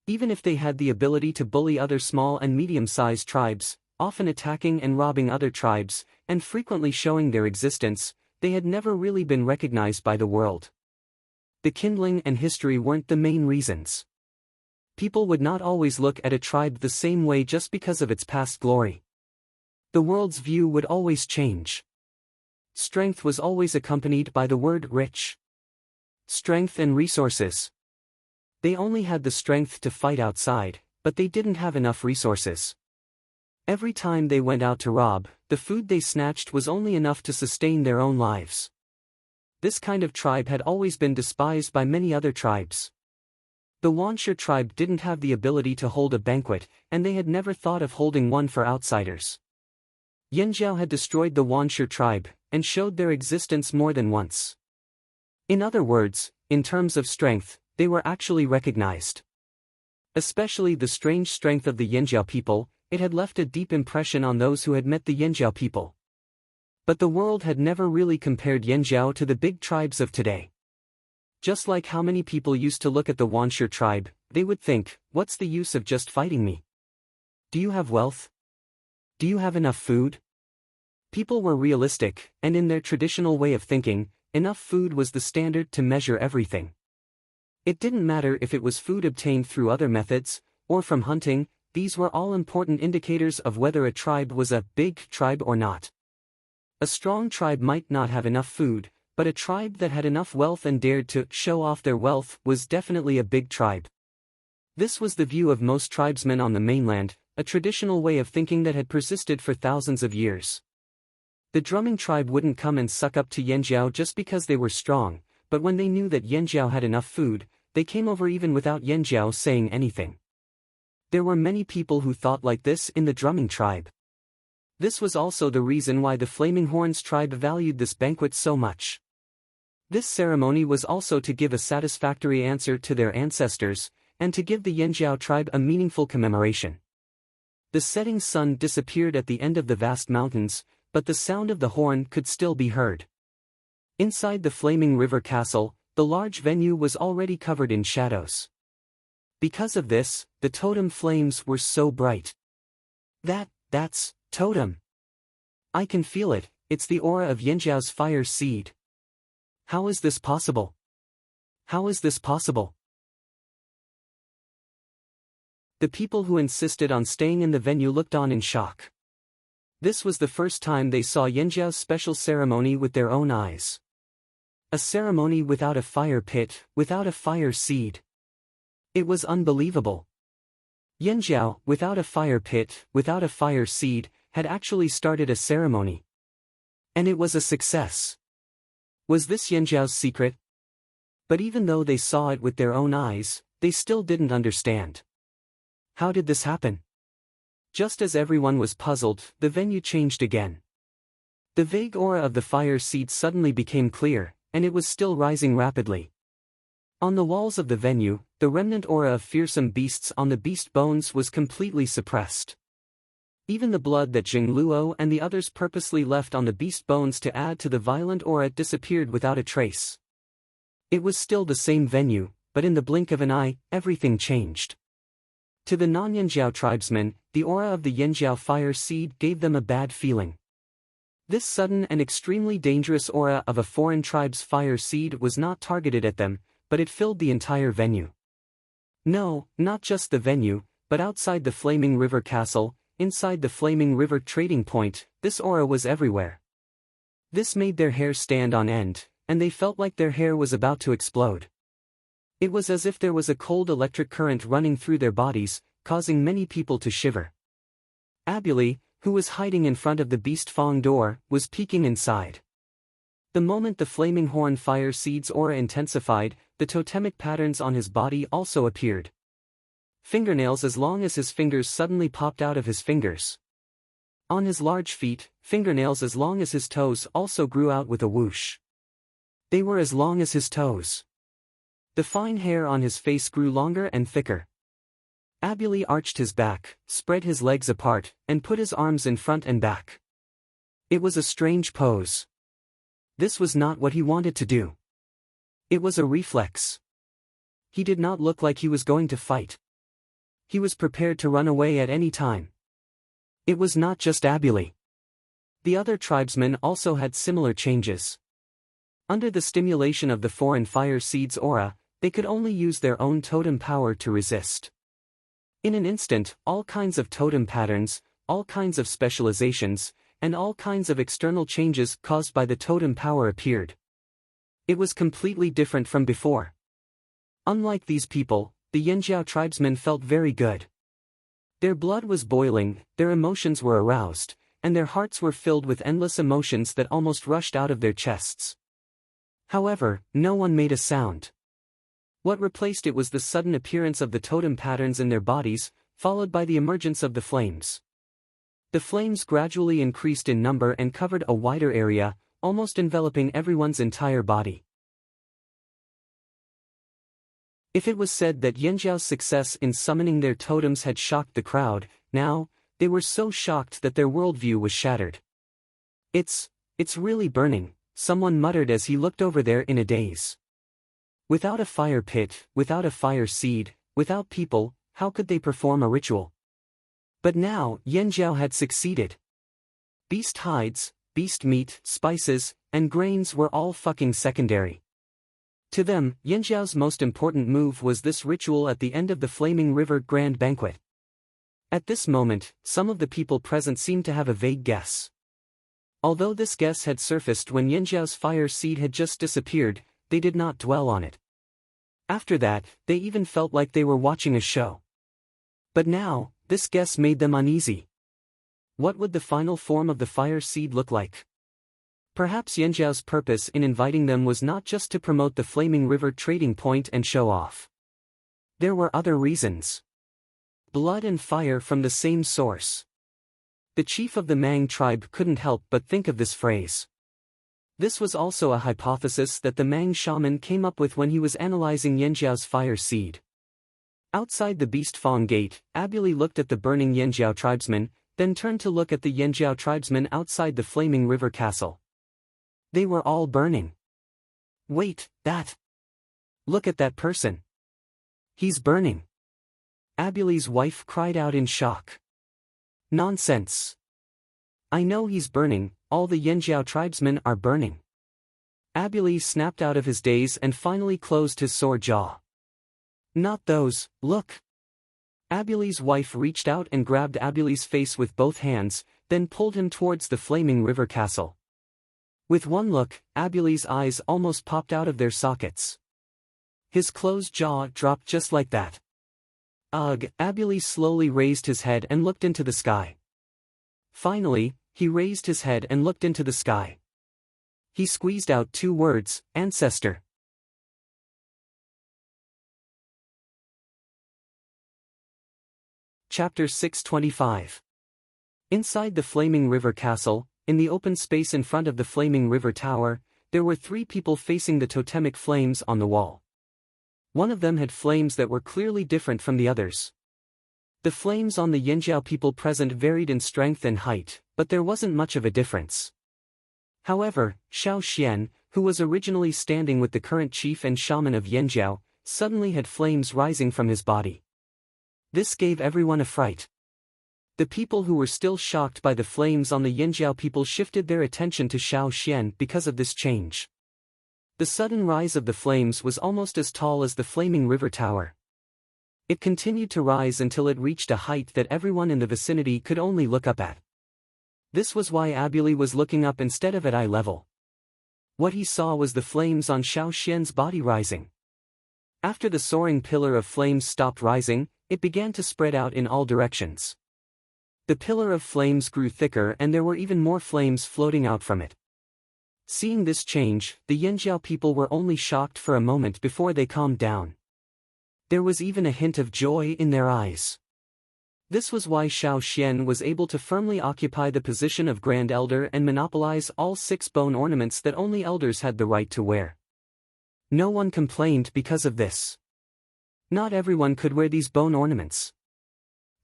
Even if they had the ability to bully other small and medium-sized tribes, often attacking and robbing other tribes, and frequently showing their existence, they had never really been recognized by the world. The kindling and history weren't the main reasons. People would not always look at a tribe the same way just because of its past glory. The world's view would always change. Strength was always accompanied by the word rich. Strength and resources. They only had the strength to fight outside, but they didn't have enough resources. Every time they went out to rob, the food they snatched was only enough to sustain their own lives. This kind of tribe had always been despised by many other tribes. The Wanshe tribe didn't have the ability to hold a banquet, and they had never thought of holding one for outsiders. Yanjiao had destroyed the Wanshe tribe, and showed their existence more than once. In other words, in terms of strength, they were actually recognized. Especially the strange strength of the Yanjiao people, it had left a deep impression on those who had met the Yanjiao people. But the world had never really compared Yanjiao to the big tribes of today. Just like how many people used to look at the Wanshe tribe, they would think, what's the use of just fighting me? Do you have wealth? Do you have enough food? People were realistic, and in their traditional way of thinking, enough food was the standard to measure everything. It didn't matter if it was food obtained through other methods, or from hunting, these were all important indicators of whether a tribe was a big tribe or not. A strong tribe might not have enough food, but a tribe that had enough wealth and dared to show off their wealth was definitely a big tribe. This was the view of most tribesmen on the mainland, a traditional way of thinking that had persisted for thousands of years. The drumming tribe wouldn't come and suck up to Yanjiao just because they were strong, but when they knew that Yanjiao had enough food, they came over even without Yanjiao saying anything. There were many people who thought like this in the drumming tribe. This was also the reason why the Flaming Horns tribe valued this banquet so much. This ceremony was also to give a satisfactory answer to their ancestors, and to give the Yanjiao tribe a meaningful commemoration. The setting sun disappeared at the end of the vast mountains, but the sound of the horn could still be heard. Inside the Flaming River Castle, the large venue was already covered in shadows. Because of this, the totem flames were so bright. That's totem. I can feel it, it's the aura of Yanjiao's fire seed. How is this possible? How is this possible? The people who insisted on staying in the venue looked on in shock. This was the first time they saw Yanjiao's special ceremony with their own eyes. A ceremony without a fire pit, without a fire seed. It was unbelievable. Yanjiao, without a fire pit, without a fire seed, had actually started a ceremony. And it was a success. Was this Yanjiao's secret? But even though they saw it with their own eyes, they still didn't understand. How did this happen? Just as everyone was puzzled, the venue changed again. The vague aura of the fire seed suddenly became clear, and it was still rising rapidly. On the walls of the venue, the remnant aura of fearsome beasts on the beast bones was completely suppressed. Even the blood that Jing Luo and the others purposely left on the beast bones to add to the violent aura disappeared without a trace. It was still the same venue, but in the blink of an eye, everything changed. To the non-Yanjiao tribesmen, the aura of the Yanjiao fire seed gave them a bad feeling. This sudden and extremely dangerous aura of a foreign tribe's fire seed was not targeted at them, but it filled the entire venue. No, not just the venue, but outside the Flaming River Castle, inside the Flaming River trading point, this aura was everywhere. This made their hair stand on end, and they felt like their hair was about to explode. It was as if there was a cold electric current running through their bodies, causing many people to shiver. Abuli, who was hiding in front of the Beast Fong door, was peeking inside. The moment the Flaming Horn fire seed's aura intensified, the totemic patterns on his body also appeared. Fingernails as long as his fingers suddenly popped out of his fingers. On his large feet, fingernails as long as his toes also grew out with a whoosh. They were as long as his toes. The fine hair on his face grew longer and thicker. Abuli arched his back, spread his legs apart, and put his arms in front and back. It was a strange pose. This was not what he wanted to do. It was a reflex. He did not look like he was going to fight. He was prepared to run away at any time. It was not just Abuli. The other tribesmen also had similar changes. Under the stimulation of the foreign fire seed's aura, they could only use their own totem power to resist. In an instant, all kinds of totem patterns, all kinds of specializations, and all kinds of external changes caused by the totem power appeared. It was completely different from before. Unlike these people, the Yanjiao tribesmen felt very good. Their blood was boiling, their emotions were aroused, and their hearts were filled with endless emotions that almost rushed out of their chests. However, no one made a sound. What replaced it was the sudden appearance of the totem patterns in their bodies, followed by the emergence of the flames. The flames gradually increased in number and covered a wider area, almost enveloping everyone's entire body. If it was said that Yanjiao's success in summoning their totems had shocked the crowd, now, they were so shocked that their worldview was shattered. It's really burning, someone muttered as he looked over there in a daze. Without a fire pit, without a fire seed, without people, how could they perform a ritual? But now, Yanjiao had succeeded. Beast hides, beast meat, spices, and grains were all fucking secondary. To them, Yanjiao's most important move was this ritual at the end of the Flaming River Grand Banquet. At this moment, some of the people present seemed to have a vague guess. Although this guess had surfaced when Yanjiao's fire seed had just disappeared, they did not dwell on it. After that, they even felt like they were watching a show. But now, this guess made them uneasy. What would the final form of the fire seed look like? Perhaps Yanjiao's purpose in inviting them was not just to promote the Flaming River trading point and show off. There were other reasons. Blood and fire from the same source. The chief of the Mang tribe couldn't help but think of this phrase. This was also a hypothesis that the Mang shaman came up with when he was analyzing Yanjiao's fire seed. Outside the Beast Fong gate, Abuli looked at the burning Yanjiao tribesmen, then turned to look at the Yanjiao tribesmen outside the Flaming River Castle. They were all burning. Wait, that! Look at that person. He's burning. Abuli's wife cried out in shock. Nonsense. I know he's burning, all the Yanjiao tribesmen are burning. Abuli snapped out of his daze and finally closed his sore jaw. Not those, look. Abuli's wife reached out and grabbed Abuli's face with both hands, then pulled him towards the flaming river castle. With one look, Abuli's eyes almost popped out of their sockets. His closed jaw dropped just like that. Ugh! Abuli slowly raised his head and looked into the sky. Finally, he raised his head and looked into the sky. He squeezed out 2 words, ancestor. Chapter 625. Inside the Flaming River Castle, in the open space in front of the Flaming River Tower, there were 3 people facing the totemic flames on the wall. One of them had flames that were clearly different from the others. The flames on the Yanjiao people present varied in strength and height, but there wasn't much of a difference. However, Xiao Xian, who was originally standing with the current chief and shaman of Yanjiao, suddenly had flames rising from his body. This gave everyone a fright. The people who were still shocked by the flames on the Yanjiao people shifted their attention to Xiao Xian because of this change. The sudden rise of the flames was almost as tall as the Flaming River Tower. It continued to rise until it reached a height that everyone in the vicinity could only look up at. This was why Abuli was looking up instead of at eye level. What he saw was the flames on Xiao Xian's body rising. After the soaring pillar of flames stopped rising, it began to spread out in all directions. The pillar of flames grew thicker and there were even more flames floating out from it. Seeing this change, the Yanjiao people were only shocked for a moment before they calmed down. There was even a hint of joy in their eyes. This was why Xiao Xian was able to firmly occupy the position of Grand Elder and monopolize all 6 bone ornaments that only elders had the right to wear. No one complained because of this. Not everyone could wear these bone ornaments.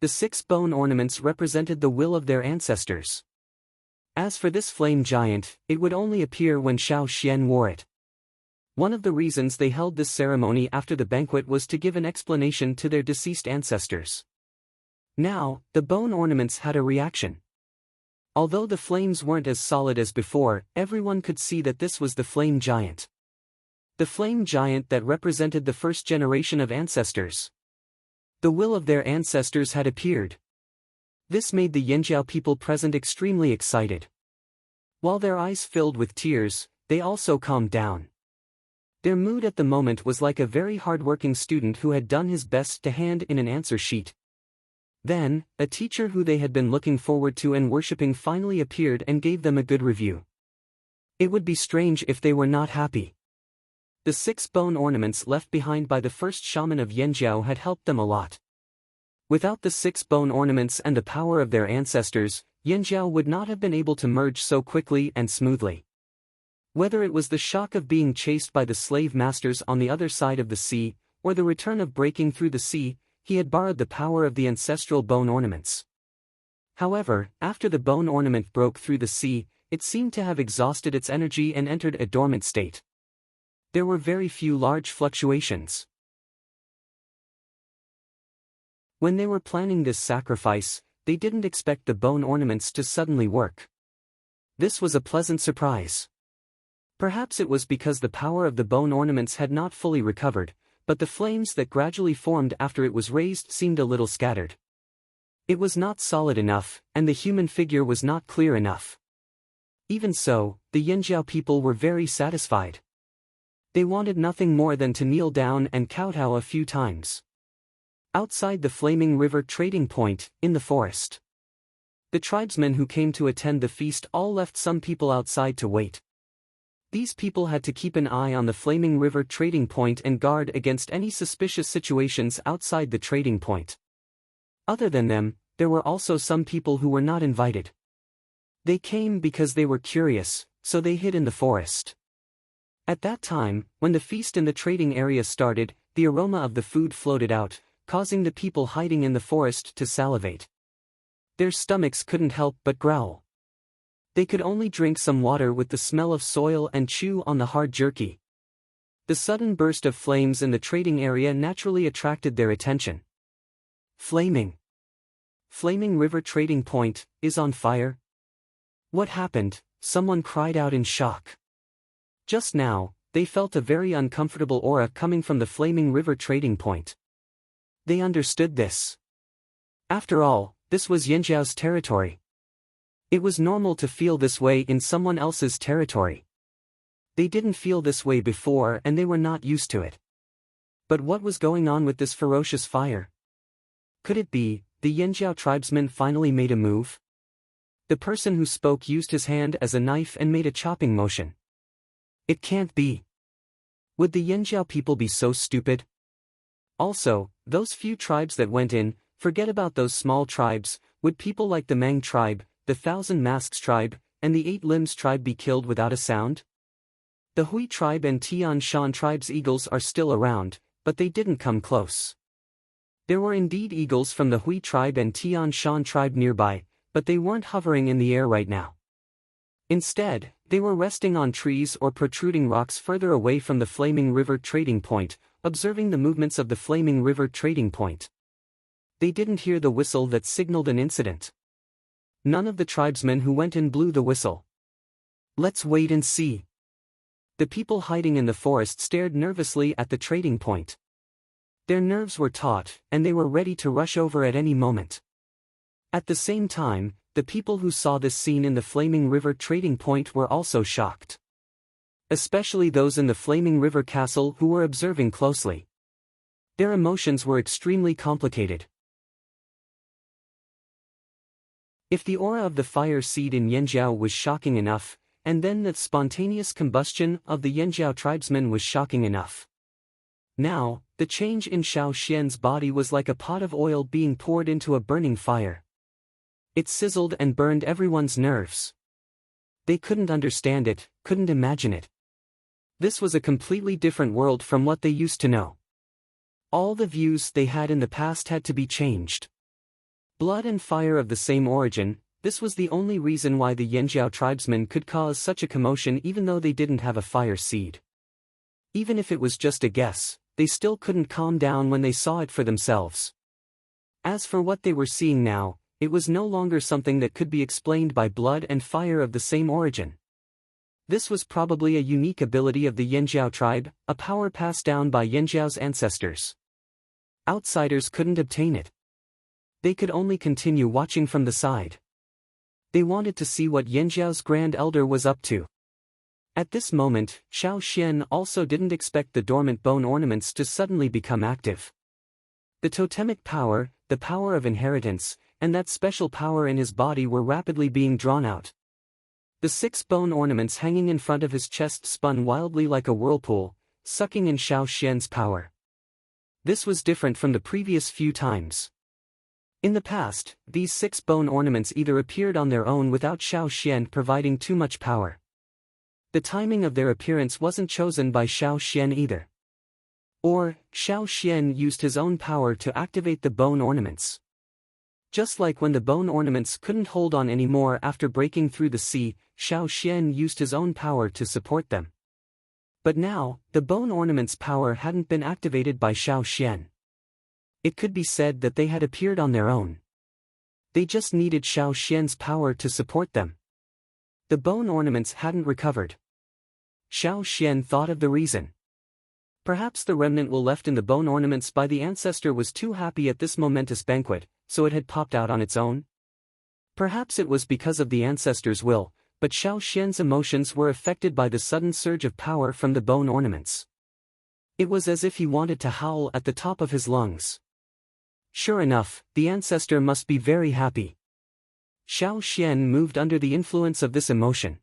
The 6 bone ornaments represented the will of their ancestors. As for this flame giant, it would only appear when Xiao Xian wore it. One of the reasons they held this ceremony after the banquet was to give an explanation to their deceased ancestors. Now, the bone ornaments had a reaction. Although the flames weren't as solid as before, everyone could see that this was the flame giant. The flame giant that represented the first generation of ancestors. The will of their ancestors had appeared. This made the Yanjiao people present extremely excited. While their eyes filled with tears, they also calmed down. Their mood at the moment was like a very hard-working student who had done his best to hand in an answer sheet. Then, a teacher who they had been looking forward to and worshipping finally appeared and gave them a good review. It would be strange if they were not happy. The 6 bone ornaments left behind by the first shaman of Yanjiao had helped them a lot. Without the 6 bone ornaments and the power of their ancestors, Yanjiao would not have been able to merge so quickly and smoothly. Whether it was the shock of being chased by the slave masters on the other side of the sea, or the return of breaking through the sea, he had borrowed the power of the ancestral bone ornaments. However, after the bone ornament broke through the sea, it seemed to have exhausted its energy and entered a dormant state. There were very few large fluctuations. When they were planning this sacrifice, they didn't expect the bone ornaments to suddenly work. This was a pleasant surprise. Perhaps it was because the power of the bone ornaments had not fully recovered, but the flames that gradually formed after it was raised seemed a little scattered. It was not solid enough, and the human figure was not clear enough. Even so, the Yanjiao people were very satisfied. They wanted nothing more than to kneel down and kowtow a few times. Outside the Flaming River trading point, in the forest. The tribesmen who came to attend the feast all left some people outside to wait. These people had to keep an eye on the Flaming River trading point and guard against any suspicious situations outside the trading point. Other than them, there were also some people who were not invited. They came because they were curious, so they hid in the forest. At that time, when the feast in the trading area started, the aroma of the food floated out, causing the people hiding in the forest to salivate. Their stomachs couldn't help but growl. They could only drink some water with the smell of soil and chew on the hard jerky. The sudden burst of flames in the trading area naturally attracted their attention. Flaming River Trading Point is on fire? What happened? Someone cried out in shock. Just now, they felt a very uncomfortable aura coming from the Flaming River Trading Point. They understood this. After all, this was Yanjiao's territory. It was normal to feel this way in someone else's territory. They didn't feel this way before and they were not used to it. But what was going on with this ferocious fire? Could it be, the Yanjiao tribesman finally made a move? The person who spoke used his hand as a knife and made a chopping motion. It can't be. Would the Yanjiao people be so stupid? Also, those few tribes that went in, forget about those small tribes. Would people like the Mang tribe, the Thousand Masks tribe, and the Eight Limbs tribe be killed without a sound? The Hui tribe and Tian Shan tribe's eagles are still around, but they didn't come close. There were indeed eagles from the Hui tribe and Tian Shan tribe nearby, but they weren't hovering in the air right now. Instead, they were resting on trees or protruding rocks further away from the Flaming River trading point, observing the movements of the Flaming River trading point. They didn't hear the whistle that signaled an incident. None of the tribesmen who went in blew the whistle. Let's wait and see. The people hiding in the forest stared nervously at the trading point. Their nerves were taut, and they were ready to rush over at any moment. At the same time, the people who saw this scene in the Flaming River trading point were also shocked. Especially those in the Flaming River castle who were observing closely. Their emotions were extremely complicated. If the aura of the fire seed in Yanjiao was shocking enough, and then the spontaneous combustion of the Yanjiao tribesmen was shocking enough. Now, the change in Xiao Xian's body was like a pot of oil being poured into a burning fire. It sizzled and burned everyone's nerves. They couldn't understand it, couldn't imagine it. This was a completely different world from what they used to know. All the views they had in the past had to be changed. Blood and fire of the same origin, this was the only reason why the Yanjiao tribesmen could cause such a commotion even though they didn't have a fire seed. Even if it was just a guess, they still couldn't calm down when they saw it for themselves. As for what they were seeing now, it was no longer something that could be explained by blood and fire of the same origin. This was probably a unique ability of the Yanjiao tribe, a power passed down by Yanjiao's ancestors. Outsiders couldn't obtain it. They could only continue watching from the side. They wanted to see what Yanjiao's Grand Elder was up to. At this moment, Xiao Xian also didn't expect the dormant bone ornaments to suddenly become active. The totemic power, the power of inheritance, and that special power in his body were rapidly being drawn out. The 6 bone ornaments hanging in front of his chest spun wildly like a whirlpool, sucking in Xiao Xian's power. This was different from the previous few times. In the past, these 6 bone ornaments either appeared on their own without Xiao Xian providing too much power. The timing of their appearance wasn't chosen by Xiao Xian either. Or, Xiao Xian used his own power to activate the bone ornaments. Just like when the bone ornaments couldn't hold on anymore after breaking through the sea, Xiao Xian used his own power to support them. But now, the bone ornaments' power hadn't been activated by Xiao Xian. It could be said that they had appeared on their own. They just needed Xiao Xian's power to support them. The bone ornaments hadn't recovered. Xiao Xian thought of the reason. Perhaps the remnant left in the bone ornaments by the ancestor was too happy at this momentous banquet, so it had popped out on its own. Perhaps it was because of the ancestor's will, but Xiao Xian's emotions were affected by the sudden surge of power from the bone ornaments. It was as if he wanted to howl at the top of his lungs. Sure enough, the ancestor must be very happy. Xiao Xian moved under the influence of this emotion.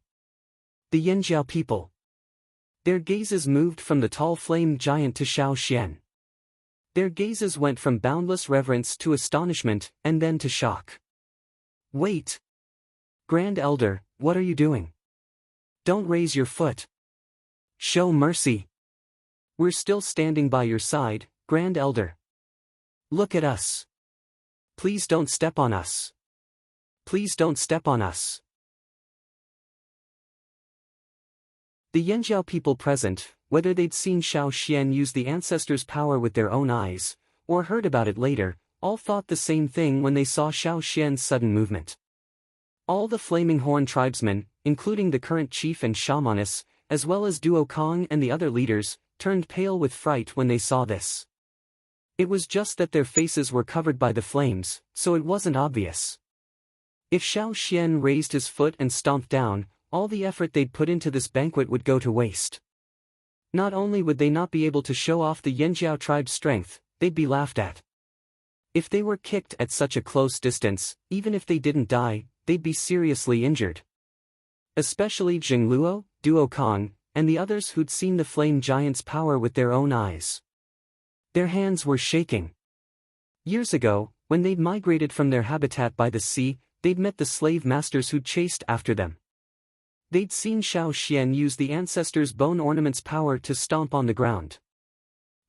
The Yanjiao people. Their gazes moved from the tall flame giant to Xiao Xian. Their gazes went from boundless reverence to astonishment, and then to shock. Wait! Grand Elder, what are you doing? Don't raise your foot. Show mercy. We're still standing by your side, Grand Elder. Look at us. Please don't step on us. Please don't step on us. The Yanjiao people present, whether they'd seen Xiao Xian use the ancestor's power with their own eyes, or heard about it later, all thought the same thing when they saw Xiao Xian's sudden movement. All the Flaming Horn tribesmen, including the current chief and shamaness, as well as Duo Kong and the other leaders, turned pale with fright when they saw this. It was just that their faces were covered by the flames, so it wasn't obvious. If Xiao Xian raised his foot and stomped down, all the effort they'd put into this banquet would go to waste. Not only would they not be able to show off the Yanjiao tribe's strength, they'd be laughed at. If they were kicked at such a close distance, even if they didn't die, they'd be seriously injured. Especially Jingluo, Duo Kong, and the others who'd seen the flame giant's power with their own eyes. Their hands were shaking. Years ago, when they'd migrated from their habitat by the sea, they'd met the slave masters who'd chased after them. They'd seen Xiao Xian use the ancestors' bone ornament's power to stomp on the ground.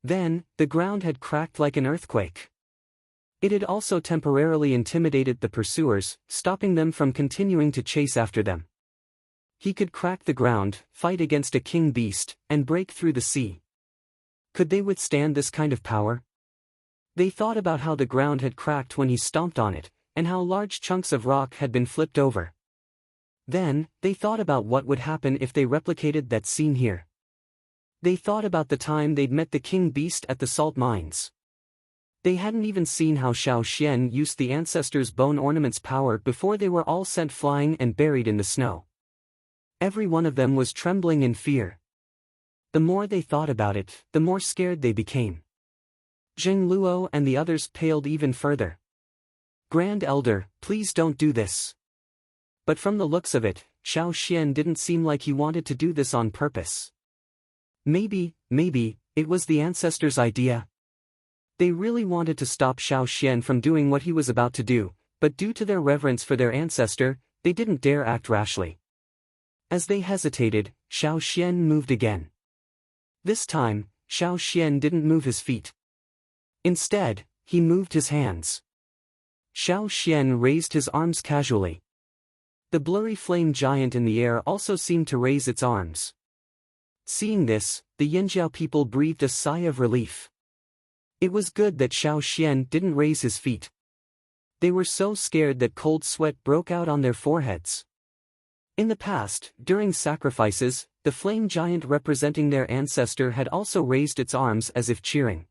Then, the ground had cracked like an earthquake. It had also temporarily intimidated the pursuers, stopping them from continuing to chase after them. He could crack the ground, fight against a king beast, and break through the sea. Could they withstand this kind of power? They thought about how the ground had cracked when he stomped on it, and how large chunks of rock had been flipped over. Then, they thought about what would happen if they replicated that scene here. They thought about the time they'd met the king beast at the salt mines. They hadn't even seen how Xiao Xian used the ancestors' bone ornament's power before they were all sent flying and buried in the snow. Every one of them was trembling in fear. The more they thought about it, the more scared they became. Zheng Luo and the others paled even further. "Grand Elder, please don't do this." But from the looks of it, Xiao Xian didn't seem like he wanted to do this on purpose. Maybe, it was the ancestors' idea. They really wanted to stop Xiao Xian from doing what he was about to do, but due to their reverence for their ancestor, they didn't dare act rashly. As they hesitated, Xiao Xian moved again. This time, Xiao Xian didn't move his feet. Instead, he moved his hands. Xiao Xian raised his arms casually. The blurry flame giant in the air also seemed to raise its arms. Seeing this, the Yanjiao people breathed a sigh of relief. It was good that Xiao Xian didn't raise his feet. They were so scared that cold sweat broke out on their foreheads. In the past, during sacrifices, the flame giant representing their ancestor had also raised its arms as if cheering.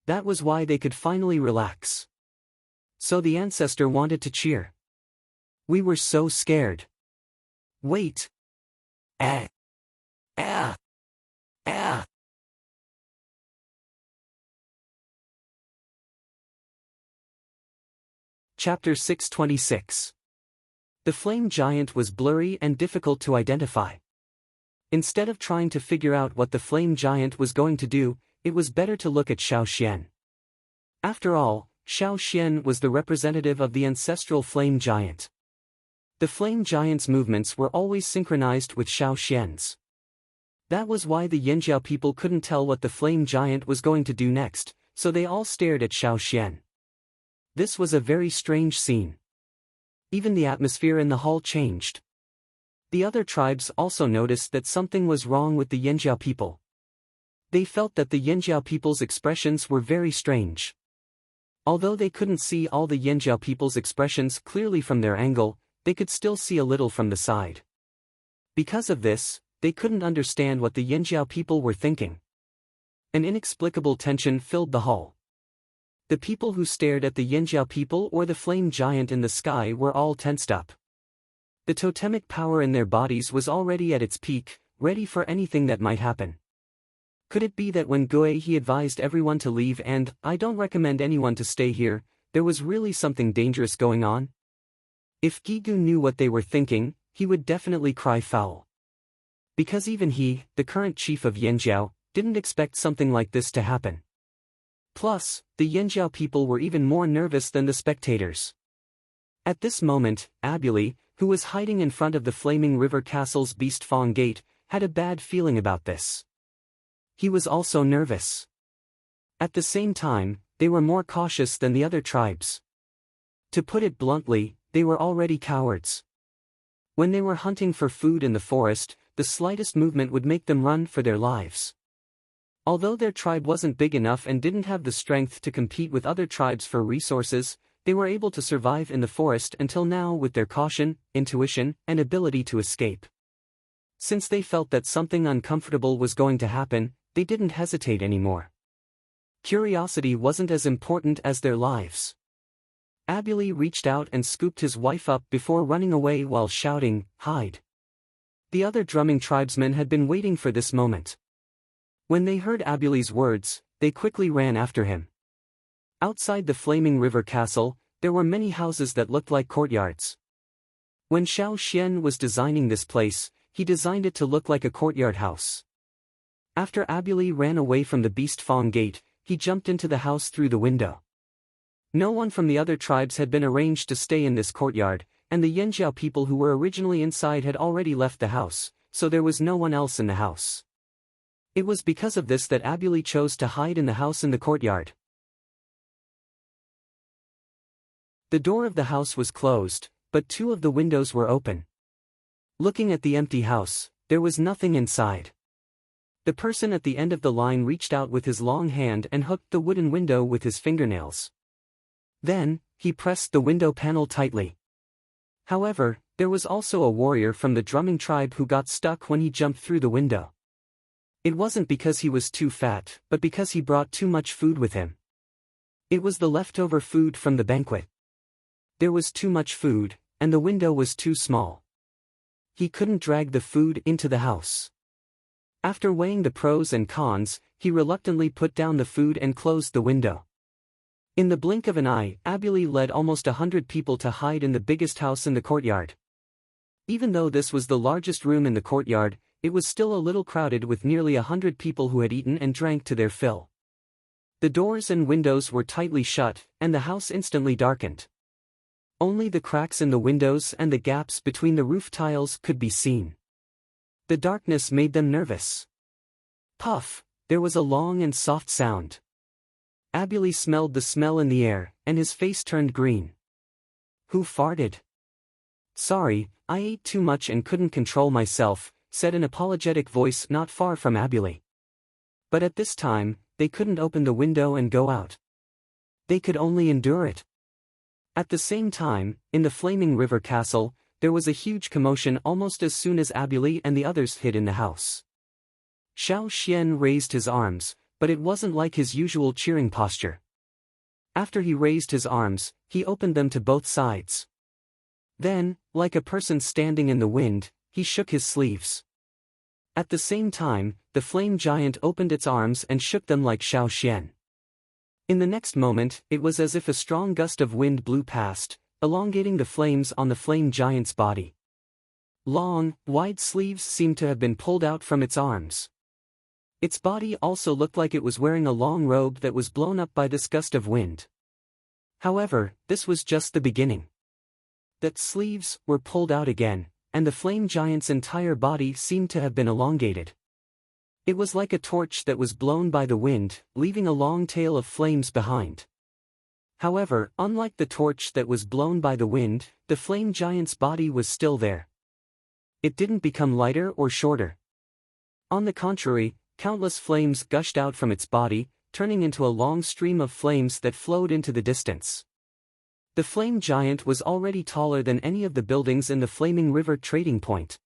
That was why they could finally relax. So the ancestor wanted to cheer. "We were so scared. Wait. Ah. Ah. Ah." Chapter 626. The flame giant was blurry and difficult to identify. Instead of trying to figure out what the flame giant was going to do, it was better to look at Xiao Xian. After all, Xiao Xian was the representative of the ancestral flame giant. The flame giant's movements were always synchronized with Xiao Xian's. That was why the Yanjiao people couldn't tell what the flame giant was going to do next, so they all stared at Xiao Xian. This was a very strange scene. Even the atmosphere in the hall changed. The other tribes also noticed that something was wrong with the Yanjiao people. They felt that the Yanjiao people's expressions were very strange. Although they couldn't see all the Yanjiao people's expressions clearly from their angle, they could still see a little from the side. Because of this, they couldn't understand what the Yanjiao people were thinking. An inexplicable tension filled the hall. The people who stared at the Yanjiao people or the flame giant in the sky were all tensed up. The totemic power in their bodies was already at its peak, ready for anything that might happen. Could it be that when Guei advised everyone to leave and, "I don't recommend anyone to stay here," there was really something dangerous going on? If Gigu knew what they were thinking, he would definitely cry foul. Because even he, the current chief of Yanjiao, didn't expect something like this to happen. Plus, the Yanjiao people were even more nervous than the spectators. At this moment, Abuli, who was hiding in front of the Flaming River Castle's Beast Fong Gate, had a bad feeling about this. He was also nervous. At the same time, they were more cautious than the other tribes. To put it bluntly, they were already cowards. When they were hunting for food in the forest, the slightest movement would make them run for their lives. Although their tribe wasn't big enough and didn't have the strength to compete with other tribes for resources, they were able to survive in the forest until now with their caution, intuition, and ability to escape. Since they felt that something uncomfortable was going to happen, they didn't hesitate anymore. Curiosity wasn't as important as their lives. Abuli reached out and scooped his wife up before running away while shouting, "Hide!" The other drumming tribesmen had been waiting for this moment. When they heard Abuli's words, they quickly ran after him. Outside the flaming river castle, there were many houses that looked like courtyards. When Xiao Xian was designing this place, he designed it to look like a courtyard house. After Abuli ran away from the Beast Fong gate, he jumped into the house through the window. No one from the other tribes had been arranged to stay in this courtyard, and the Yanjiao people who were originally inside had already left the house, so there was no one else in the house. It was because of this that Abuli chose to hide in the house in the courtyard. The door of the house was closed, but two of the windows were open. Looking at the empty house, there was nothing inside. The person at the end of the line reached out with his long hand and hooked the wooden window with his fingernails. Then, he pressed the window panel tightly. However, there was also a warrior from the drumming tribe who got stuck when he jumped through the window. It wasn't because he was too fat, but because he brought too much food with him. It was the leftover food from the banquet. There was too much food, and the window was too small. He couldn't drag the food into the house. After weighing the pros and cons, he reluctantly put down the food and closed the window. In the blink of an eye, Abuli led almost 100 people to hide in the biggest house in the courtyard. Even though this was the largest room in the courtyard, it was still a little crowded with nearly 100 people who had eaten and drank to their fill. The doors and windows were tightly shut, and the house instantly darkened. Only the cracks in the windows and the gaps between the roof tiles could be seen. The darkness made them nervous. Puff! There was a long and soft sound. Abuli smelled the smell in the air, and his face turned green. Who farted? Sorry, I ate too much and couldn't control myself, said an apologetic voice not far from Abuli. But at this time, they couldn't open the window and go out. They could only endure it. At the same time, in the flaming river castle, there was a huge commotion almost as soon as Abuli and the others hid in the house. Xiao Xian raised his arms, but it wasn't like his usual cheering posture. After he raised his arms, he opened them to both sides. Then, like a person standing in the wind, he shook his sleeves. At the same time, the flame giant opened its arms and shook them like Xiao Xian. In the next moment, it was as if a strong gust of wind blew past, elongating the flames on the flame giant's body. Long, wide sleeves seemed to have been pulled out from its arms. Its body also looked like it was wearing a long robe that was blown up by this gust of wind. However, this was just the beginning. The sleeves were pulled out again, and the flame giant's entire body seemed to have been elongated. It was like a torch that was blown by the wind, leaving a long tail of flames behind. However, unlike the torch that was blown by the wind, the flame giant's body was still there. It didn't become lighter or shorter. On the contrary, countless flames gushed out from its body, turning into a long stream of flames that flowed into the distance. The flame giant was already taller than any of the buildings in the flaming river trading point.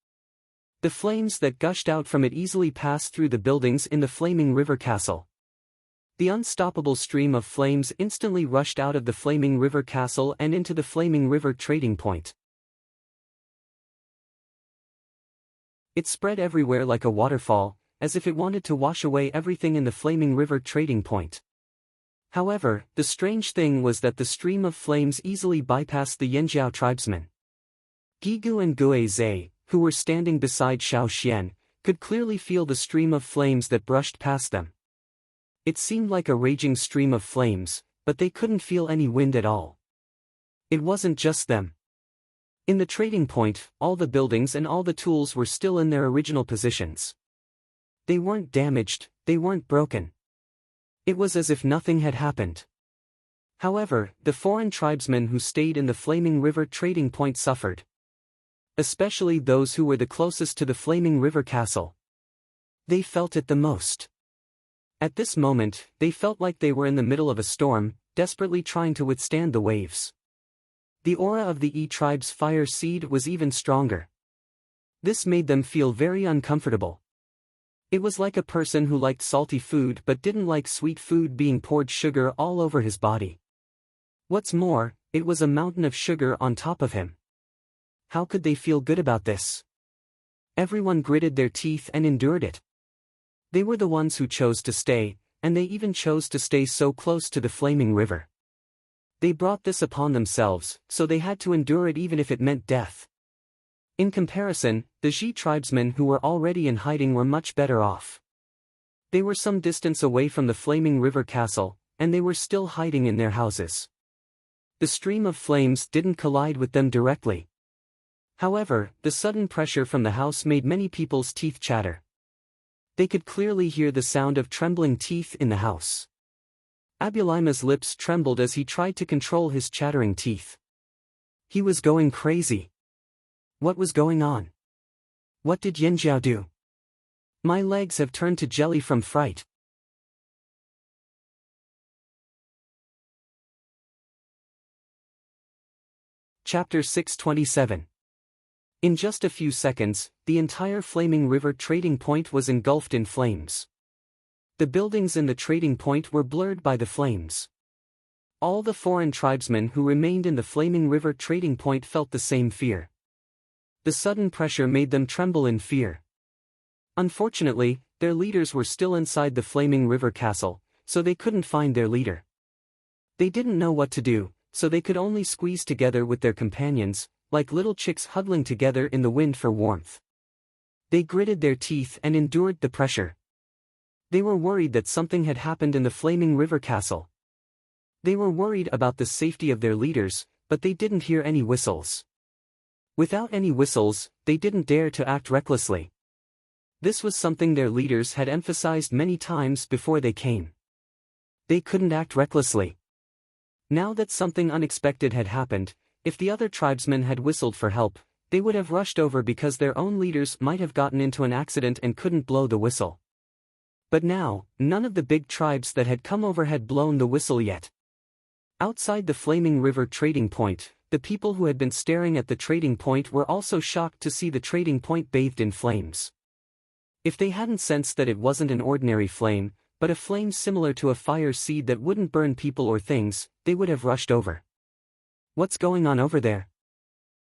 The flames that gushed out from it easily passed through the buildings in the flaming river castle. The unstoppable stream of flames instantly rushed out of the flaming river castle and into the flaming river trading point. It spread everywhere like a waterfall, as if it wanted to wash away everything in the flaming river trading point. However, the strange thing was that the stream of flames easily bypassed the Yanjiao tribesmen. Gigu and Gue Zhe, who were standing beside Xiao Xian, could clearly feel the stream of flames that brushed past them. It seemed like a raging stream of flames, but they couldn't feel any wind at all. It wasn't just them. In the trading point, all the buildings and all the tools were still in their original positions. They weren't damaged, they weren't broken. It was as if nothing had happened. However, the foreign tribesmen who stayed in the flaming river trading point suffered. Especially those who were the closest to the flaming river castle. They felt it the most. At this moment, they felt like they were in the middle of a storm, desperately trying to withstand the waves. The aura of the E tribe's fire seed was even stronger. This made them feel very uncomfortable. It was like a person who liked salty food but didn't like sweet food being poured sugar all over his body. What's more, It was a mountain of sugar on top of him. How could they feel good about this? Everyone gritted their teeth and endured it. They were the ones who chose to stay, and they even chose to stay so close to the flaming river. They brought this upon themselves, so they had to endure it even if it meant death. In comparison, the Xi tribesmen who were already in hiding were much better off. They were some distance away from the flaming river castle, and they were still hiding in their houses. The stream of flames didn't collide with them directly. However, the sudden pressure from the house made many people's teeth chatter. They could clearly hear the sound of trembling teeth in the house. Abulima's lips trembled as he tried to control his chattering teeth. He was going crazy. What was going on? What did Yanjiao do? My legs have turned to jelly from fright. Chapter 627. In just a few seconds, the entire flaming river trading point was engulfed in flames. The buildings in the trading point were blurred by the flames. All the foreign tribesmen who remained in the flaming river trading point felt the same fear. The sudden pressure made them tremble in fear. Unfortunately, their leaders were still inside the flaming river castle, so they couldn't find their leader. They didn't know what to do, so they could only squeeze together with their companions, like little chicks huddling together in the wind for warmth. They gritted their teeth and endured the pressure. They were worried that something had happened in the flaming river castle. They were worried about the safety of their leaders, but they didn't hear any whistles. Without any whistles, they didn't dare to act recklessly. This was something their leaders had emphasized many times before they came. They couldn't act recklessly. Now that something unexpected had happened, if the other tribesmen had whistled for help, they would have rushed over because their own leaders might have gotten into an accident and couldn't blow the whistle. But now, none of the big tribes that had come over had blown the whistle yet. Outside the flaming river trading point, the people who had been staring at the trading point were also shocked to see the trading point bathed in flames. If they hadn't sensed that it wasn't an ordinary flame, but a flame similar to a fire seed that wouldn't burn people or things, they would have rushed over. What's going on over there?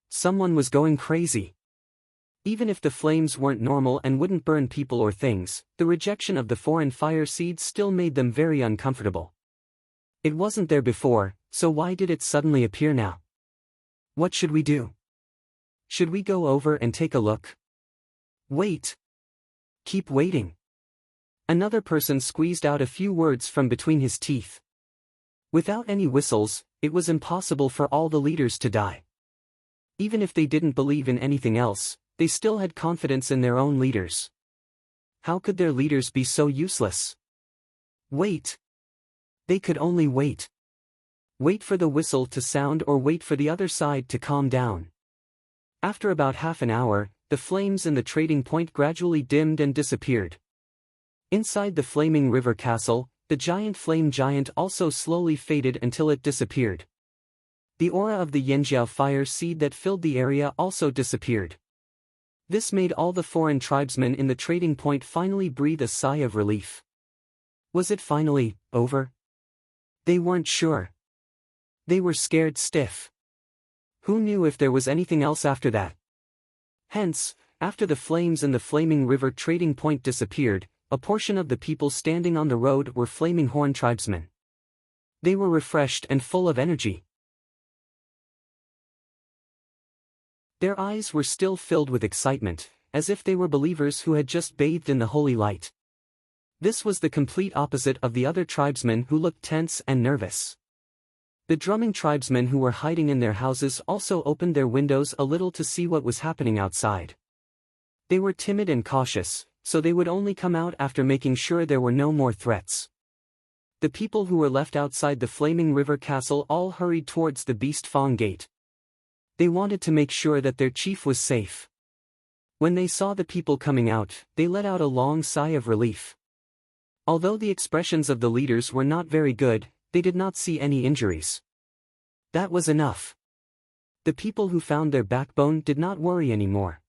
Someone was going crazy. Even if the flames weren't normal and wouldn't burn people or things, the rejection of the foreign fire seeds still made them very uncomfortable. It wasn't there before, so why did it suddenly appear now? What should we do? Should we go over and take a look? Wait. Keep waiting. Another person squeezed out a few words from between his teeth. Without any whistles, it was impossible for all the leaders to die. Even if they didn't believe in anything else, they still had confidence in their own leaders. How could their leaders be so useless? Wait. They could only wait. Wait for the whistle to sound or wait for the other side to calm down. After about half an hour, the flames in the trading point gradually dimmed and disappeared. Inside the flaming river castle, the giant flame giant also slowly faded until it disappeared. The aura of the Yanjiao fire seed that filled the area also disappeared. This made all the foreign tribesmen in the trading point finally breathe a sigh of relief. Was it finally over? They weren't sure. They were scared stiff. Who knew if there was anything else after that? Hence, after the flames in the flaming river trading point disappeared, a portion of the people standing on the road were flaming horn tribesmen. They were refreshed and full of energy. Their eyes were still filled with excitement, as if they were believers who had just bathed in the holy light. This was the complete opposite of the other tribesmen who looked tense and nervous. The drumming tribesmen who were hiding in their houses also opened their windows a little to see what was happening outside. They were timid and cautious, so they would only come out after making sure there were no more threats. The people who were left outside the flaming river castle all hurried towards the Beast Fong gate. They wanted to make sure that their chief was safe. When they saw the people coming out, they let out a long sigh of relief. Although the expressions of the leaders were not very good, they did not see any injuries. That was enough. The people who found their backbone did not worry anymore.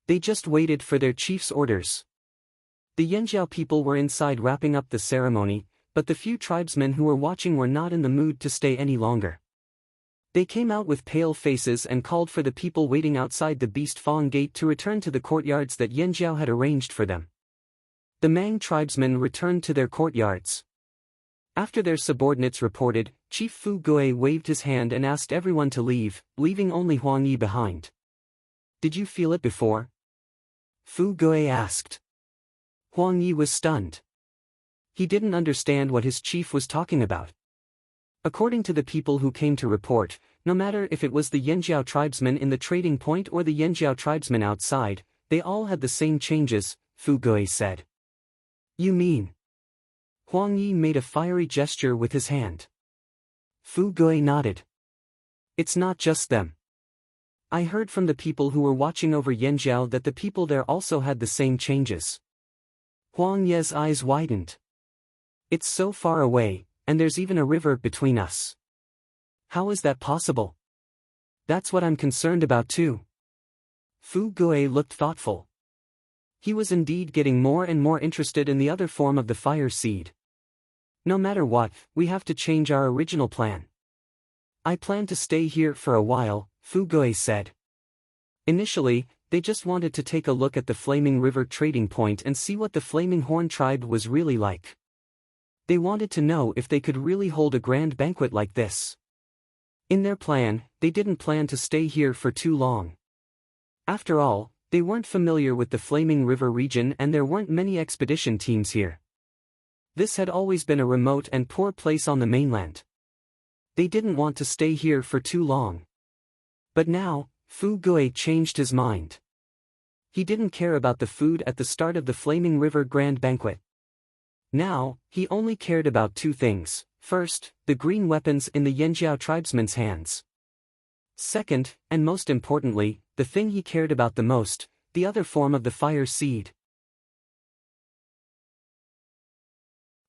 They just waited for their chief's orders. The Yanjiao people were inside wrapping up the ceremony, but the few tribesmen who were watching were not in the mood to stay any longer. They came out with pale faces and called for the people waiting outside the Beast Fong Gate to return to the courtyards that Yanjiao had arranged for them. The Mang tribesmen returned to their courtyards. After their subordinates reported, Chief Fu Gui waved his hand and asked everyone to leave, leaving only Huang Yi behind. "Did you feel it before?" Fu Gui asked. Huang Yi was stunned. He didn't understand what his chief was talking about. According to the people who came to report, no matter if it was the Yanjiao tribesmen in the trading point or the Yanjiao tribesmen outside, they all had the same changes, Fu Gui said. "You mean?" Huang Yi made a fiery gesture with his hand. Fu Gui nodded. "It's not just them. I heard from the people who were watching over Yanjiao that the people there also had the same changes." Huang Ye's eyes widened. "It's so far away, and there's even a river between us. How is that possible?" "That's what I'm concerned about too." Fu Gui looked thoughtful. He was indeed getting more and more interested in the other form of the fire seed. "No matter what, we have to change our original plan. I plan to stay here for a while," Fu Gui said. Initially, they just wanted to take a look at the Flaming River trading point and see what the Flaming Horn tribe was really like. They wanted to know if they could really hold a grand banquet like this. In their plan, they didn't plan to stay here for too long. After all, they weren't familiar with the Flaming River region and there weren't many expedition teams here. This had always been a remote and poor place on the mainland. They didn't want to stay here for too long. But now, Fu Gui changed his mind. He didn't care about the food at the start of the Flaming River Grand Banquet. Now, he only cared about two things. First, the green weapons in the Yanjiao tribesmen's hands. Second, and most importantly, the thing he cared about the most, the other form of the fire seed.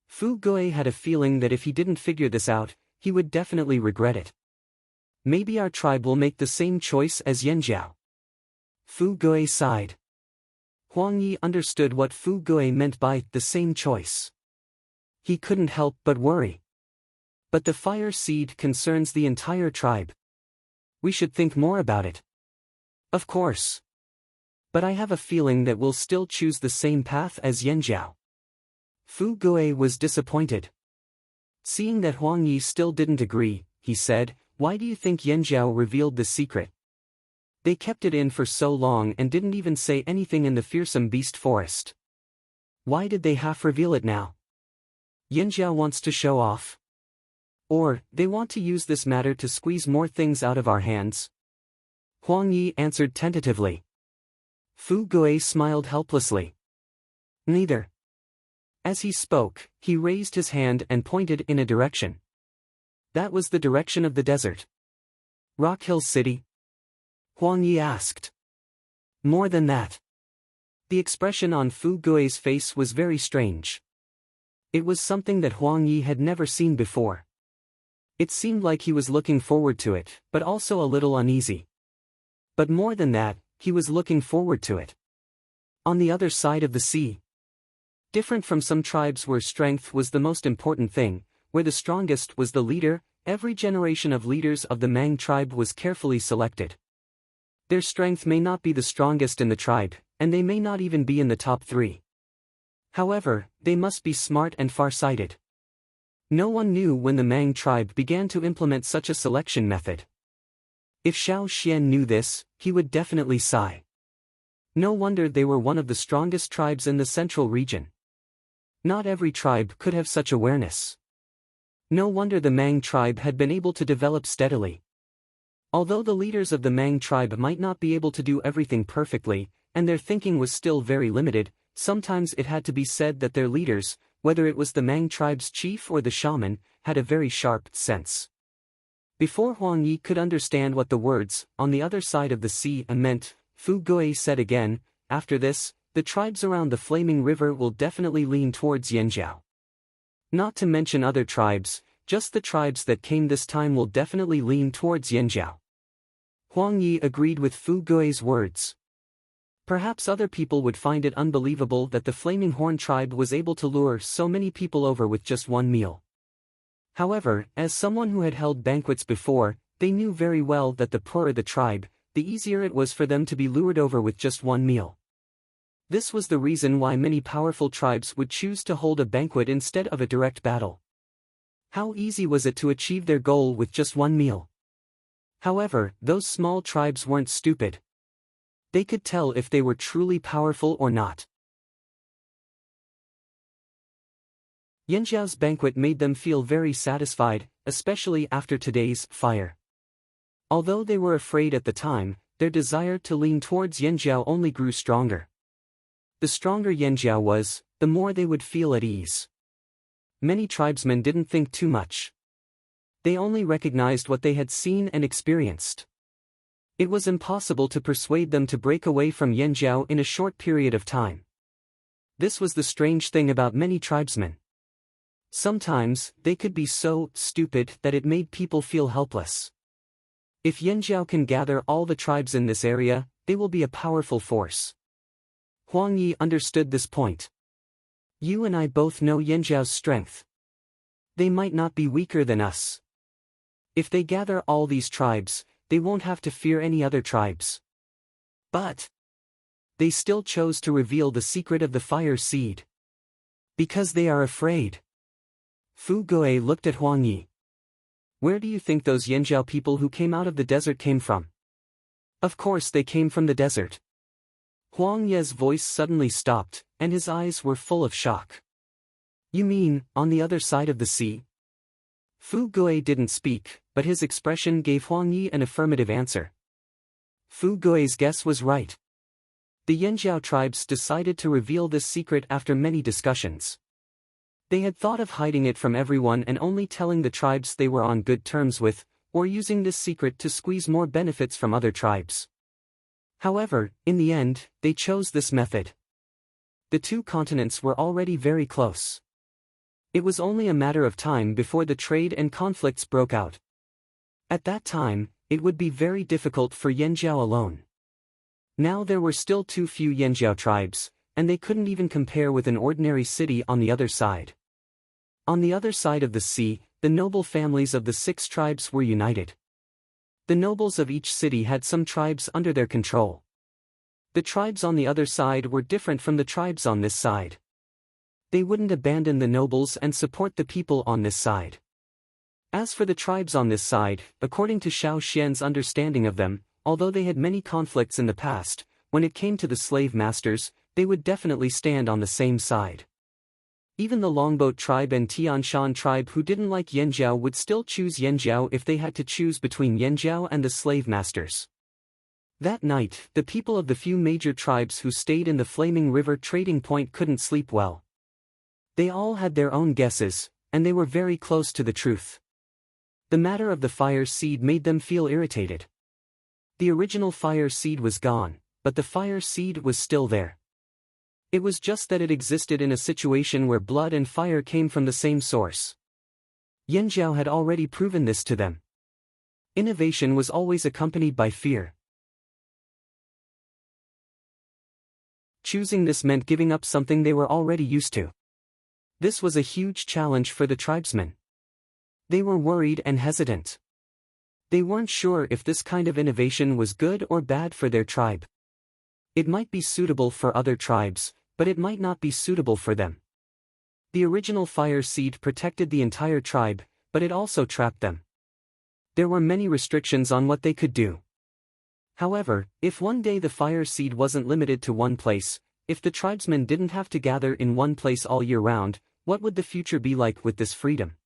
Fu Gui had a feeling that if he didn't figure this out, he would definitely regret it. "Maybe our tribe will make the same choice as Yanjiao." Fu Gui sighed. Huang Yi understood what Fu Gui meant by the same choice. He couldn't help but worry. "But the fire seed concerns the entire tribe. We should think more about it." "Of course. But I have a feeling that we'll still choose the same path as Yanjiao." Fu Gui was disappointed. Seeing that Huang Yi still didn't agree, he said, "Why do you think Yanjiao revealed the secret? They kept it in for so long and didn't even say anything in the fearsome beast forest. Why did they half reveal it now? Yanjiao wants to show off? Or, they want to use this matter to squeeze more things out of our hands?" Huang Yi answered tentatively. Fu Gui smiled helplessly. "Neither." As he spoke, he raised his hand and pointed in a direction. That was the direction of the desert. "Rock Hill City?" Huang Yi asked. "More than that." The expression on Fu Gui's face was very strange. It was something that Huang Yi had never seen before. It seemed like he was looking forward to it, but also a little uneasy. But more than that, he was looking forward to it. On the other side of the sea. Different from some tribes where strength was the most important thing, where the strongest was the leader, every generation of leaders of the Mang tribe was carefully selected. Their strength may not be the strongest in the tribe, and they may not even be in the top 3. However, they must be smart and far-sighted. No one knew when the Mang tribe began to implement such a selection method. If Xiao Xian knew this, he would definitely sigh. No wonder they were one of the strongest tribes in the central region. Not every tribe could have such awareness. No wonder the Mang tribe had been able to develop steadily. Although the leaders of the Mang tribe might not be able to do everything perfectly, and their thinking was still very limited, sometimes it had to be said that their leaders, whether it was the Mang tribe's chief or the shaman, had a very sharp sense. Before Huang Yi could understand what the words, "on the other side of the sea," meant, Fu Gui said again, "After this, the tribes around the Flaming River will definitely lean towards Yanjiao. Not to mention other tribes, just the tribes that came this time will definitely lean towards Yanjiao." Huang Yi agreed with Fu Gui's words. Perhaps other people would find it unbelievable that the Flaming Horn tribe was able to lure so many people over with just one meal. However, as someone who had held banquets before, they knew very well that the poorer the tribe, the easier it was for them to be lured over with just one meal. This was the reason why many powerful tribes would choose to hold a banquet instead of a direct battle. How easy was it to achieve their goal with just one meal? However, those small tribes weren't stupid. They could tell if they were truly powerful or not. Yanjiao's banquet made them feel very satisfied, especially after today's fire. Although they were afraid at the time, their desire to lean towards Yanjiao only grew stronger. The stronger Yanjiao was, the more they would feel at ease. Many tribesmen didn't think too much. They only recognized what they had seen and experienced. It was impossible to persuade them to break away from Yanjiao in a short period of time. This was the strange thing about many tribesmen. Sometimes, they could be so stupid that it made people feel helpless. If Yanjiao can gather all the tribes in this area, they will be a powerful force. Huang Yi understood this point. You and I both know Yanjiao's strength. They might not be weaker than us. If they gather all these tribes, they won't have to fear any other tribes. But they still chose to reveal the secret of the fire seed. Because they are afraid. Fu Guo looked at Huang Yi. Where do you think those Yanjiao people who came out of the desert came from? Of course they came from the desert. Huang Yi's voice suddenly stopped, and his eyes were full of shock. You mean, on the other side of the sea? Fu Guo didn't speak, but his expression gave Huang Yi an affirmative answer. Fu Guo's guess was right. The Yanjiao tribes decided to reveal this secret after many discussions. They had thought of hiding it from everyone and only telling the tribes they were on good terms with, or using this secret to squeeze more benefits from other tribes. However, in the end, they chose this method. The two continents were already very close. It was only a matter of time before the trade and conflicts broke out. At that time, it would be very difficult for Yanjiao alone. Now there were still too few Yanjiao tribes, and they couldn't even compare with an ordinary city on the other side. On the other side of the sea, the noble families of the 6 tribes were united. The nobles of each city had some tribes under their control. The tribes on the other side were different from the tribes on this side. They wouldn't abandon the nobles and support the people on this side. As for the tribes on this side, according to Xiao Xian's understanding of them, although they had many conflicts in the past, when it came to the slave masters, they would definitely stand on the same side. Even the Longboat tribe and Tianshan tribe who didn't like Yanjiao would still choose Yanjiao if they had to choose between Yanjiao and the slave masters. That night, the people of the few major tribes who stayed in the Flaming River trading point couldn't sleep well. They all had their own guesses, and they were very close to the truth. The matter of the fire seed made them feel irritated. The original fire seed was gone, but the fire seed was still there. It was just that it existed in a situation where blood and fire came from the same source. Yanjiao had already proven this to them. Innovation was always accompanied by fear. Choosing this meant giving up something they were already used to. This was a huge challenge for the tribesmen. They were worried and hesitant. They weren't sure if this kind of innovation was good or bad for their tribe. It might be suitable for other tribes, but it might not be suitable for them. The original fire seed protected the entire tribe, but it also trapped them. There were many restrictions on what they could do. However, if one day the fire seed wasn't limited to one place, if the tribesmen didn't have to gather in one place all year round, what would the future be like with this freedom?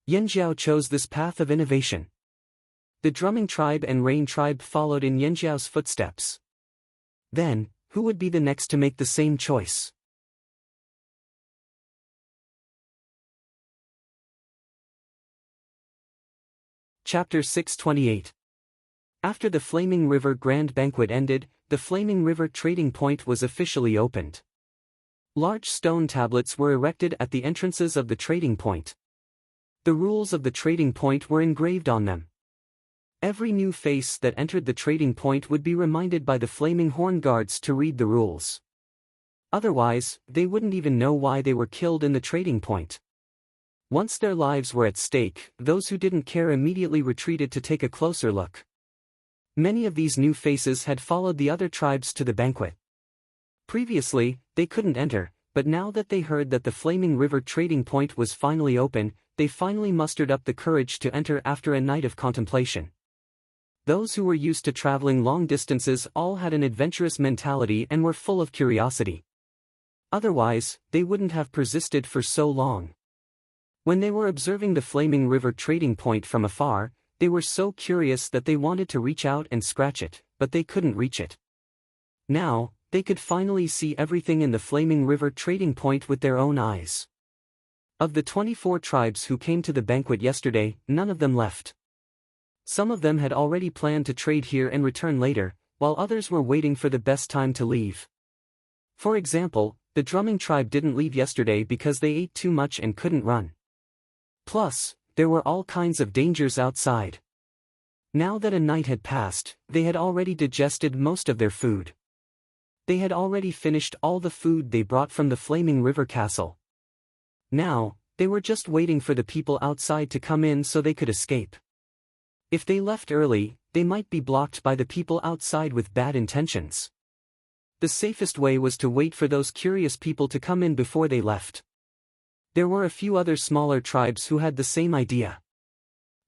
Yanjiao chose this path of innovation. The Drumming tribe and Rain tribe followed in Yanjiao's footsteps. Then, who would be the next to make the same choice? Chapter 628. After the Flaming River Grand Banquet ended, the Flaming River Trading Point was officially opened. Large stone tablets were erected at the entrances of the trading point. The rules of the trading point were engraved on them. Every new face that entered the trading point would be reminded by the Flaming Horn guards to read the rules. Otherwise, they wouldn't even know why they were killed in the trading point. Once their lives were at stake, those who didn't care immediately retreated to take a closer look. Many of these new faces had followed the other tribes to the banquet. Previously, they couldn't enter, but now that they heard that the Flaming River trading point was finally open, they finally mustered up the courage to enter after a night of contemplation. Those who were used to traveling long distances all had an adventurous mentality and were full of curiosity. Otherwise, they wouldn't have persisted for so long. When they were observing the Flaming River trading point from afar, they were so curious that they wanted to reach out and scratch it, but they couldn't reach it. Now, they could finally see everything in the Flaming River trading point with their own eyes. Of the 24 tribes who came to the banquet yesterday, none of them left. Some of them had already planned to trade here and return later, while others were waiting for the best time to leave. For example, the drumming tribe didn't leave yesterday because they ate too much and couldn't run. Plus, there were all kinds of dangers outside. Now that a night had passed, they had already digested most of their food. They had already finished all the food they brought from the Flaming River Castle. Now, they were just waiting for the people outside to come in so they could escape. If they left early, they might be blocked by the people outside with bad intentions. The safest way was to wait for those curious people to come in before they left. There were a few other smaller tribes who had the same idea.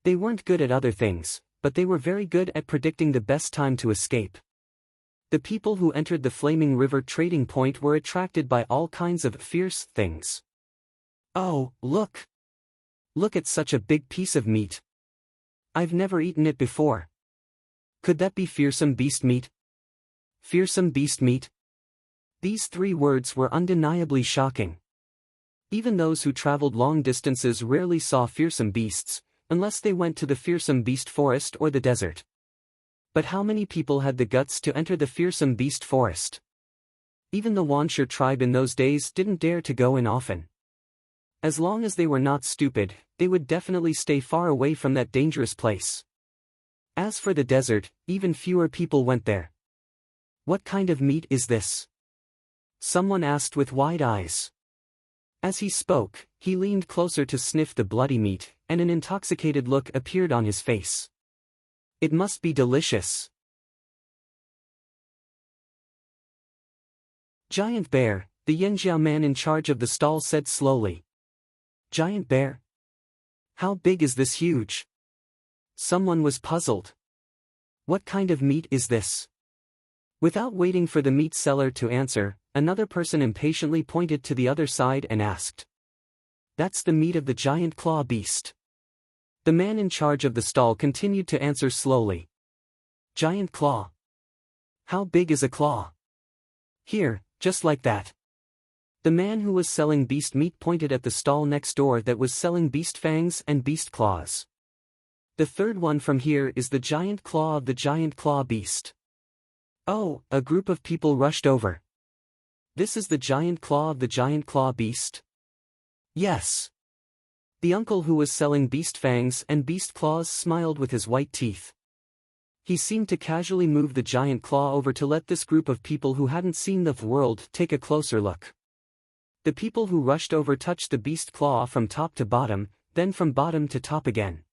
They weren't good at other things, but they were very good at predicting the best time to escape. The people who entered the Flaming River trading point were attracted by all kinds of fierce things. Oh, look! Look at such a big piece of meat. I've never eaten it before. Could that be fearsome beast meat? Fearsome beast meat? These 3 words were undeniably shocking. Even those who traveled long distances rarely saw fearsome beasts, unless they went to the fearsome beast forest or the desert. But how many people had the guts to enter the fearsome beast forest? Even the Wanshur tribe in those days didn't dare to go in often. As long as they were not stupid, they would definitely stay far away from that dangerous place. As for the desert, even fewer people went there. What kind of meat is this? Someone asked with wide eyes. As he spoke, he leaned closer to sniff the bloody meat, and an intoxicated look appeared on his face. It must be delicious. Giant Bear, the Yanjiao man in charge of the stall said slowly. Giant Bear? How big is this huge? Someone was puzzled. What kind of meat is this? Without waiting for the meat seller to answer, another person impatiently pointed to the other side and asked. That's the meat of the giant claw beast. The man in charge of the stall continued to answer slowly. Giant claw. How big is a claw? Here, just like that. The man who was selling beast meat pointed at the stall next door that was selling beast fangs and beast claws. The third one from here is the giant claw of the giant claw beast. Oh, a group of people rushed over. This is the giant claw of the giant claw beast? Yes. The uncle who was selling beast fangs and beast claws smiled with his white teeth. He seemed to casually move the giant claw over to let this group of people who hadn't seen the world take a closer look. The people who rushed over touched the beast claw from top to bottom, then from bottom to top again.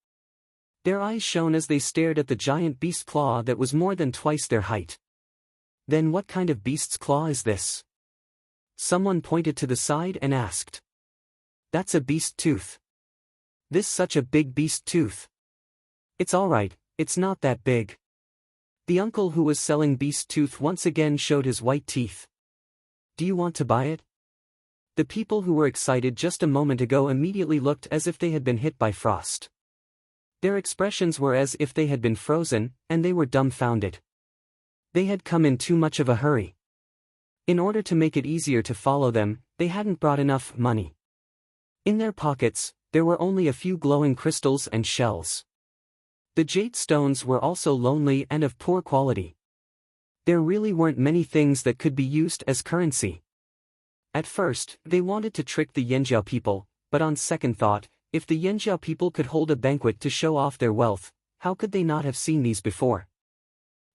Their eyes shone as they stared at the giant beast claw that was more than twice their height. Then what kind of beast's claw is this? Someone pointed to the side and asked. That's a beast tooth. This such a big beast tooth. It's alright, it's not that big. The uncle who was selling beast tooth once again showed his white teeth. Do you want to buy it? The people who were excited just a moment ago immediately looked as if they had been hit by frost. Their expressions were as if they had been frozen, and they were dumbfounded. They had come in too much of a hurry. In order to make it easier to follow them, they hadn't brought enough money. In their pockets, there were only a few glowing crystals and shells. The jade stones were also lonely and of poor quality. There really weren't many things that could be used as currency. At first, they wanted to trick the Yanjiao people, but on second thought, if the Yanjiao people could hold a banquet to show off their wealth, how could they not have seen these before?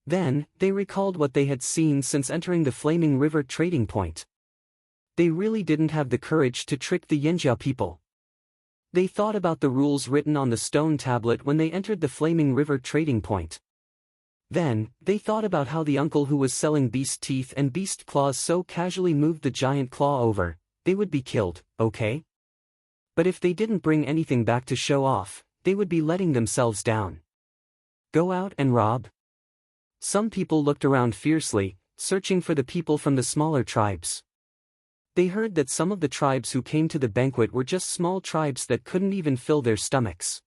Then, they recalled what they had seen since entering the Flaming River trading point. They really didn't have the courage to trick the Yanjiao people. They thought about the rules written on the stone tablet when they entered the Flaming River trading point. Then, they thought about how the uncle who was selling beast teeth and beast claws so casually moved the giant claw over. They would be killed, okay? But if they didn't bring anything back to show off, they would be letting themselves down. Go out and rob? Some people looked around fiercely, searching for the people from the smaller tribes. They heard that some of the tribes who came to the banquet were just small tribes that couldn't even fill their stomachs.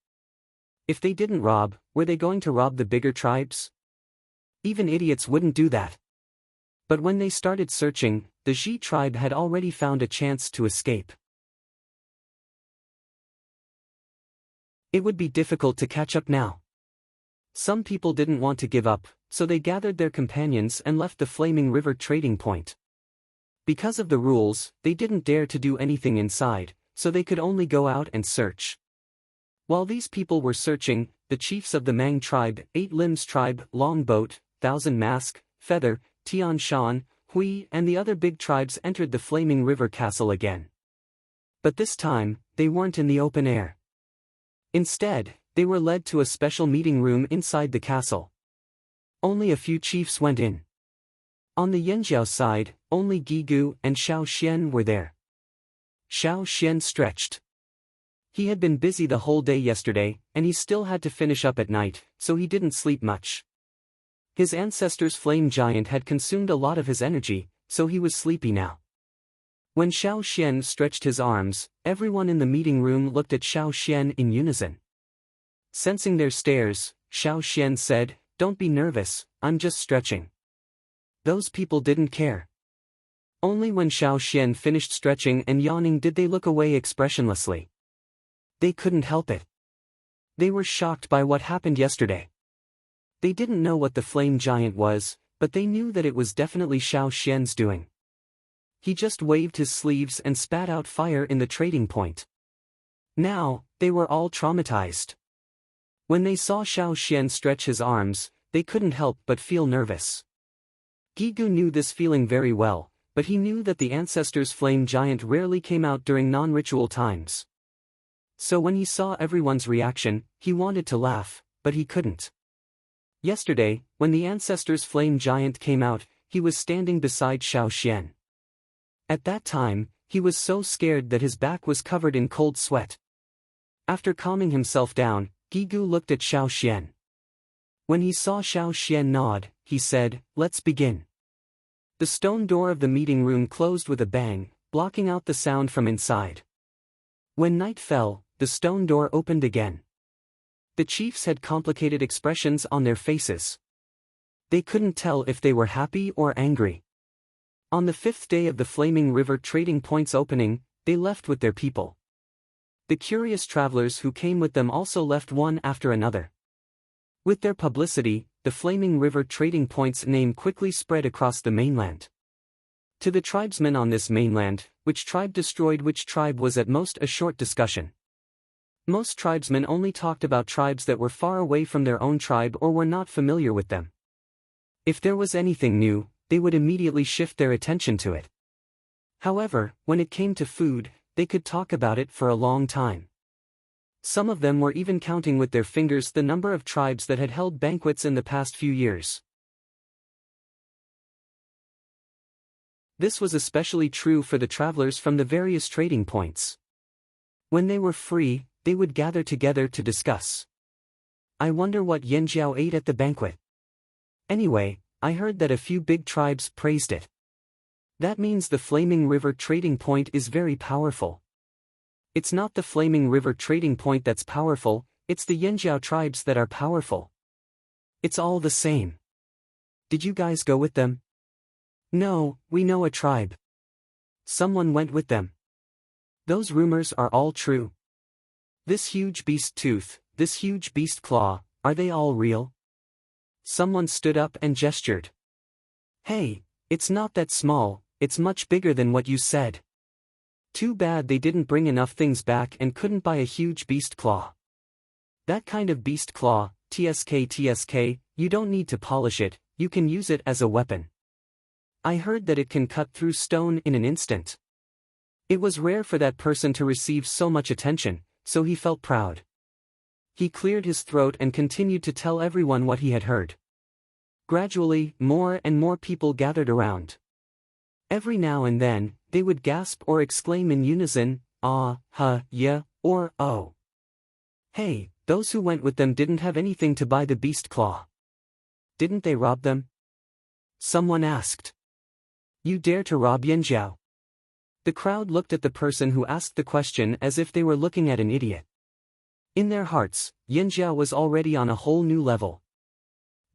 If they didn't rob, were they going to rob the bigger tribes? Even idiots wouldn't do that. But when they started searching, the Ji tribe had already found a chance to escape. It would be difficult to catch up now. Some people didn't want to give up, so they gathered their companions and left the Flaming River trading point. Because of the rules, they didn't dare to do anything inside, so they could only go out and search. While these people were searching, the chiefs of the Mang tribe, 8 Limbs tribe, Longboat, 1000 Mask, Feather, Tian Shan, Hui and the other big tribes entered the Flaming River castle again. But this time, they weren't in the open air. Instead, they were led to a special meeting room inside the castle. Only a few chiefs went in. On the Yanjiao side, only Gigu and Xiao Xian were there. Xiao Xian stretched. He had been busy the whole day yesterday, and he still had to finish up at night, so he didn't sleep much. His ancestor's flame giant had consumed a lot of his energy, so he was sleepy now. When Xiao Xian stretched his arms, everyone in the meeting room looked at Xiao Xian in unison. Sensing their stares, Xiao Xian said, "Don't be nervous, I'm just stretching." Those people didn't care. Only when Xiao Xian finished stretching and yawning did they look away expressionlessly. They couldn't help it. They were shocked by what happened yesterday. They didn't know what the flame giant was, but they knew that it was definitely Xiao Xian's doing. He just waved his sleeves and spat out fire in the trading point. Now, they were all traumatized. When they saw Xiao Xian stretch his arms, they couldn't help but feel nervous. Gigu knew this feeling very well, but he knew that the ancestor's flame giant rarely came out during non-ritual times. So when he saw everyone's reaction, he wanted to laugh, but he couldn't. Yesterday, when the ancestor's flame giant came out, he was standing beside Xiao Xian. At that time, he was so scared that his back was covered in cold sweat. After calming himself down, Gigu looked at Xiao Xian. When he saw Xiao Xian nod, he said, "Let's begin." The stone door of the meeting room closed with a bang, blocking out the sound from inside. When night fell, the stone door opened again. The chiefs had complicated expressions on their faces. They couldn't tell if they were happy or angry. On the 5th day of the Flaming River trading point's opening, they left with their people. The curious travelers who came with them also left one after another. With their publicity, the Flaming River trading point's name quickly spread across the mainland. To the tribesmen on this mainland, which tribe destroyed which tribe was at most a short discussion. Most tribesmen only talked about tribes that were far away from their own tribe or were not familiar with them. If there was anything new, they would immediately shift their attention to it. However, when it came to food, they could talk about it for a long time. Some of them were even counting with their fingers the number of tribes that had held banquets in the past few years. This was especially true for the travelers from the various trading points. When they were free, they would gather together to discuss. I wonder what Yanjiao ate at the banquet. Anyway, I heard that a few big tribes praised it. That means the Flaming River trading point is very powerful. It's not the Flaming River trading point that's powerful, it's the Yanjiao tribes that are powerful. It's all the same. Did you guys go with them? No, we know a tribe. Someone went with them. Those rumors are all true. This huge beast tooth, this huge beast claw, are they all real? Someone stood up and gestured. Hey, it's not that small, it's much bigger than what you said. Too bad they didn't bring enough things back and couldn't buy a huge beast claw. That kind of beast claw, TSK, you don't need to polish it, you can use it as a weapon. I heard that it can cut through stone in an instant. It was rare for that person to receive so much attention, so he felt proud. He cleared his throat and continued to tell everyone what he had heard. Gradually, more and more people gathered around. Every now and then, they would gasp or exclaim in unison, "Ah, huh, yeah," or "Oh." Hey, those who went with them didn't have anything to buy the beast claw. Didn't they rob them? Someone asked. You dare to rob Yanjiao? The crowd looked at the person who asked the question as if they were looking at an idiot. In their hearts, Yanjiao was already on a whole new level.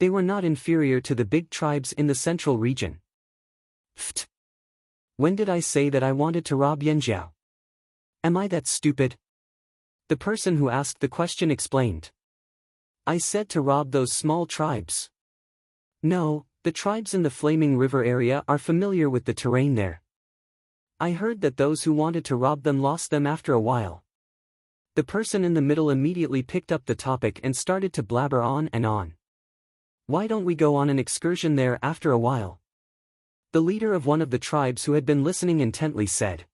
They were not inferior to the big tribes in the central region. Pfft. When did I say that I wanted to rob Yanjiao? Am I that stupid? The person who asked the question explained. I said to rob those small tribes. No, the tribes in the Flaming River area are familiar with the terrain there. I heard that those who wanted to rob them lost them after a while. The person in the middle immediately picked up the topic and started to blabber on and on. Why don't we go on an excursion there after a while? The leader of one of the tribes who had been listening intently said.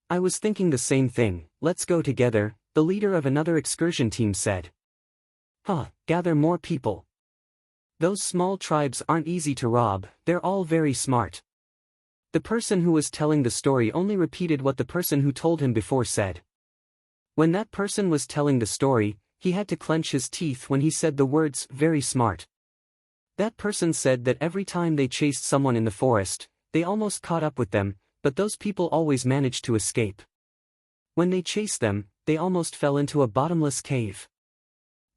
I was thinking the same thing, let's go together, the leader of another excursion team said. Gather more people. Those small tribes aren't easy to rob, they're all very smart. The person who was telling the story only repeated what the person who told him before said. When that person was telling the story, he had to clench his teeth when he said the words, very smart. That person said that every time they chased someone in the forest, they almost caught up with them, but those people always managed to escape. When they chased them, they almost fell into a bottomless cave.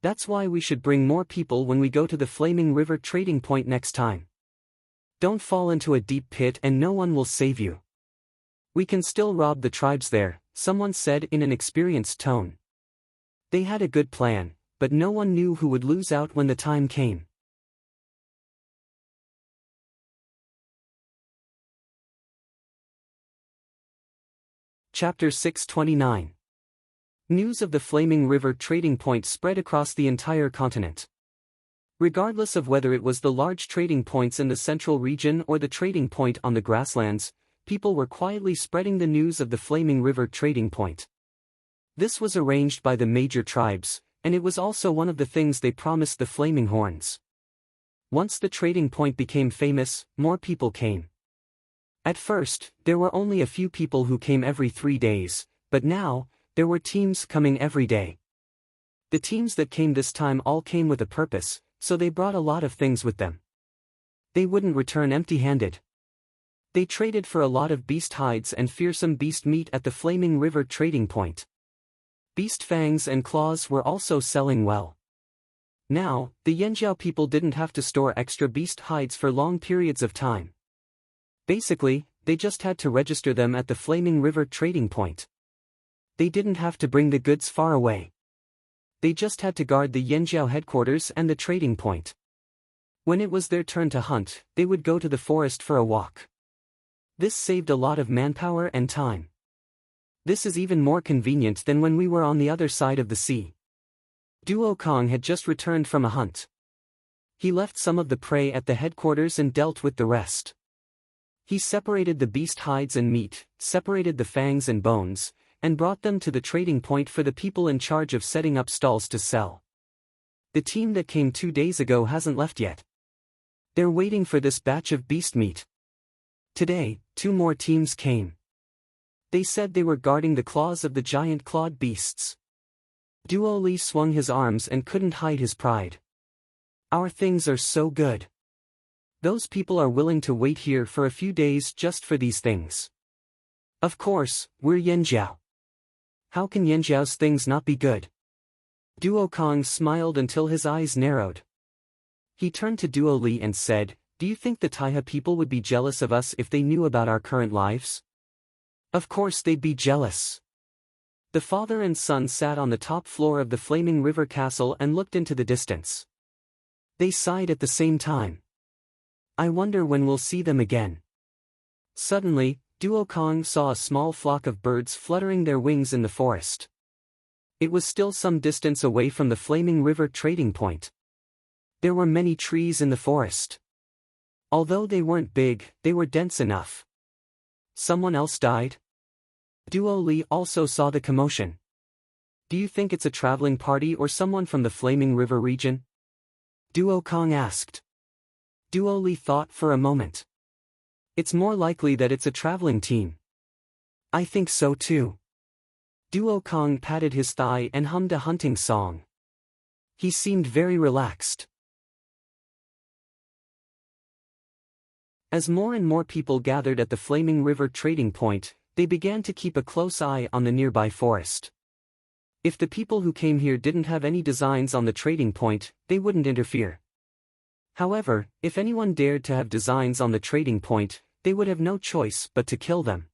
That's why we should bring more people when we go to the Flaming River trading point next time. Don't fall into a deep pit and no one will save you. We can still rob the tribes there, someone said in an experienced tone. They had a good plan, but no one knew who would lose out when the time came. Chapter 629. News of the Flaming River trading point spread across the entire continent. Regardless of whether it was the large trading points in the central region or the trading point on the grasslands, people were quietly spreading the news of the Flaming River trading point. This was arranged by the major tribes, and it was also one of the things they promised the Flaming Horns. Once the trading point became famous, more people came. At first, there were only a few people who came every 3 days, but now, there were teams coming every day. The teams that came this time all came with a purpose, so they brought a lot of things with them. They wouldn't return empty-handed. They traded for a lot of beast hides and fearsome beast meat at the Flaming River trading point. Beast fangs and claws were also selling well. Now, the Yanjiao people didn't have to store extra beast hides for long periods of time. Basically, they just had to register them at the Flaming River trading point. They didn't have to bring the goods far away. They just had to guard the Yanjiao headquarters and the trading point. When it was their turn to hunt, they would go to the forest for a walk. This saved a lot of manpower and time. This is even more convenient than when we were on the other side of the sea. Duo Kong had just returned from a hunt. He left some of the prey at the headquarters and dealt with the rest. He separated the beast hides and meat, separated the fangs and bones, and brought them to the trading point for the people in charge of setting up stalls to sell. The team that came 2 days ago hasn't left yet. They're waiting for this batch of beast meat. Today, 2 more teams came. They said they were guarding the claws of the giant clawed beasts. Duo Li swung his arms and couldn't hide his pride. Our things are so good. Those people are willing to wait here for a few days just for these things. Of course, we're Yanjiao. How can Yanjiao's things not be good? Duo Kong smiled until his eyes narrowed. He turned to Duo Li and said, do you think the Taiha people would be jealous of us if they knew about our current lives? Of course they'd be jealous. The father and son sat on the top floor of the Flaming River Castle and looked into the distance. They sighed at the same time. I wonder when we'll see them again. Suddenly, Duo Kong saw a small flock of birds fluttering their wings in the forest. It was still some distance away from the Flaming River trading point. There were many trees in the forest. Although they weren't big, they were dense enough. Someone else died? Duo Li also saw the commotion. Do you think it's a traveling party or someone from the Flaming River region? Duo Kong asked. Duo Li thought for a moment. It's more likely that it's a traveling team. I think so too. Duo Kong patted his thigh and hummed a hunting song. He seemed very relaxed. As more and more people gathered at the Flaming River trading point, they began to keep a close eye on the nearby forest. If the people who came here didn't have any designs on the trading point, they wouldn't interfere. However, if anyone dared to have designs on the trading point, they would have no choice but to kill them.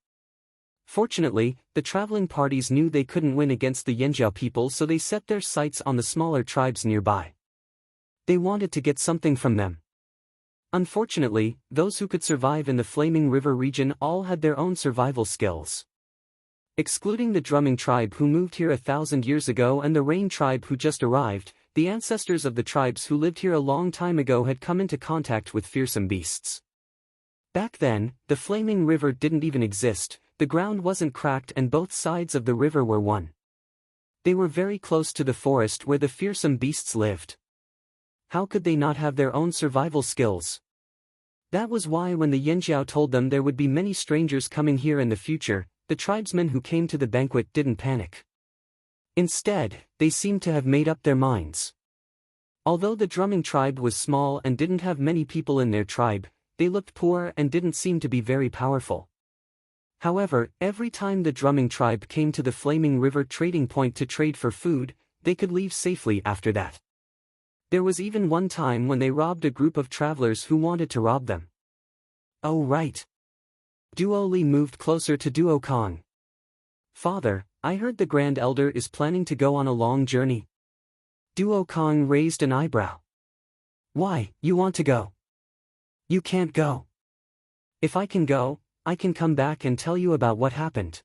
Fortunately, the traveling parties knew they couldn't win against the Yanjiao people, so they set their sights on the smaller tribes nearby. They wanted to get something from them. Unfortunately, those who could survive in the Flaming River region all had their own survival skills. Excluding the drumming tribe who moved here 1,000 years ago and the rain tribe who just arrived, the ancestors of the tribes who lived here a long time ago had come into contact with fearsome beasts. Back then, the Flaming River didn't even exist, the ground wasn't cracked and both sides of the river were one. They were very close to the forest where the fearsome beasts lived. How could they not have their own survival skills? That was why when the Yanjiao told them there would be many strangers coming here in the future, the tribesmen who came to the banquet didn't panic. Instead, they seemed to have made up their minds. Although the drumming tribe was small and didn't have many people in their tribe, they looked poor and didn't seem to be very powerful. However, every time the drumming tribe came to the Flaming River trading point to trade for food, they could leave safely after that. There was even one time when they robbed a group of travelers who wanted to rob them. Oh right. Duo Li moved closer to Duo Kong. Father, I heard the Grand Elder is planning to go on a long journey. Duo Kong raised an eyebrow. Why, you want to go? You can't go. If I can go, I can come back and tell you about what happened.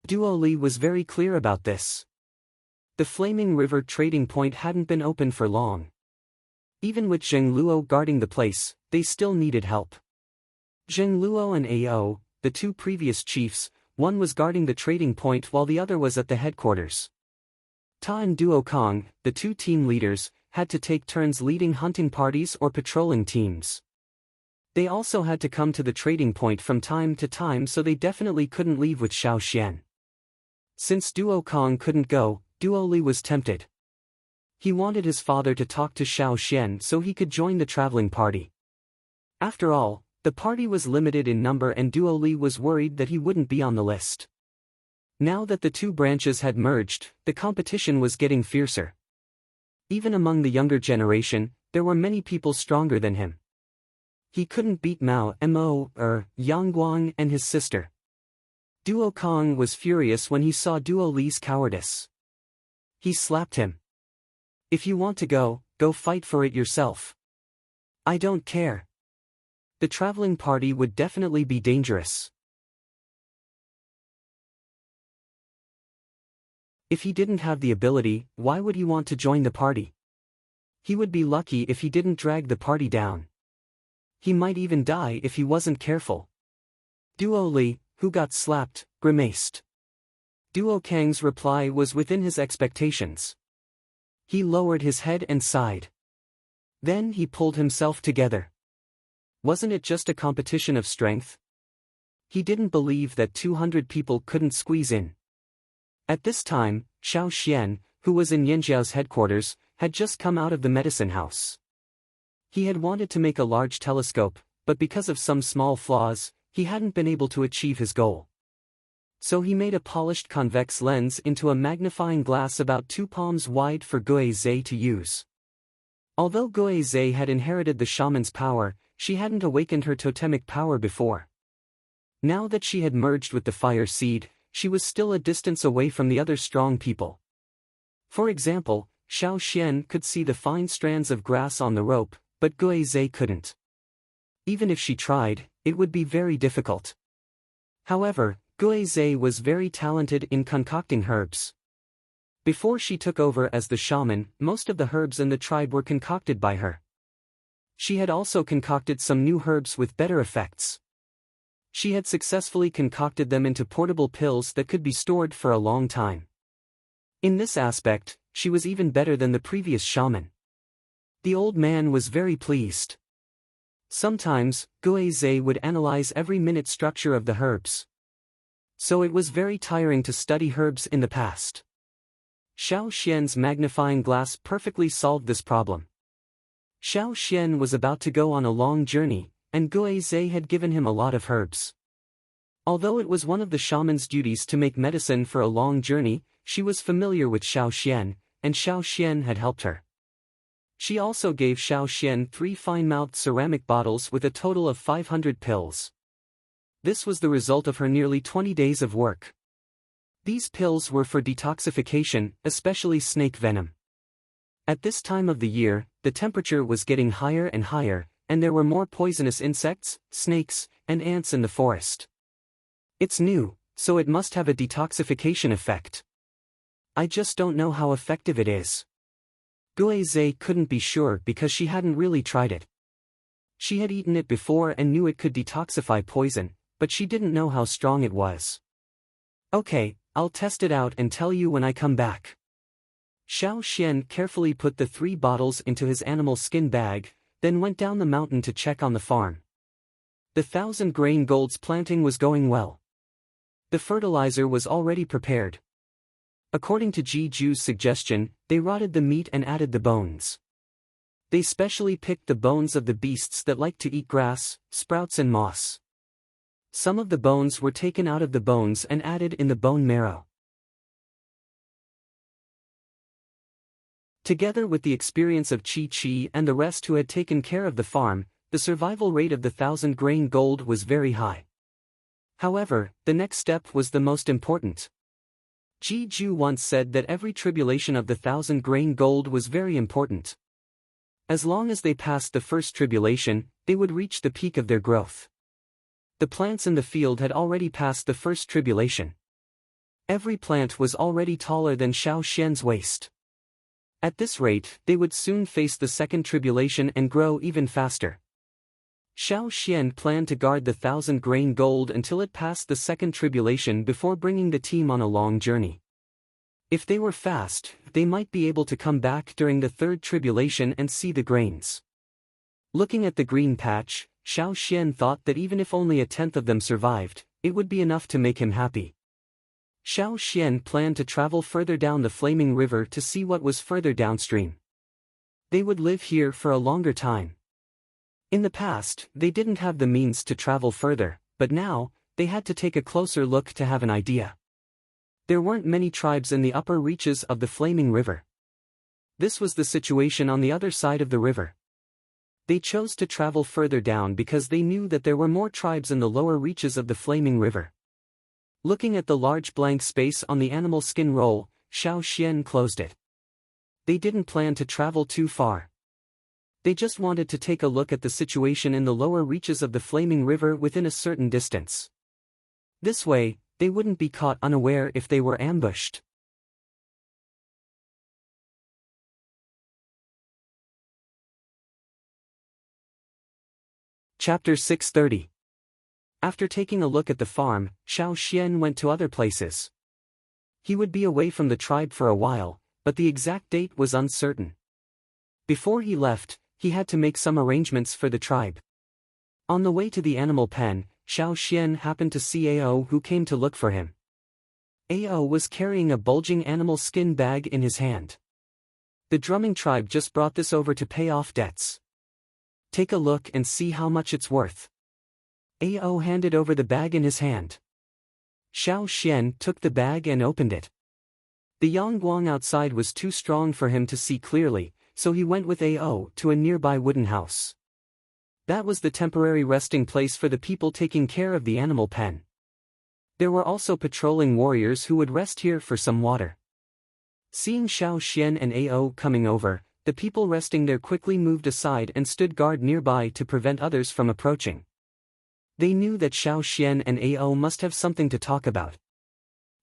Duo Li was very clear about this. The Flaming River trading point hadn't been open for long. Even with Zheng Luo guarding the place, they still needed help. Zheng Luo and Ao, the two previous chiefs, one was guarding the trading point while the other was at the headquarters. Ta and Duo Kong, the two team leaders, had to take turns leading hunting parties or patrolling teams. They also had to come to the trading point from time to time, so they definitely couldn't leave with Xiao Xian. Since Duo Kong couldn't go, Duo Li was tempted. He wanted his father to talk to Xiao Xian so he could join the traveling party. After all, the party was limited in number and Duo Li was worried that he wouldn't be on the list. Now that the two branches had merged, the competition was getting fiercer. Even among the younger generation, there were many people stronger than him. He couldn't beat Mao Mo, Yang Guang and his sister. Duo Kong was furious when he saw Duo Li's cowardice. He slapped him. If you want to go, go fight for it yourself. I don't care. The traveling party would definitely be dangerous. If he didn't have the ability, why would he want to join the party? He would be lucky if he didn't drag the party down. He might even die if he wasn't careful. Duo Li, who got slapped, grimaced. Duo Kang's reply was within his expectations. He lowered his head and sighed. Then he pulled himself together. Wasn't it just a competition of strength? He didn't believe that 200 people couldn't squeeze in. At this time, Xiao Xian, who was in Yanjiao's headquarters, had just come out of the medicine house. He had wanted to make a large telescope, but because of some small flaws, he hadn't been able to achieve his goal. So he made a polished convex lens into a magnifying glass about 2 palms wide for Gui Zhe to use. Although Gui Zhe had inherited the shaman's power, she hadn't awakened her totemic power before. Now that she had merged with the fire seed, she was still a distance away from the other strong people. For example, Xiao Xian could see the fine strands of grass on the rope, but Gui Zhe couldn't. Even if she tried, it would be very difficult. However, Gui Zhe was very talented in concocting herbs. Before she took over as the shaman, most of the herbs in the tribe were concocted by her. She had also concocted some new herbs with better effects. She had successfully concocted them into portable pills that could be stored for a long time. In this aspect, she was even better than the previous shaman. The old man was very pleased. Sometimes, Guizhe would analyze every minute structure of the herbs. So it was very tiring to study herbs in the past. Xiao Xian's magnifying glass perfectly solved this problem. Xiao Xian was about to go on a long journey, and Guizhe had given him a lot of herbs. Although it was one of the shaman's duties to make medicine for a long journey, she was familiar with Xiao Xian, and Xiao Xian had helped her. She also gave Xiao Xian 3 fine-mouthed ceramic bottles with a total of 500 pills. This was the result of her nearly 20 days of work. These pills were for detoxification, especially snake venom. At this time of the year, the temperature was getting higher and higher, and there were more poisonous insects, snakes, and ants in the forest. It's new, so it must have a detoxification effect. I just don't know how effective it is. Guizhe couldn't be sure because she hadn't really tried it. She had eaten it before and knew it could detoxify poison, but she didn't know how strong it was. Okay, I'll test it out and tell you when I come back. Xiao Xian carefully put the 3 bottles into his animal skin bag, then went down the mountain to check on the farm. The 1,000-grain golds planting was going well. The fertilizer was already prepared. According to Ji Ju's suggestion, they rotted the meat and added the bones. They specially picked the bones of the beasts that like to eat grass, sprouts and moss. Some of the bones were taken out of the bones and added in the bone marrow. Together with the experience of Chi Chi and the rest who had taken care of the farm, the survival rate of the 1,000-grain gold was very high. However, the next step was the most important. Ji Ju once said that every tribulation of the 1,000-grain gold was very important. As long as they passed the first tribulation, they would reach the peak of their growth. The plants in the field had already passed the first tribulation. Every plant was already taller than Xiao Xian's waist. At this rate, they would soon face the second tribulation and grow even faster. Xiao Xian planned to guard the 1,000-grain gold until it passed the second tribulation before bringing the team on a long journey. If they were fast, they might be able to come back during the third tribulation and see the grains. Looking at the green patch, Xiao Xian thought that even if only 1/10 of them survived, it would be enough to make him happy. Xiao Xian planned to travel further down the flaming river to see what was further downstream. They would live here for a longer time. In the past, they didn't have the means to travel further, but now, they had to take a closer look to have an idea. There weren't many tribes in the upper reaches of the flaming river. This was the situation on the other side of the river. They chose to travel further down because they knew that there were more tribes in the lower reaches of the flaming river. Looking at the large blank space on the animal skin roll, Xiao Xian closed it. They didn't plan to travel too far. They just wanted to take a look at the situation in the lower reaches of the flaming river within a certain distance. This way, they wouldn't be caught unaware if they were ambushed. Chapter 630. After taking a look at the farm, Xiao Xian went to other places. He would be away from the tribe for a while, but the exact date was uncertain. Before he left, he had to make some arrangements for the tribe. On the way to the animal pen, Xiao Xian happened to see Ao, who came to look for him. Ao was carrying a bulging animal skin bag in his hand. The drumming tribe just brought this over to pay off debts. Take a look and see how much it's worth. Ao handed over the bag in his hand. Xiao Xian took the bag and opened it. The yangguang outside was too strong for him to see clearly, so he went with Ao to a nearby wooden house. That was the temporary resting place for the people taking care of the animal pen. There were also patrolling warriors who would rest here for some water. Seeing Xiao Xian and Ao coming over, the people resting there quickly moved aside and stood guard nearby to prevent others from approaching. They knew that Xiao Xian and Ao must have something to talk about.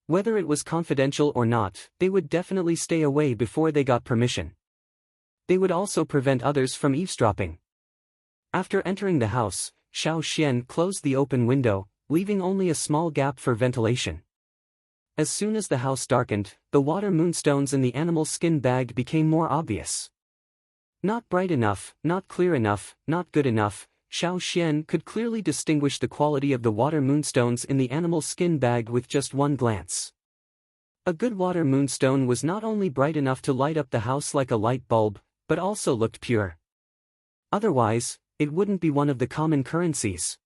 Whether it was confidential or not, they would definitely stay away before they got permission. They would also prevent others from eavesdropping. After entering the house, Xiao Xian closed the open window, leaving only a small gap for ventilation. As soon as the house darkened, the water moonstones in the animal skin bag became more obvious. Not bright enough, not clear enough, not good enough. Xiao Xian could clearly distinguish the quality of the water moonstones in the animal skin bag with just one glance. A good water moonstone was not only bright enough to light up the house like a light bulb, but also looked pure. Otherwise, it wouldn't be one of the common currencies.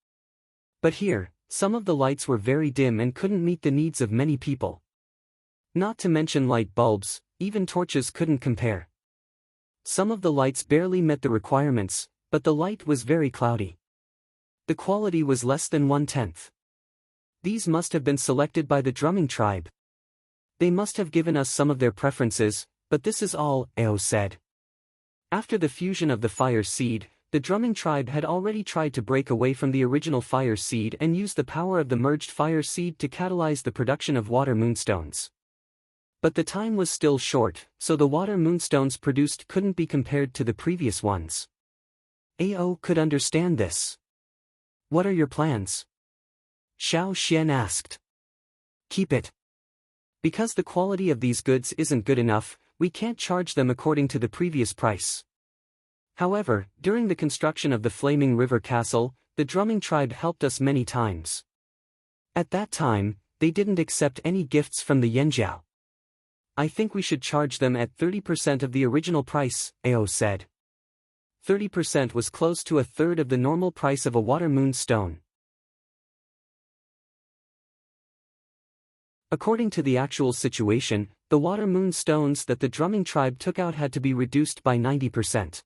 But here, some of the lights were very dim and couldn't meet the needs of many people. Not to mention light bulbs, even torches couldn't compare. Some of the lights barely met the requirements, but the light was very cloudy. The quality was less than 1/10. These must have been selected by the drumming tribe. They must have given us some of their preferences, but this is all, Ao said. After the fusion of the fire seed, the drumming tribe had already tried to break away from the original fire seed and use the power of the merged fire seed to catalyze the production of water moonstones. But the time was still short, so the water moonstones produced couldn't be compared to the previous ones. Ao could understand this. What are your plans? Xiao Xian asked. Keep it. Because the quality of these goods isn't good enough, we can't charge them according to the previous price. However, during the construction of the Flaming River Castle, the drumming tribe helped us many times. At that time, they didn't accept any gifts from the Yanjiao. I think we should charge them at 30% of the original price, Ao said. 30% was close to a third of the normal price of a water moonstone. According to the actual situation, the water moonstones that the drumming tribe took out had to be reduced by 90%.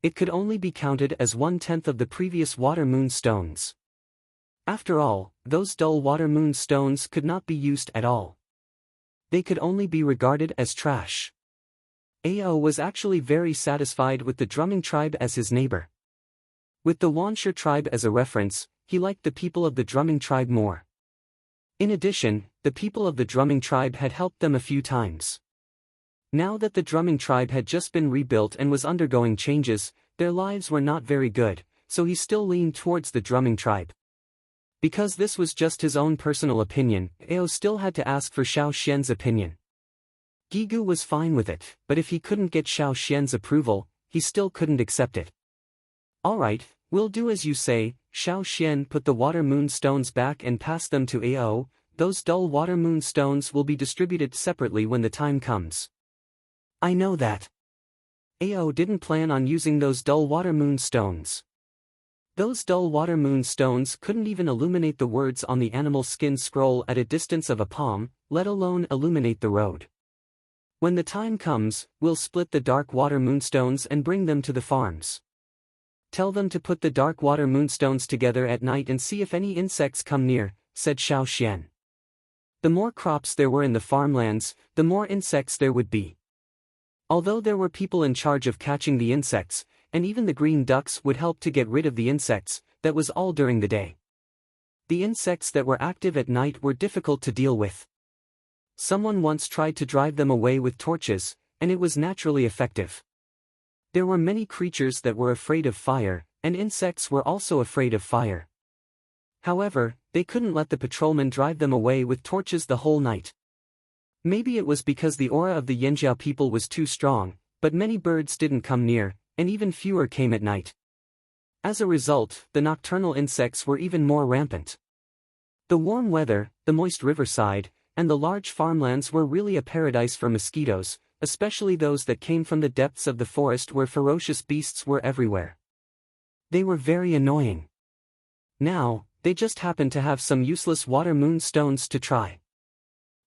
It could only be counted as 1/10 of the previous water moonstones. After all, those dull water moonstones could not be used at all. They could only be regarded as trash. Ao was actually very satisfied with the drumming tribe as his neighbor. With the Wanshi tribe as a reference, he liked the people of the drumming tribe more. In addition, the people of the drumming tribe had helped them a few times. Now that the drumming tribe had just been rebuilt and was undergoing changes, their lives were not very good, so he still leaned towards the drumming tribe. Because this was just his own personal opinion, Ao still had to ask for Xiao Xian's opinion. Gigu was fine with it, but if he couldn't get Xiao Xian's approval, he still couldn't accept it. Alright, we'll do as you say. Xiao Xian put the water moonstones back and passed them to Ao. Those dull water moonstones will be distributed separately when the time comes. I know that. Ao didn't plan on using those dull water moonstones. Those dull water moonstones couldn't even illuminate the words on the animal skin scroll at a distance of a palm, let alone illuminate the road. When the time comes, we'll split the dark water moonstones and bring them to the farms. Tell them to put the dark water moonstones together at night and see if any insects come near, said Xiao Xian. The more crops there were in the farmlands, the more insects there would be. Although there were people in charge of catching the insects, and even the green ducks would help to get rid of the insects, that was all during the day. The insects that were active at night were difficult to deal with. Someone once tried to drive them away with torches, and it was naturally effective. There were many creatures that were afraid of fire, and insects were also afraid of fire. However, they couldn't let the patrolmen drive them away with torches the whole night. Maybe it was because the aura of the Yanjiao people was too strong, but many birds didn't come near, and even fewer came at night. As a result, the nocturnal insects were even more rampant. The warm weather, the moist riverside, and the large farmlands were really a paradise for mosquitoes, especially those that came from the depths of the forest where ferocious beasts were everywhere. They were very annoying. Now, they just happened to have some useless water moonstones to try.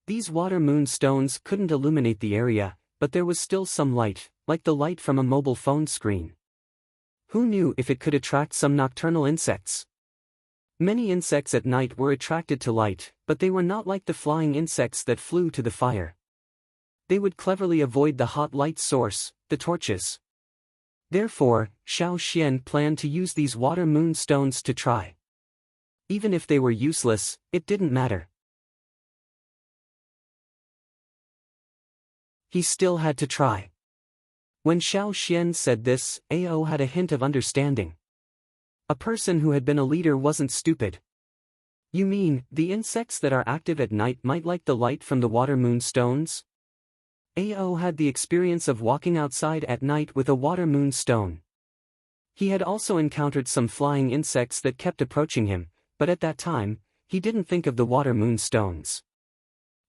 These water moonstones couldn't illuminate the area, but there was still some light, like the light from a mobile phone screen. Who knew if it could attract some nocturnal insects? Many insects at night were attracted to light, but they were not like the flying insects that flew to the fire. They would cleverly avoid the hot light source, the torches. Therefore, Xiao Xian planned to use these water moonstones to try. Even if they were useless, it didn't matter. He still had to try. When Xiao Xian said this, Ao had a hint of understanding. A person who had been a leader wasn't stupid. You mean, the insects that are active at night might like the light from the water moon stones? Ao had the experience of walking outside at night with a water moon stone. He had also encountered some flying insects that kept approaching him, but at that time, he didn't think of the water moon stones.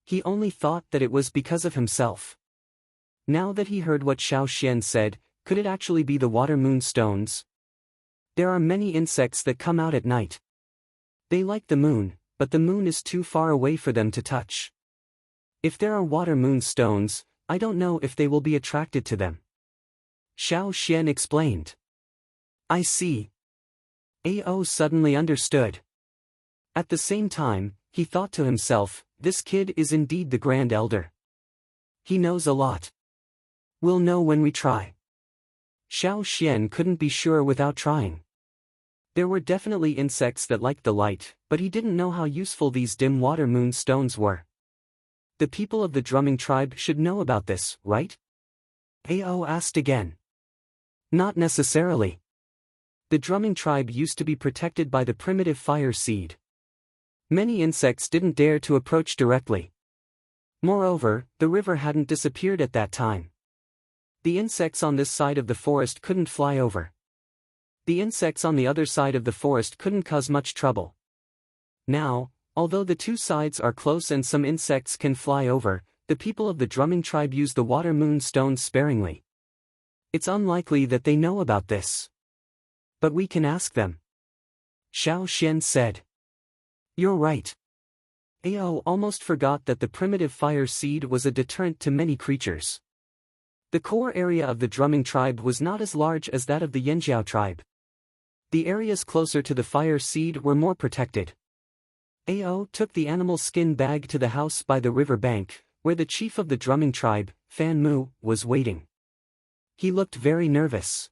He only thought that it was because of himself. Now that he heard what Xiao Xian said, could it actually be the water moon stones? There are many insects that come out at night. They like the moon, but the moon is too far away for them to touch. If there are water moon stones, I don't know if they will be attracted to them. Xiao Xian explained. I see. Ao suddenly understood. At the same time, he thought to himself, this kid is indeed the Grand Elder. He knows a lot. We'll know when we try. Xiao Xian couldn't be sure without trying. There were definitely insects that liked the light, but he didn't know how useful these dim water moon stones were. The people of the drumming tribe should know about this, right? Ao asked again. Not necessarily. The drumming tribe used to be protected by the primitive fire seed. Many insects didn't dare to approach directly. Moreover, the river hadn't disappeared at that time. The insects on this side of the forest couldn't fly over. The insects on the other side of the forest couldn't cause much trouble. Now, although the two sides are close and some insects can fly over, the people of the drumming tribe use the water moon stones sparingly. It's unlikely that they know about this. But we can ask them. Xiao Xian said. You're right. Ao almost forgot that the primitive fire seed was a deterrent to many creatures. The core area of the drumming tribe was not as large as that of the Yanjiao tribe. The areas closer to the fire seed were more protected. Ao took the animal skin bag to the house by the river bank, where the chief of the drumming tribe, Fan Mu, was waiting. He looked very nervous.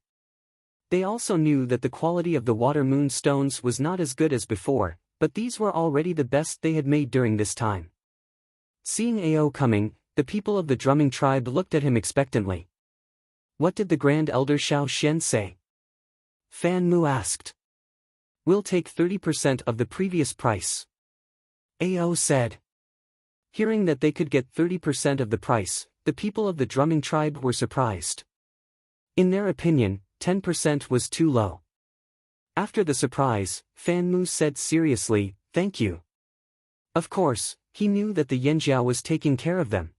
They also knew that the quality of the water moon stones was not as good as before, but these were already the best they had made during this time. Seeing Ao coming, the people of the drumming tribe looked at him expectantly. What did the Grand Elder Xiao Xian say? Fan Mu asked. We'll take 30% of the previous price. Ao said. Hearing that they could get 30% of the price, the people of the drumming tribe were surprised. In their opinion, 10% was too low. After the surprise, Fan Mu said seriously, thank you. Of course, he knew that the Yanjiao was taking care of them.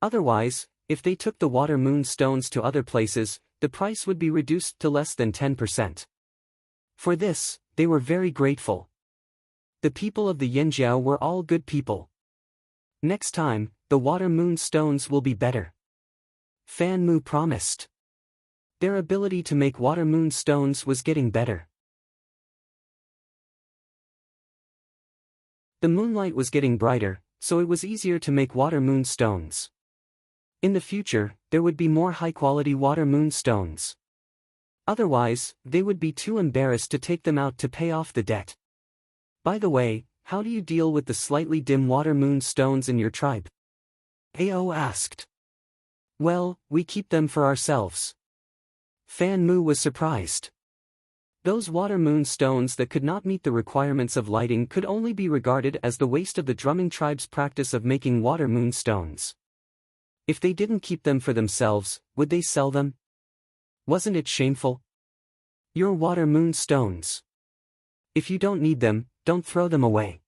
Otherwise, if they took the water moon stones to other places, the price would be reduced to less than 10%. For this, they were very grateful. The people of the Yanjiao were all good people. Next time, the water moon stones will be better. Fan Mu promised. Their ability to make water moon stones was getting better. The moonlight was getting brighter, so it was easier to make water moon stones. In the future, there would be more high-quality water moon stones. Otherwise, they would be too embarrassed to take them out to pay off the debt. By the way, how do you deal with the slightly dim water moon stones in your tribe? Ao asked. Well, we keep them for ourselves. Fan Mu was surprised. Those water moon stones that could not meet the requirements of lighting could only be regarded as the waste of the drumming tribe's practice of making water moon stones. If they didn't keep them for themselves, would they sell them? Wasn't it shameful? Your water moon stones. If you don't need them, don't throw them away.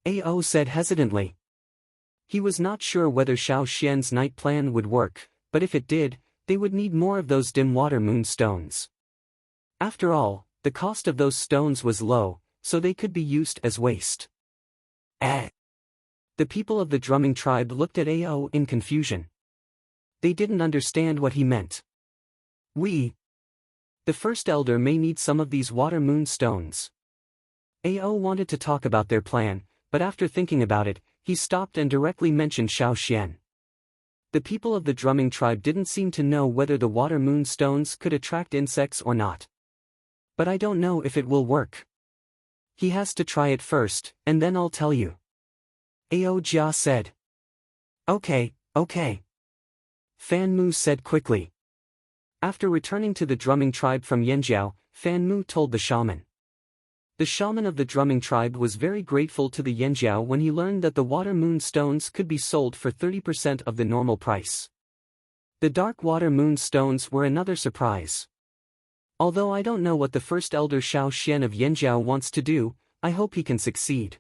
Ao said hesitantly. He was not sure whether Xiao Xian's night plan would work, but if it did, they would need more of those dim water moon stones. After all, the cost of those stones was low, so they could be used as waste. The people of the drumming tribe looked at Ao in confusion. They didn't understand what he meant. The first elder may need some of these water moon stones. Ao wanted to talk about their plan, but after thinking about it, he stopped and directly mentioned Xiao Xian. The people of the drumming tribe didn't seem to know whether the water moon stones could attract insects or not. But I don't know if it will work. He has to try it first, and then I'll tell you. Ao Jia said. Okay. Fan Mu said quickly. After returning to the drumming tribe from Yanjiao, Fan Mu told the shaman. The shaman of the drumming tribe was very grateful to the Yanjiao when he learned that the water moon stones could be sold for 30% of the normal price. The dark water moon stones were another surprise. Although I don't know what the first elder Shao Xian of Yanjiao wants to do, I hope he can succeed.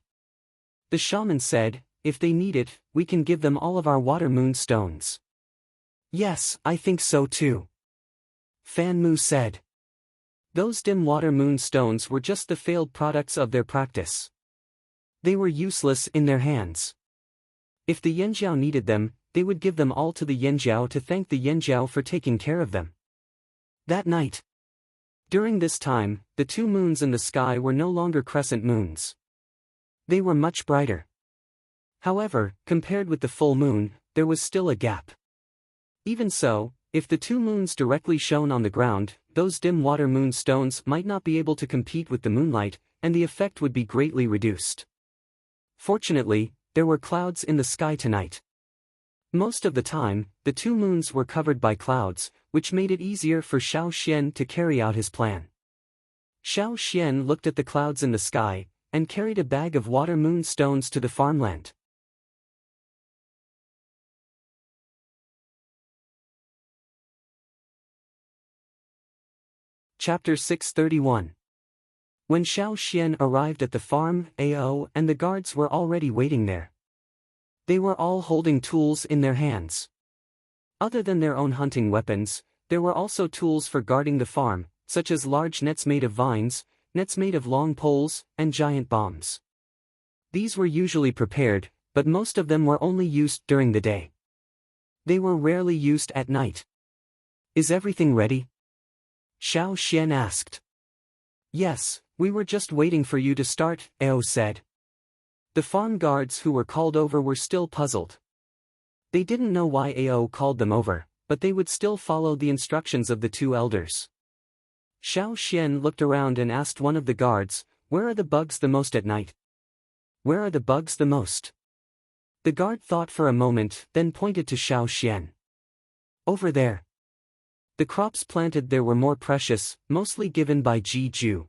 The shaman said, if they need it, we can give them all of our water moon stones. Yes, I think so too. Fan Mu said. Those dim water moon stones were just the failed products of their practice. They were useless in their hands. If the Yanjiao needed them, they would give them all to the Yanjiao to thank the Yanjiao for taking care of them. That night. During this time, the two moons in the sky were no longer crescent moons. They were much brighter. However, compared with the full moon, there was still a gap. Even so, if the two moons directly shone on the ground, those dim water moon stones might not be able to compete with the moonlight, and the effect would be greatly reduced. Fortunately, there were clouds in the sky tonight. Most of the time, the two moons were covered by clouds, which made it easier for Shao Xian to carry out his plan. Shao Xian looked at the clouds in the sky, and carried a bag of water moon stones to the farmland. Chapter 631. When Shao Xian arrived at the farm, Ao and the guards were already waiting there. They were all holding tools in their hands. Other than their own hunting weapons, there were also tools for guarding the farm, such as large nets made of vines, nets made of long poles, and giant bombs. These were usually prepared, but most of them were only used during the day. They were rarely used at night. Is everything ready? Shao Xian asked. Yes, we were just waiting for you to start, Ao said. The farm guards who were called over were still puzzled. They didn't know why Ao called them over, but they would still follow the instructions of the two elders. Shao Xian looked around and asked one of the guards, where are the bugs the most at night? Where are the bugs the most? The guard thought for a moment, then pointed to Shao Xian. Over there. The crops planted there were more precious, mostly given by Ji Ju.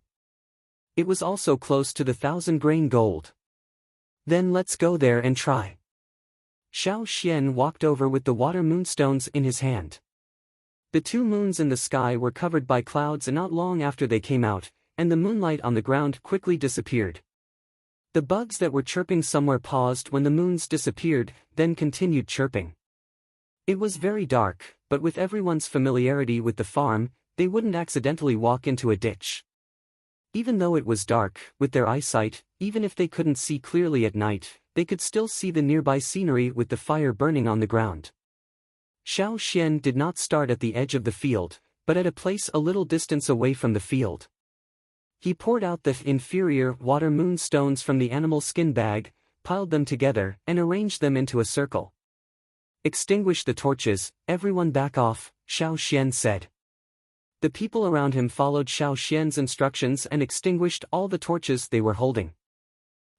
It was also close to the 1,000-grain gold. Then let's go there and try. Shao Xian walked over with the water moonstones in his hand. The two moons in the sky were covered by clouds, and not long after they came out, and the moonlight on the ground quickly disappeared. The bugs that were chirping somewhere paused when the moons disappeared, then continued chirping. It was very dark, but with everyone's familiarity with the farm, they wouldn't accidentally walk into a ditch. Even though it was dark, with their eyesight, even if they couldn't see clearly at night, they could still see the nearby scenery with the fire burning on the ground. Shao Xian did not start at the edge of the field, but at a place a little distance away from the field. He poured out the inferior water moon stones from the animal skin bag, piled them together, and arranged them into a circle. Extinguish the torches, everyone back off, Shao Xian said. The people around him followed Shao Xian's instructions and extinguished all the torches they were holding.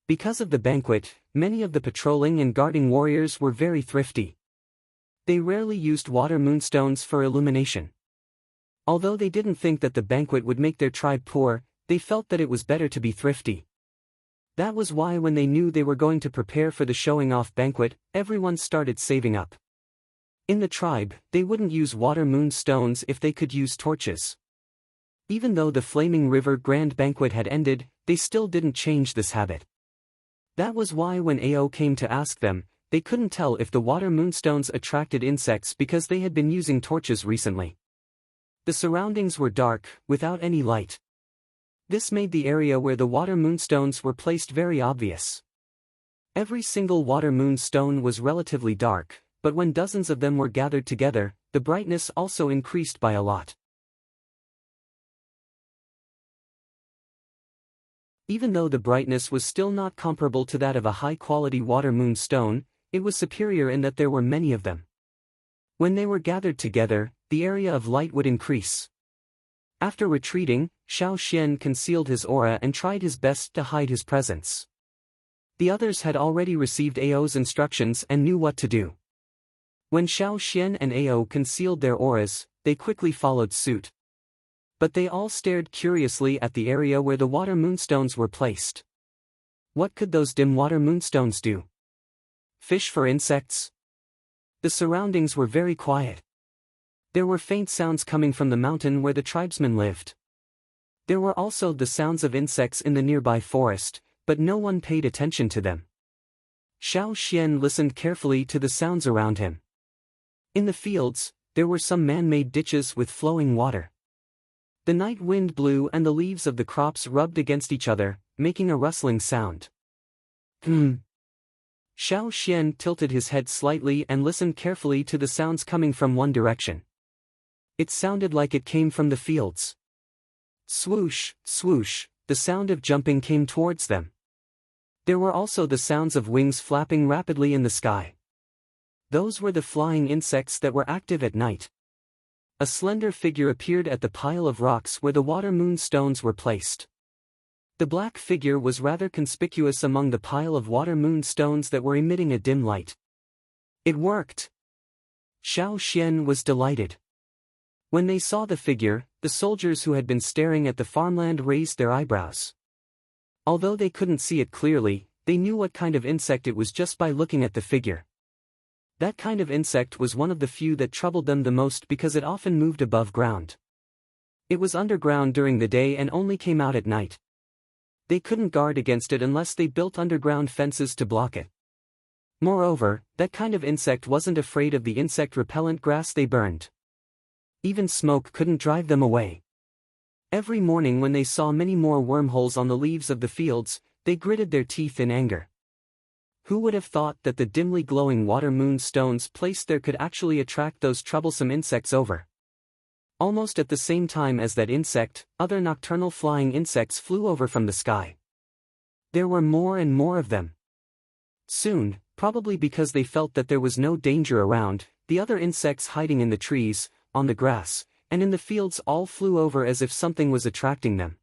Because of the banquet, many of the patrolling and guarding warriors were very thrifty. They rarely used water moonstones for illumination. Although they didn't think that the banquet would make their tribe poor, they felt that it was better to be thrifty. That was why when they knew they were going to prepare for the showing-off banquet, everyone started saving up. In the tribe, they wouldn't use water moon stones if they could use torches. Even though the Flaming River Grand Banquet had ended, they still didn't change this habit. That was why when Ao came to ask them, they couldn't tell if the water moonstones attracted insects because they had been using torches recently. The surroundings were dark, without any light. This made the area where the water moonstones were placed very obvious. Every single water moonstone was relatively dark, but when dozens of them were gathered together, the brightness also increased by a lot. Even though the brightness was still not comparable to that of a high-quality water moonstone, it was superior in that there were many of them. When they were gathered together, the area of light would increase. After retreating, Shao Xian concealed his aura and tried his best to hide his presence. The others had already received Ao's instructions and knew what to do. When Shao Xian and Ao concealed their auras, they quickly followed suit. But they all stared curiously at the area where the water moonstones were placed. What could those dim water moonstones do? Fish for insects? The surroundings were very quiet. There were faint sounds coming from the mountain where the tribesmen lived. There were also the sounds of insects in the nearby forest, but no one paid attention to them. Xiao Xian listened carefully to the sounds around him. In the fields, there were some man-made ditches with flowing water. The night wind blew and the leaves of the crops rubbed against each other, making a rustling sound. Xiao Xian tilted his head slightly and listened carefully to the sounds coming from one direction. It sounded like it came from the fields. Swoosh, swoosh, the sound of jumping came towards them. There were also the sounds of wings flapping rapidly in the sky. Those were the flying insects that were active at night. A slender figure appeared at the pile of rocks where the water moonstones were placed. The black figure was rather conspicuous among the pile of water moonstones that were emitting a dim light. It worked! Xiao Xian was delighted. When they saw the figure, the soldiers who had been staring at the farmland raised their eyebrows. Although they couldn't see it clearly, they knew what kind of insect it was just by looking at the figure. That kind of insect was one of the few that troubled them the most because it often moved above ground. It was underground during the day and only came out at night. They couldn't guard against it unless they built underground fences to block it. Moreover, that kind of insect wasn't afraid of the insect-repellent grass they burned. Even smoke couldn't drive them away. Every morning when they saw many more wormholes on the leaves of the fields, they gritted their teeth in anger. Who would have thought that the dimly glowing water moonstones placed there could actually attract those troublesome insects over? Almost at the same time as that insect, other nocturnal flying insects flew over from the sky. There were more and more of them. Soon, probably because they felt that there was no danger around, the other insects hiding in the trees, on the grass, and in the fields all flew over as if something was attracting them.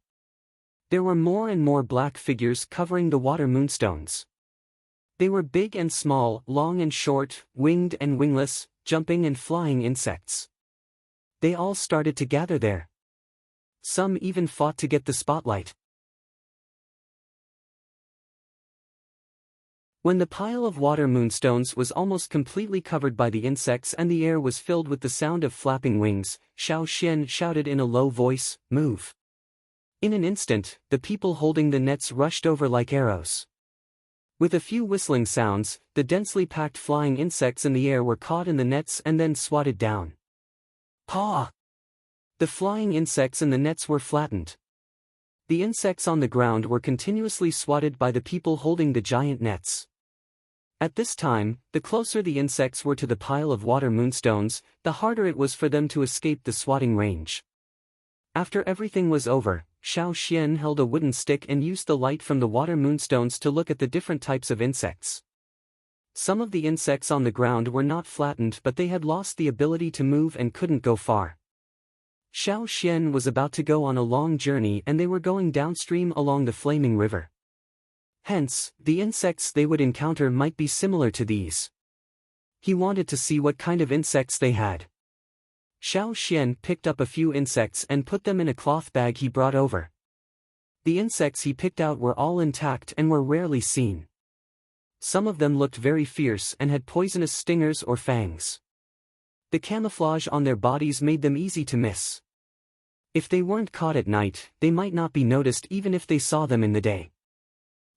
There were more and more black figures covering the water moonstones. They were big and small, long and short, winged and wingless, jumping and flying insects. They all started to gather there. Some even fought to get the spotlight. When the pile of water moonstones was almost completely covered by the insects and the air was filled with the sound of flapping wings, Xiao Xian shouted in a low voice, "Move!" In an instant, the people holding the nets rushed over like arrows. With a few whistling sounds, the densely packed flying insects in the air were caught in the nets and then swatted down. Paw! The flying insects in the nets were flattened. The insects on the ground were continuously swatted by the people holding the giant nets. At this time, the closer the insects were to the pile of water moonstones, the harder it was for them to escape the swatting range. After everything was over, Xiao Xian held a wooden stick and used the light from the water moonstones to look at the different types of insects. Some of the insects on the ground were not flattened but they had lost the ability to move and couldn't go far. Xiao Xian was about to go on a long journey and they were going downstream along the flaming river. Hence, the insects they would encounter might be similar to these. He wanted to see what kind of insects they had. Xiao Xian picked up a few insects and put them in a cloth bag he brought over. The insects he picked out were all intact and were rarely seen. Some of them looked very fierce and had poisonous stingers or fangs. The camouflage on their bodies made them easy to miss. If they weren't caught at night, they might not be noticed even if they saw them in the day.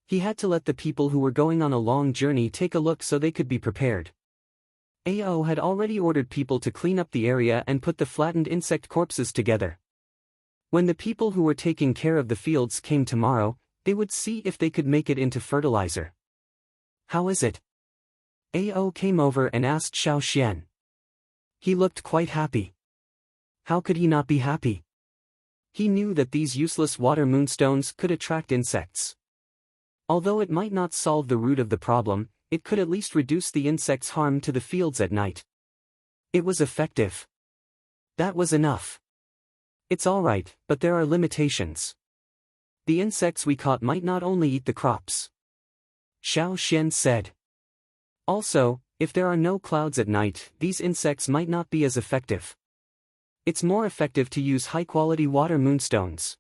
He had to let the people who were going on a long journey take a look so they could be prepared. Ao had already ordered people to clean up the area and put the flattened insect corpses together. When the people who were taking care of the fields came tomorrow, they would see if they could make it into fertilizer. How is it? Ao came over and asked Xiao Xian. He looked quite happy. How could he not be happy? He knew that these useless water moonstones could attract insects. Although it might not solve the root of the problem, it could at least reduce the insects' harm to the fields at night. It was effective. That was enough. It's all right, but there are limitations. The insects we caught might not only eat the crops. Xiao Xian said. Also, if there are no clouds at night, these insects might not be as effective. It's more effective to use high-quality water moonstones.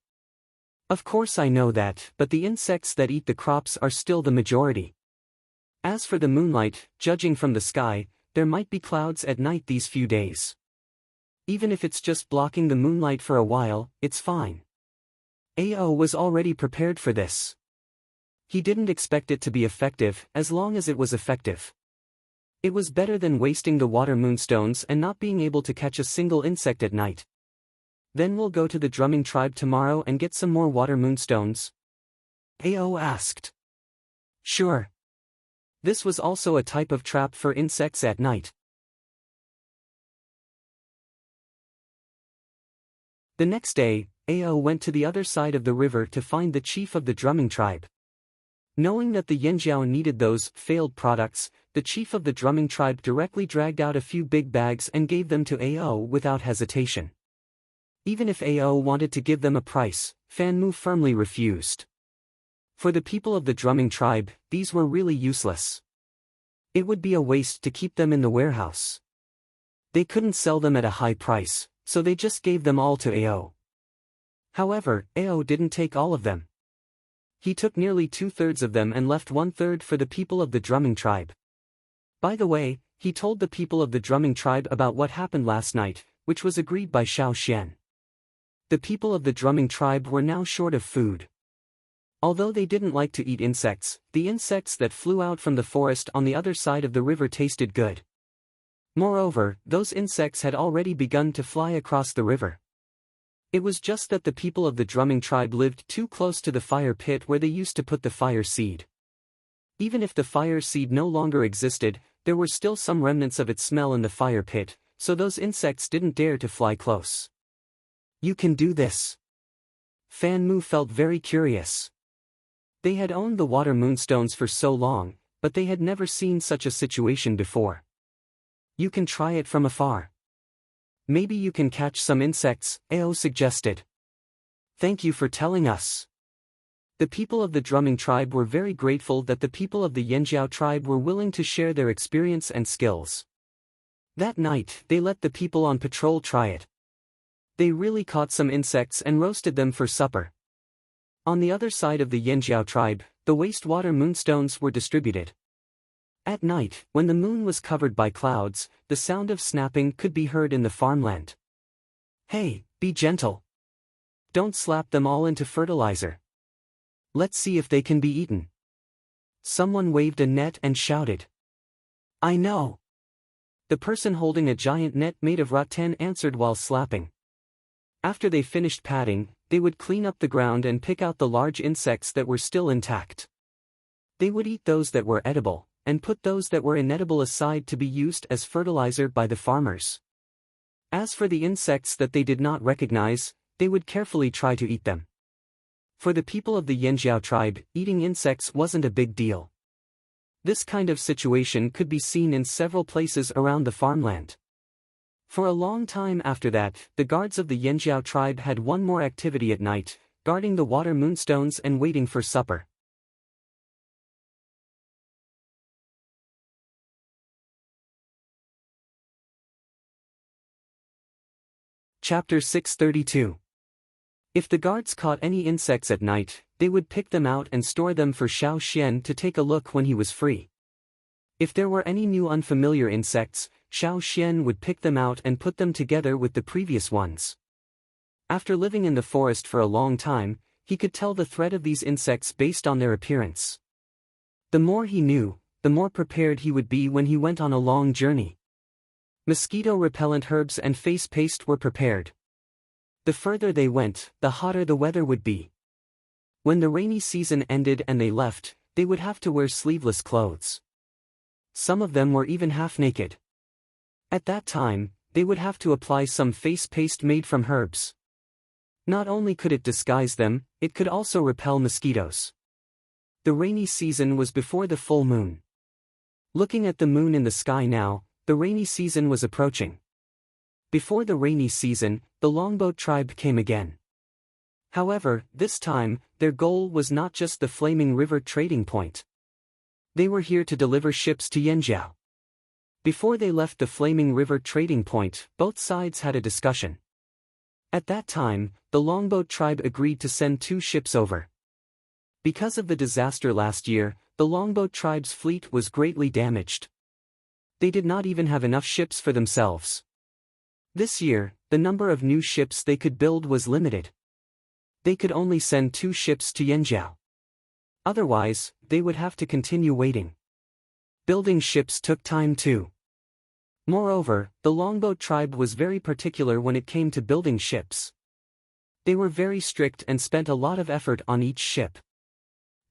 Of course I know that, but the insects that eat the crops are still the majority. As for the moonlight, judging from the sky, there might be clouds at night these few days. Even if it's just blocking the moonlight for a while, it's fine. Ao was already prepared for this. He didn't expect it to be effective, as long as it was effective. It was better than wasting the water moonstones and not being able to catch a single insect at night. Then we'll go to the drumming tribe tomorrow and get some more water moonstones? Ao asked. Sure. This was also a type of trap for insects at night. The next day, Ao went to the other side of the river to find the chief of the drumming tribe. Knowing that the Yanjiao needed those failed products, the chief of the drumming tribe directly dragged out a few big bags and gave them to Ao without hesitation. Even if Ao wanted to give them a price, Fanmu firmly refused. For the people of the drumming tribe, these were really useless. It would be a waste to keep them in the warehouse. They couldn't sell them at a high price, so they just gave them all to Ao. However, Ao didn't take all of them. He took nearly 2/3 of them and left 1/3 for the people of the drumming tribe. By the way, he told the people of the drumming tribe about what happened last night, which was agreed by Xiao Xian. The people of the drumming tribe were now short of food. Although they didn't like to eat insects, the insects that flew out from the forest on the other side of the river tasted good. Moreover, those insects had already begun to fly across the river. It was just that the people of the drumming tribe lived too close to the fire pit where they used to put the fire seed. Even if the fire seed no longer existed, there were still some remnants of its smell in the fire pit, so those insects didn't dare to fly close. You can do this. Fanmu felt very curious. They had owned the water moonstones for so long, but they had never seen such a situation before. You can try it from afar. Maybe you can catch some insects, Ao suggested. Thank you for telling us. The people of the drumming tribe were very grateful that the people of the Yanjiao tribe were willing to share their experience and skills. That night, they let the people on patrol try it. They really caught some insects and roasted them for supper. On the other side of the Yanjiao tribe, the wastewater moonstones were distributed. At night, when the moon was covered by clouds, the sound of snapping could be heard in the farmland. Hey, be gentle. Don't slap them all into fertilizer. Let's see if they can be eaten. Someone waved a net and shouted. I know. The person holding a giant net made of rattan answered while slapping. After they finished patting, they would clean up the ground and pick out the large insects that were still intact. They would eat those that were edible, and put those that were inedible aside to be used as fertilizer by the farmers. As for the insects that they did not recognize, they would carefully try to eat them. For the people of the Yanjiao tribe, eating insects wasn't a big deal. This kind of situation could be seen in several places around the farmland. For a long time after that, the guards of the Yanjiao tribe had one more activity at night, guarding the water moonstones and waiting for supper. Chapter 632. If the guards caught any insects at night, they would pick them out and store them for Xiao Xian to take a look when he was free. If there were any new unfamiliar insects, Xiao Xian would pick them out and put them together with the previous ones. After living in the forest for a long time, he could tell the threat of these insects based on their appearance. The more he knew, the more prepared he would be when he went on a long journey. Mosquito-repellent herbs and face paste were prepared. The further they went, the hotter the weather would be. When the rainy season ended and they left, they would have to wear sleeveless clothes. Some of them were even half-naked. At that time, they would have to apply some face paste made from herbs. Not only could it disguise them, it could also repel mosquitoes. The rainy season was before the full moon. Looking at the moon in the sky now, the rainy season was approaching. Before the rainy season, the Longboat tribe came again. However, this time, their goal was not just the Flaming River trading point. They were here to deliver ships to Yanjiao. Before they left the Flaming River trading point, both sides had a discussion. At that time, the longboat tribe agreed to send 2 ships over. Because of the disaster last year, the longboat tribe's fleet was greatly damaged. They did not even have enough ships for themselves. This year, the number of new ships they could build was limited. They could only send 2 ships to Yanjiao. Otherwise, they would have to continue waiting. Building ships took time too. Moreover, the longboat tribe was very particular when it came to building ships. They were very strict and spent a lot of effort on each ship.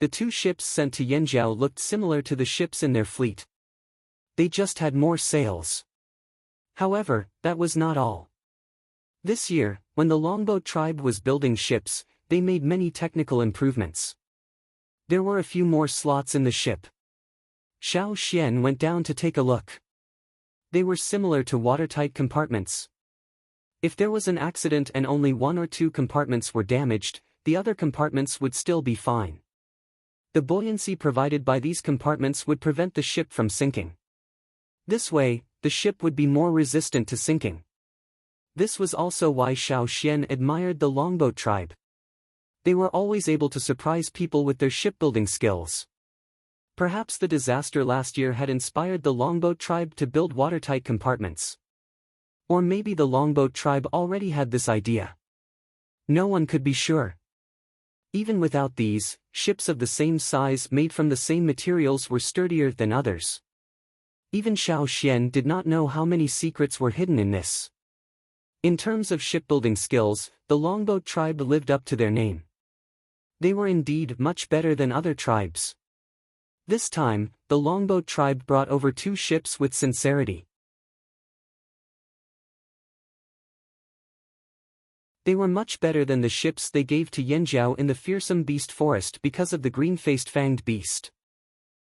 The 2 ships sent to Yanjiao looked similar to the ships in their fleet. They just had more sails. However, that was not all. This year, when the longboat tribe was building ships, they made many technical improvements. There were a few more slots in the ship. Xiao Xian went down to take a look. They were similar to watertight compartments. If there was an accident and only 1 or 2 compartments were damaged, the other compartments would still be fine. The buoyancy provided by these compartments would prevent the ship from sinking. This way, the ship would be more resistant to sinking. This was also why Xiao Xian admired the longboat tribe. They were always able to surprise people with their shipbuilding skills. Perhaps the disaster last year had inspired the longboat tribe to build watertight compartments. Or maybe the longboat tribe already had this idea. No one could be sure. Even without these, ships of the same size made from the same materials were sturdier than others. Even Xiao Xian did not know how many secrets were hidden in this. In terms of shipbuilding skills, the longboat tribe lived up to their name. They were indeed much better than other tribes. This time, the longboat tribe brought over 2 ships with sincerity. They were much better than the ships they gave to Yanjiao in the fearsome beast forest because of the green-faced fanged beast.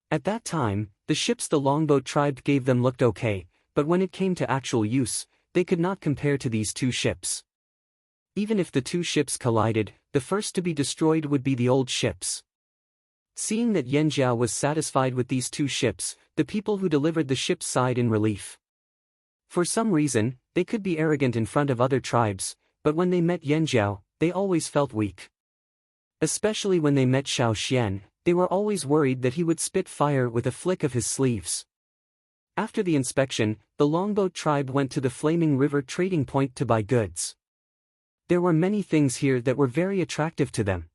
At that time, the ships the longboat tribe gave them looked okay, but when it came to actual use, they could not compare to these 2 ships. Even if the 2 ships collided, the first to be destroyed would be the old ships. Seeing that Yanjiao was satisfied with these 2 ships, the people who delivered the ships sighed in relief. For some reason, they could be arrogant in front of other tribes, but when they met Yanjiao, they always felt weak. Especially when they met Xiao Xian, they were always worried that he would spit fire with a flick of his sleeves. After the inspection, the longboat tribe went to the Flaming River trading point to buy goods. There were many things here that were very attractive to them.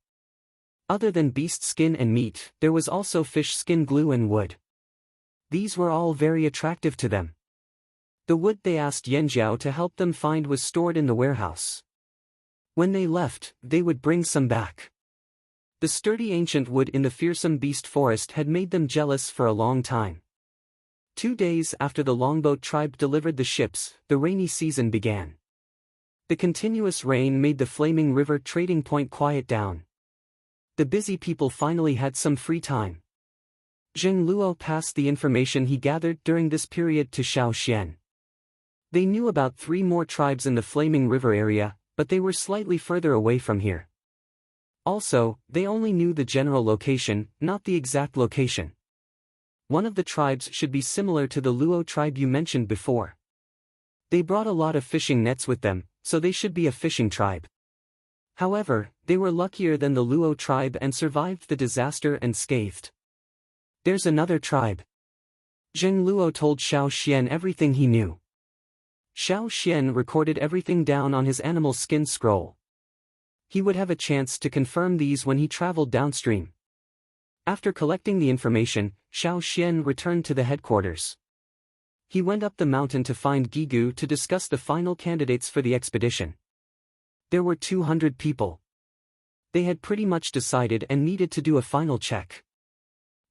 Other than beast skin and meat, there was also fish skin glue and wood. These were all very attractive to them. The wood they asked Yanjiao to help them find was stored in the warehouse. When they left, they would bring some back. The sturdy ancient wood in the fearsome beast forest had made them jealous for a long time. 2 days after the longboat tribe delivered the ships, the rainy season began. The continuous rain made the Flaming River trading point quiet down. The busy people finally had some free time. Zheng Luo passed the information he gathered during this period to Xiao Xian. They knew about 3 more tribes in the Flaming River area, but they were slightly further away from here. Also, they only knew the general location, not the exact location. One of the tribes should be similar to the Luo tribe you mentioned before. They brought a lot of fishing nets with them, so they should be a fishing tribe. However, they were luckier than the Luo tribe and survived the disaster unscathed. There's another tribe. Zheng Luo told Xiao Xian everything he knew. Xiao Xian recorded everything down on his animal skin scroll. He would have a chance to confirm these when he traveled downstream. After collecting the information, Xiao Xian returned to the headquarters. He went up the mountain to find Gigu to discuss the final candidates for the expedition. There were 200 people. They had pretty much decided and needed to do a final check.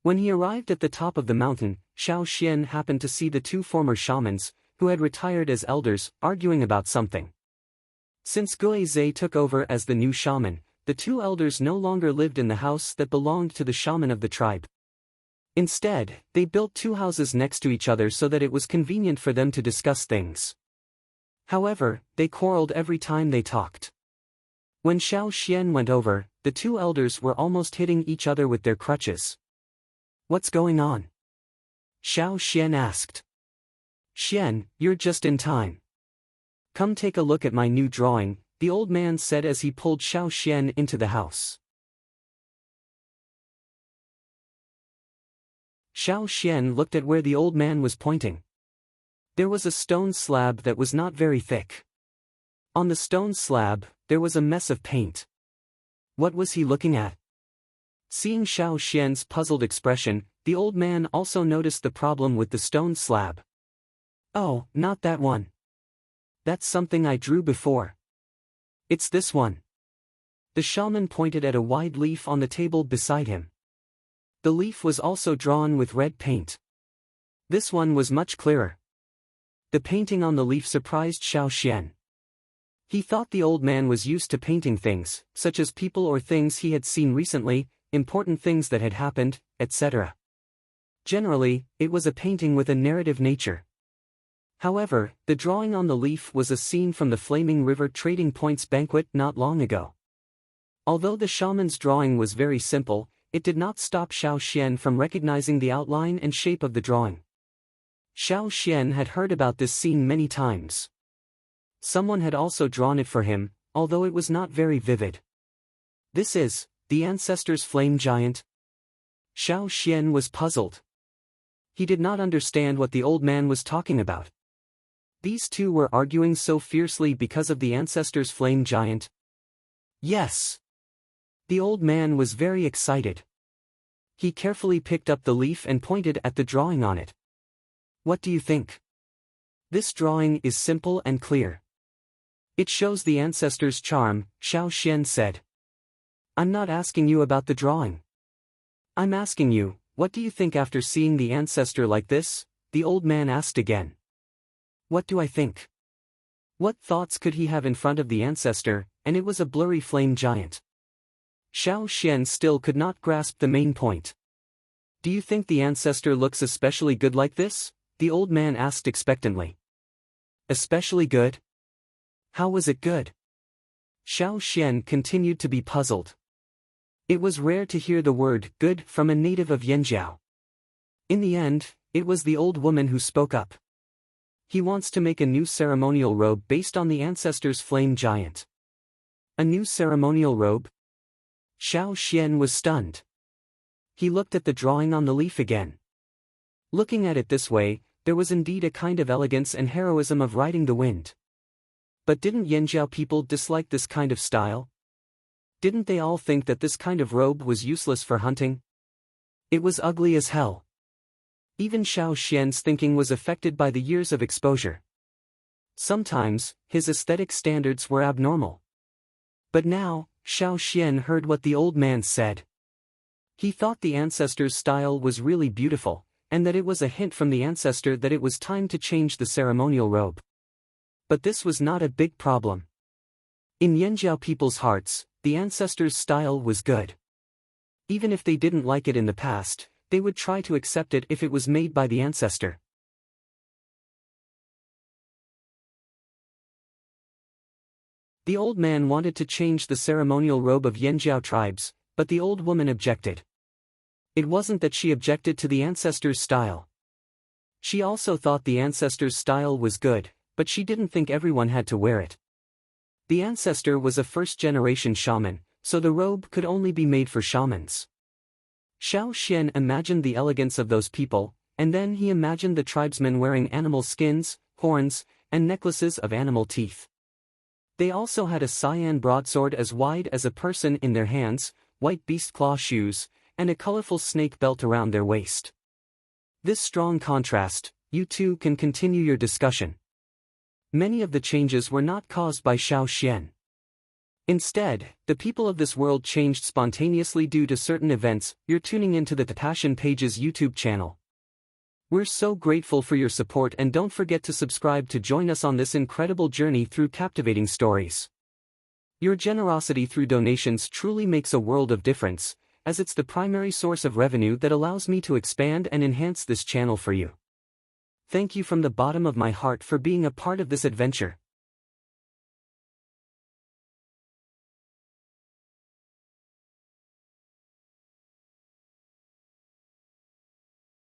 When he arrived at the top of the mountain, Xiao Xian happened to see the 2 former shamans, who had retired as elders, arguing about something. Since Gui Zhe took over as the new shaman, the 2 elders no longer lived in the house that belonged to the shaman of the tribe. Instead, they built 2 houses next to each other so that it was convenient for them to discuss things. However, they quarreled every time they talked. When Xiao Xian went over, the 2 elders were almost hitting each other with their crutches. "What's going on?" Xiao Xian asked. "Xian, you're just in time. Come take a look at my new drawing," the old man said as he pulled Xiao Xian into the house. Xiao Xian looked at where the old man was pointing. There was a stone slab that was not very thick. On the stone slab, there was a mess of paint. What was he looking at? Seeing Xiao Xian's puzzled expression, the old man also noticed the problem with the stone slab. Oh, not that one. That's something I drew before. It's this one. The shaman pointed at a wide leaf on the table beside him. The leaf was also drawn with red paint. This one was much clearer. The painting on the leaf surprised Xiao Xian. He thought the old man was used to painting things, such as people or things he had seen recently, important things that had happened, etc. Generally, it was a painting with a narrative nature. However, the drawing on the leaf was a scene from the Flaming River Trading Point's banquet not long ago. Although the shaman's drawing was very simple, it did not stop Xiao Xian from recognizing the outline and shape of the drawing. Xiao Xian had heard about this scene many times. Someone had also drawn it for him, although it was not very vivid. This is the ancestor's flame giant. Xiao Xian was puzzled. He did not understand what the old man was talking about. These two were arguing so fiercely because of the ancestor's flame giant. Yes. The old man was very excited. He carefully picked up the leaf and pointed at the drawing on it. What do you think? This drawing is simple and clear. It shows the ancestor's charm, Xiao Xian said. I'm not asking you about the drawing. I'm asking you, what do you think after seeing the ancestor like this? The old man asked again. What do I think? What thoughts could he have in front of the ancestor, and it was a blurry flame giant? Xiao Xian still could not grasp the main point. Do you think the ancestor looks especially good like this? The old man asked expectantly. Especially good? How was it good? Xiao Xian continued to be puzzled. It was rare to hear the word good from a native of Yanjiao. In the end, it was the old woman who spoke up. He wants to make a new ceremonial robe based on the ancestor's flame giant. A new ceremonial robe? Xiao Xian was stunned. He looked at the drawing on the leaf again. Looking at it this way, there was indeed a kind of elegance and heroism of riding the wind. But didn't Yanjiao people dislike this kind of style? Didn't they all think that this kind of robe was useless for hunting? It was ugly as hell. Even Xiao Xian's thinking was affected by the years of exposure. Sometimes, his aesthetic standards were abnormal. But now, Xiao Xian heard what the old man said. He thought the ancestor's style was really beautiful, and that it was a hint from the ancestor that it was time to change the ceremonial robe. But this was not a big problem. In Yanjiao people's hearts, the ancestor's style was good. Even if they didn't like it in the past, they would try to accept it if it was made by the ancestor. The old man wanted to change the ceremonial robe of Yanjiao tribes, but the old woman objected. It wasn't that she objected to the ancestor's style. She also thought the ancestor's style was good, but she didn't think everyone had to wear it. The ancestor was a first-generation shaman, so the robe could only be made for shamans. Xiao Xian imagined the elegance of those people, and then he imagined the tribesmen wearing animal skins, horns, and necklaces of animal teeth. They also had a cyan broadsword as wide as a person in their hands, white beast claw shoes, and a colorful snake belt around their waist. This strong contrast, you two can continue your discussion. Many of the changes were not caused by Xiao Xian. Instead, the people of this world changed spontaneously due to certain events. You're tuning into the Tatashin Pages YouTube channel. We're so grateful for your support, and don't forget to subscribe to join us on this incredible journey through captivating stories. Your generosity through donations truly makes a world of difference, as it's the primary source of revenue that allows me to expand and enhance this channel for you. Thank you from the bottom of my heart for being a part of this adventure.